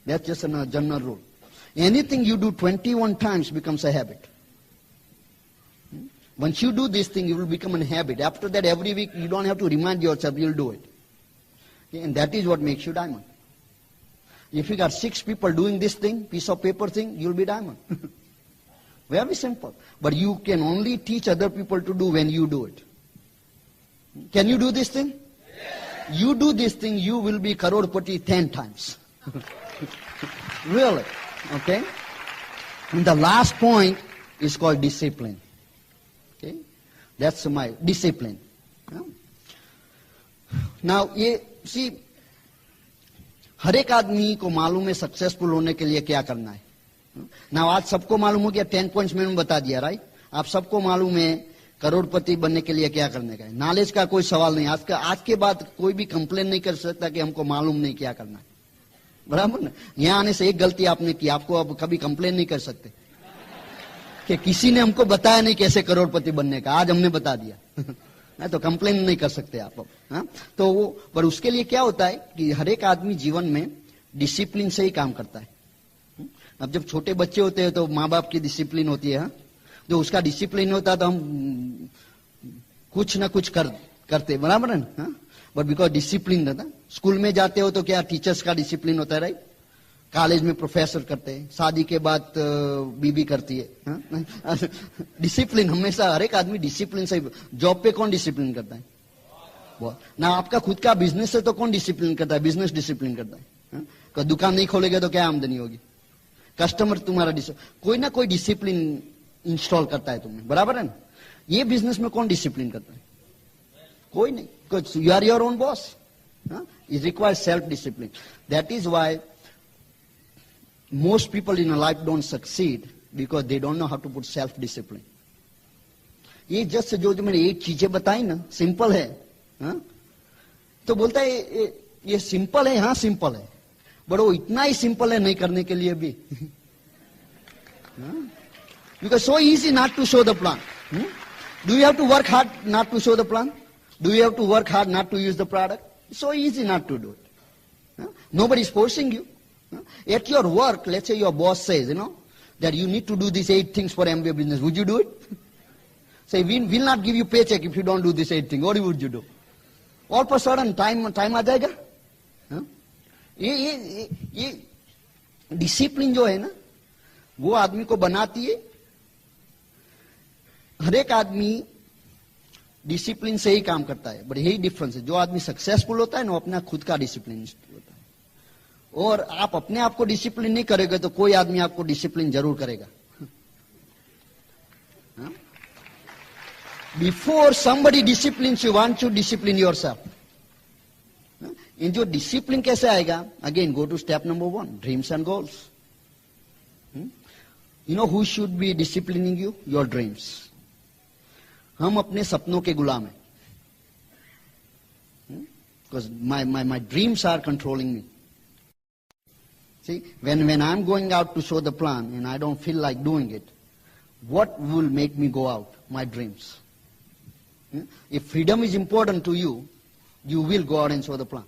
That's just a general rule. Anything you do 21 times becomes a habit. Once you do this thing, you will become a habit. After that, every week, you don't have to remind yourself, you'll do it. Okay? And that is what makes you diamond. If you got 6 people doing this thing, piece of paper thing, you'll be diamond. Very simple. But you can only teach other people to do when you do it. Can you do this thing? Yes. You do this thing, you will be crorepati 10 times. Really. Okay? And the last point is called discipline. Okay? That's my discipline. Yeah? Now, see, हर एक आदमी को मालूम है successful होने के लिए क्या करना है ना। आज सबको मालूम हो गया, 10 पॉइंट्स मैंने बता दिया, राइट। आप सबको मालूम है करोड़पति बनने के लिए क्या करने का है। नॉलेज का कोई सवाल नहीं। आज के बाद कोई भी कंप्लेन नहीं कर सकता कि हमको मालूम नहीं क्या करना है, बराबर ना। यहां आने से एक गलती आपने की, आपको अब कभी कंप्लेन नहीं कर सकते कि किसी ने हमको बताया नहीं कैसे करोड़पति बनने का, आज हमने बता दिया तो कंप्लेन नहीं कर सकते आप अब। हाँ? तो वो पर उसके लिए क्या होता है कि हर एक आदमी जीवन में डिसिप्लिन से ही काम करता है। अब जब छोटे बच्चे होते हैं तो माँ बाप की डिसिप्लिन होती है, हाँ? जो उसका डिसिप्लिन होता तो हम कुछ ना कुछ करते, बराबर है ना। बट बिकॉज डिसिप्लिन रहता। स्कूल में जाते हो तो क्या टीचर्स का डिसिप्लिन होता है, राइट। कॉलेज में प्रोफेसर करते हैं, शादी के बाद बीबी करती है। डिसिप्लिन हमेशा हर एक आदमी डिसिप्लिन से। जॉब पे कौन डिसिप्लिन करता है ना। आपका खुद का बिजनेस है तो कौन डिसिप्लिन करता है, बिजनेस डिसिप्लिन करता है। दुकान नहीं खोलेगा तो क्या आमदनी होगी, कस्टमर तुम्हारा कोई ना कोई डिसिप्लिन इंस्टॉल करता है तुम्हें, बराबर है ना। ये बिजनेस में कौन डिसिप्लिन करता है, कोई नहीं। You are your own boss. It requires self discipline. That is why most people in a life don't succeed because they don't know how to put self discipline. ये जस्ट जो मैंने 8 चीजें बताई ना, सिंपल है, हाँ? तो बोलता है ये सिंपल है, हाँ सिंपल है, बट वो इतना ही सिंपल है नहीं करने के लिए भी। Because so easy not to show the plan. Do you have to work hard not to show the plan? Do you have to work hard not to use the product? It's so easy not to do it. Nobody is forcing you. At your work, let's say your boss says, that you need to do these 8 things for MBA business. Would you do it? Say, we will not give you paycheck if you don't do these 8 things. What would you do? All of a sudden, time आ जाएगा। ये discipline जो है ना, वो आदमी को बनाती है। हर एक आदमी डिसिप्लिन से ही काम करता है, बट यही डिफरेंस है। जो आदमी सक्सेसफुल होता है ना, वो अपना खुद का डिसिप्लिन होता है। और आप अपने आप को डिसिप्लिन नहीं करेंगे तो कोई आदमी आपको डिसिप्लिन जरूर करेगा। Before somebody discipline you want to discipline yourself. In जो डिसिप्लिन कैसे आएगा, again go to step number 1, dreams and goals. You know who should be disciplining you, your dreams. हम अपने सपनों के गुलाम हैं, because my dreams are controlling me. See, when I'm going out to show the plan and I don't feel like doing it, what will make me go out? My dreams. If freedom is important to you, you will go out and show the plan.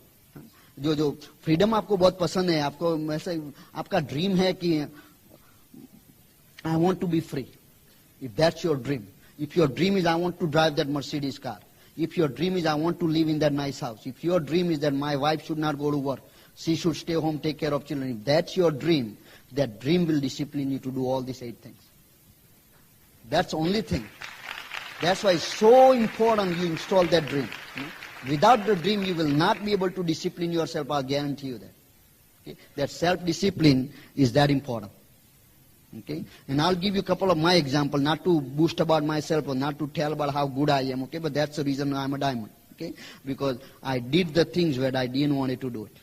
जो freedom आपको बहुत पसंद है, आपको वैसे आपका dream है कि I want to be free. If that's your dream, if your dream is I want to drive that Mercedes car, if your dream is I want to live in that nice house, if your dream is that my wife should not go to work, she should stay home, take care of children. If that's your dream, that dream will discipline you to do all these 8 things. That's the only thing. That's why it's so important you install that dream. Without the dream, you will not be able to discipline yourself. I'll guarantee you that. Okay? That self-discipline is that important. Okay? And I'll give you a couple of my examples, not to boast about myself or not to tell about how good I am. Okay? But that's the reason I'm a diamond. Okay? Because I did the things where I didn't want to do it.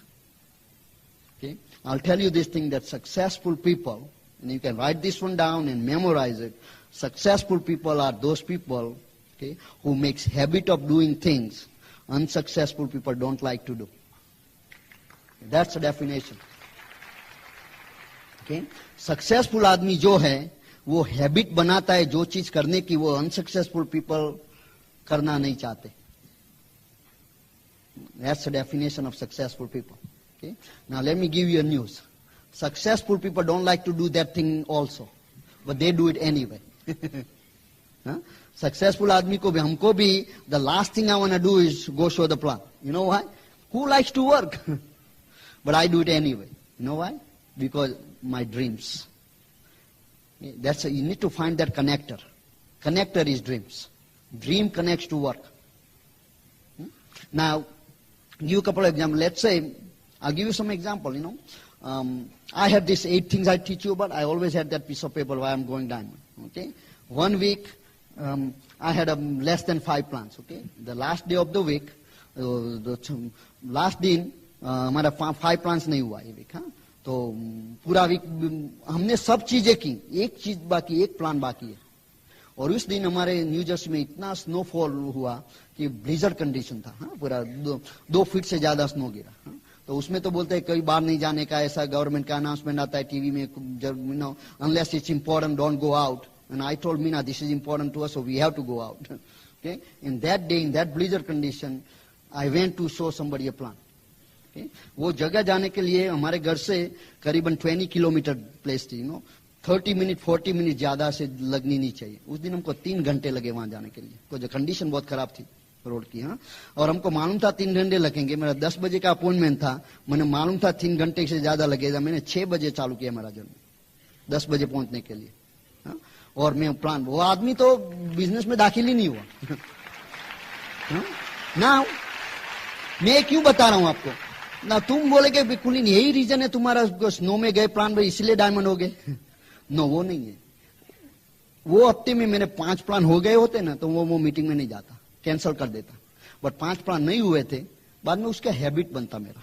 Okay? I'll tell you this thing that successful people, and you can write this one down and memorize it. Successful people are those people, okay, who makes habit of doing things unsuccessful people don't like to do. That's the definition. Okay? Successful आदमी जो है वो habit बनाता है जो चीज करने की वो अनसक्सेसफुल पीपल करना नहीं चाहते. That's the definition of successful people. Okay? Now let me give you a news. Successful people don't like to do that thing also, but they do it anyway. Huh? Successful आदमी को भी हमको भी the last thing I want to do is go show the plan. You know why? Who likes to work? But I do it anyway. You know why? Because my dreams. That's you need to find that connector. Connector is dreams. Dream connects to work. Now, give you a couple of examples. Let's say, I'll give you some example. You know, I have these 8 things I teach you about. I always had that piece of paper while I'm going diamond. Okay, 1 week I had less than 5 plans. Okay, the last day of the week, the last दिन हमारा 5 plans नहीं हुआ ये week. हाँ, तो पूरा week हमने सब चीजें की, एक चीज बाकी, एक प्लान बाकी है. और उस दिन हमारे न्यू जर्सी में इतना स्नोफॉल हुआ कि ब्लिजर्ड कंडीशन था. हाँ, पूरा 2 फीट से ज्यादा स्नो गिरा. हाँ, तो उसमें तो बोलते हैं कई बार नहीं जाने का, ऐसा गवर्नमेंट का अनाउंसमेंट आता है टीवी में, you know, unless it's important don't go out. And I told Meena this is important to us, so we have to go out. Okay, in that day, in that blizzard condition, I went to show somebody a plan. वो जगह जाने के लिए हमारे घर से करीबन 20 kilometre place थी. यू नो, 30 मिनट 40 मिनट ज्यादा से लगनी नहीं चाहिए. उस दिन हमको 3 घंटे लगे वहां जाने के लिए, तो कंडीशन बहुत खराब थी रोड की. हाँ, और हमको मालूम था 3 घंटे लगेंगे. मेरा 10 बजे का अपॉइंटमेंट था, मैंने मालूम था 3 घंटे से ज्यादा लगेगा. मैंने 6 बजे चालू किया मेरा जर्नी, 10 बजे पहुंचने के लिए. हाँ, और मैं प्लान, वो आदमी तो बिजनेस में दाखिल ही नहीं हुआ. ना, मैं क्यों बता रहा हूं आपको ना. तुम बोलेगे बिल्कुल ही यही रीजन है तुम्हारा स्नो में गए प्लान में इसलिए डायमंड हो गए. नो, वो नहीं है. वो हफ्ते में मेरे 5 प्लान हो गए होते ना तो वो मीटिंग में नहीं जाता, कैंसिल कर देता. बट 5 प्लान नहीं हुए थे, बाद में उसका हैबिट बनता मेरा.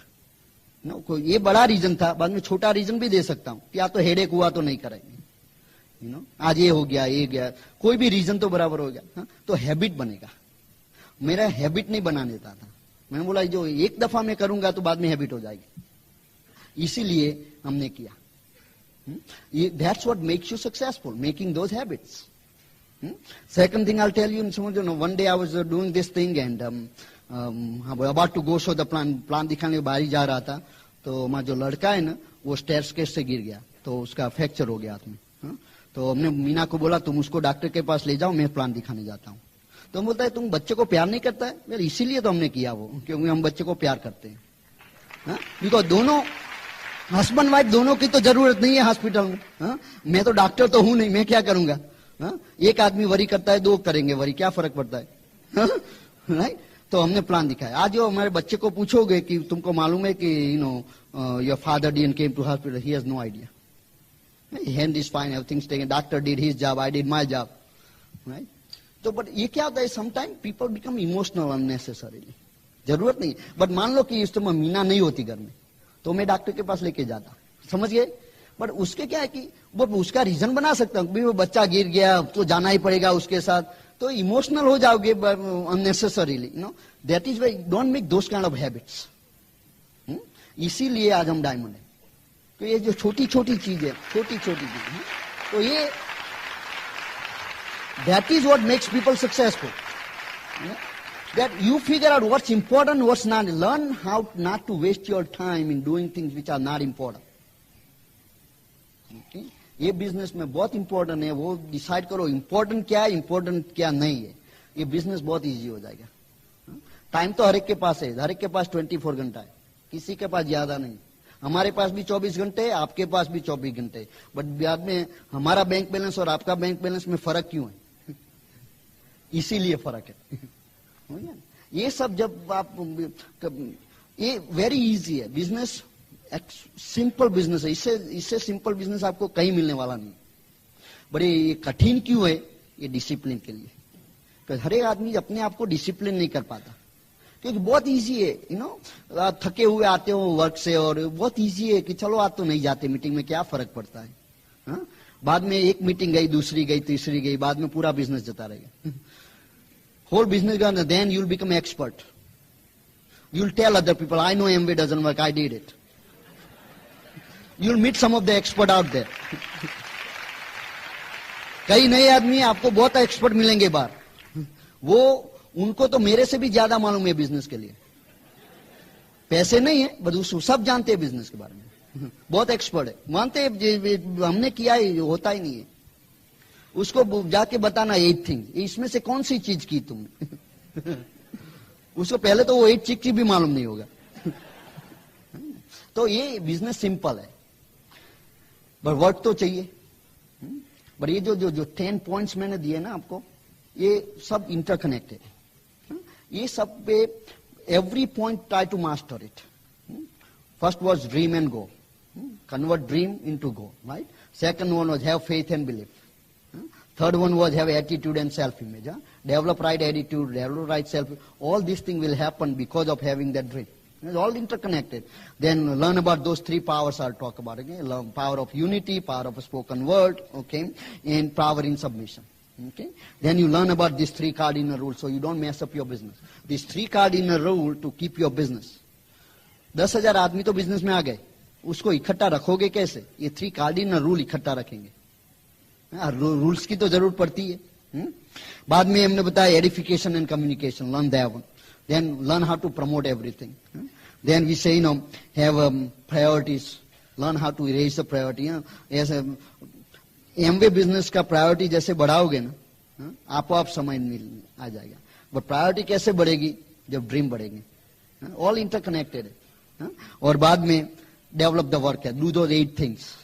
नो, कोई ये बड़ा रीजन था, बाद में छोटा रीजन भी दे सकता हूं, या तो हेडेक हुआ तो नहीं करेंगे. यू नो, आज ये हो गया, ये गया, कोई भी रीजन तो बराबर हो गया. हाँ, तो हैबिट बनेगा. मेरा हैबिट नहीं बना देता था. मैंने बोला जो एक दफा मैं करूंगा तो बाद में हैबिट हो जाएगी, इसीलिए हमने किया. That's what makes you successful, making those habits. Second thing I'll tell you, one day I was doing this thing and about to go show the plan दिखाने के बाहर ही जा रहा था, तो हमारा जो लड़का है ना वो स्टेयरकेस से गिर गया, तो उसका फ्रैक्चर हो गया हाथ में. तो हमने मीना को बोला तुम उसको डॉक्टर के पास ले जाओ, मैं प्लान दिखाने जाता हूँ. तो हम बोलता है तुम बच्चे को प्यार नहीं करता है. वेल, इसीलिए तो हमने किया वो, क्योंकि हम बच्चे को प्यार करते हैं. बिकॉज दोनों हस्बैंड वाइफ दोनों की तो जरूरत नहीं है हॉस्पिटल में. मैं तो डॉक्टर तो हूं नहीं, मैं क्या करूंगा. एक आदमी वरी करता है, 2 करेंगे वरी, क्या फर्क पड़ता है. राइट. तो हमने प्लान दिखाया. आज जो हमारे बच्चे को पूछोगे कि तुमको मालूम है कि you know your father didn't came to hospital, he has no idea. Hand is fine, everything is taken, doctor did his job, I did my job. Right. तो बट ये क्या होता है, sometime people become emotional unnecessarily. जरूरत नहीं. But मान लो कि इस समय मीना नहीं होती घर में तो मैं डॉक्टर के पास लेके जाता, समझ गए. बट उसके क्या है कि वो उसका रीजन बना सकता हूँ, वो बच्चा गिर गया तो जाना ही पड़ेगा उसके साथ, तो इमोशनल हो जाओगे unnecessarily. No, that is why don't make those kind of habits. इसीलिए आज हम डायमंड है. तो ये जो छोटी छोटी चीज है, छोटी छोटी चीज, तो ये that is what makes people successful. That you figure out what's important, what's not. Learn how not to waste your time in doing things which are not important. Okay? ये बिजनेस में बहुत इंपॉर्टेंट है, वो decide करो important क्या है, important क्या नहीं है. ये बिजनेस बहुत इजी हो जाएगा. टाइम तो हर एक के पास है, हर एक के पास 24 घंटा है, किसी के पास ज्यादा नहीं. हमारे पास भी 24 घंटे है, आपके पास भी 24 घंटे. बट बाद में हमारा बैंक बैलेंस और आपका बैंक बैलेंस में फर्क क्यों है? इसीलिए फर्क है. ये सब जब आप, ये वेरी इजी है बिजनेस, सिंपल बिजनेस है. इससे सिंपल बिजनेस आपको कहीं मिलने वाला नहीं. बड़े ये कठिन क्यों है? ये डिसिप्लिन के लिए. हर एक आदमी अपने आप को डिसिप्लिन नहीं कर पाता. क्योंकि बहुत इजी है, यू नो, थके हुए आते हो वर्क से और बहुत इजी है कि चलो आज तो नहीं जाते मीटिंग में, क्या फर्क पड़ता है, हाँ? बाद में एक मीटिंग गई, दूसरी गई, तीसरी गई, बाद में पूरा बिजनेस जता रहेगा, whole business gone, then you will become expert. You'll tell other people, I know Amway doesn't work, I did it. You'll meet some of the expert out there. कई नए आदमी आपको बहुत एक्सपर्ट मिलेंगे बाहर, वो उनको तो मेरे से भी ज्यादा मालूम है बिजनेस के लिए. पैसे नहीं है, बस सब जानते हैं बिजनेस के बारे में, बहुत एक्सपर्ट है, मानते हैं हमने किया है, होता ही नहीं है. उसको जाके बताना 8 थिंग्स, इसमें से कौन सी चीज की तुमने. उसको पहले तो वो 8 चीज की भी मालूम नहीं होगा. तो ये बिजनेस सिंपल है, पर वर्क तो चाहिए. पर ये जो 10 पॉइंट्स मैंने दिए ना आपको, ये सब इंटरकनेक्टेड है. ये सब पे every point try to master it. First was dream and goal, convert dream into goal, right. Second one was have faith and believe. Third one was have attitude and self-image. Develop right attitude, develop right self. All these things will happen because of having that dream. It's all interconnected. Then learn about those 3 powers I'll talk about again. Learn power of unity, power of a spoken word, okay, and power in submission. Okay. Then you learn about these 3 cardinal rules so you don't mess up your business. These 3 cardinal rules to keep your business. 10,000 आदमी तो business में आ गए, उसको इकट्ठा रखोगे कैसे? ये 3 cardinal rule इकट्ठा रखेंगे. रूल्स की तो जरूरत पड़ती है. बाद में हमने बताया edification and communication, learn that one. Then learn how to promote everything. Then we say have priorities, learn how to erase the priority. ऐसे एमवे बिजनेस का प्रायोरिटी जैसे बढ़ाओगे ना, आपो समय मिल आ जाएगा. बट प्रायोरिटी कैसे बढ़ेगी? जब ड्रीम बढ़ेगी. ऑल इंटरकनेक्टेड है. और बाद में डेवलप द वर्क है, do those 8 things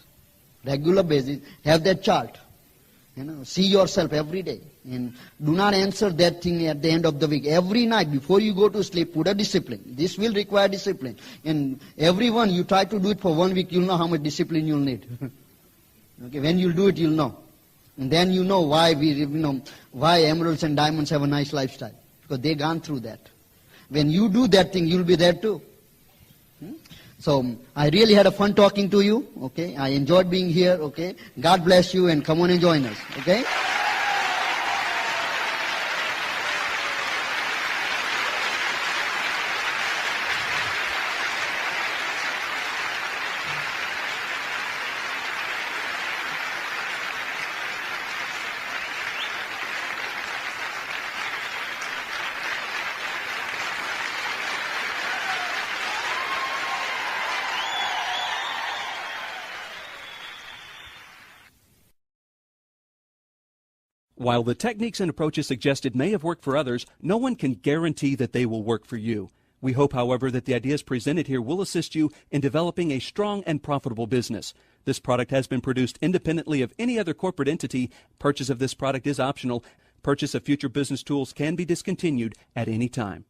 regular basis, have that chart. You know, see yourself every day and do not answer that thing at the end of the week. Every night before you go to sleep, put a discipline. This will require discipline. And everyone, you try to do it for 1 week, you'll know how much discipline you'll need. Okay, when you'll do it, you'll know. And then you know why emeralds and diamonds have a nice lifestyle. Because they've gone through that. When you do that thing, you'll be there too. So I really had a fun talking to you. Okay, I enjoyed being here. Okay, God bless you and come on and join us. Okay. While the techniques and approaches suggested may have worked for others, no one can guarantee that they will work for you. We hope, however, that the ideas presented here will assist you in developing a strong and profitable business. This product has been produced independently of any other corporate entity. Purchase of this product is optional. Purchase of future business tools can be discontinued at any time.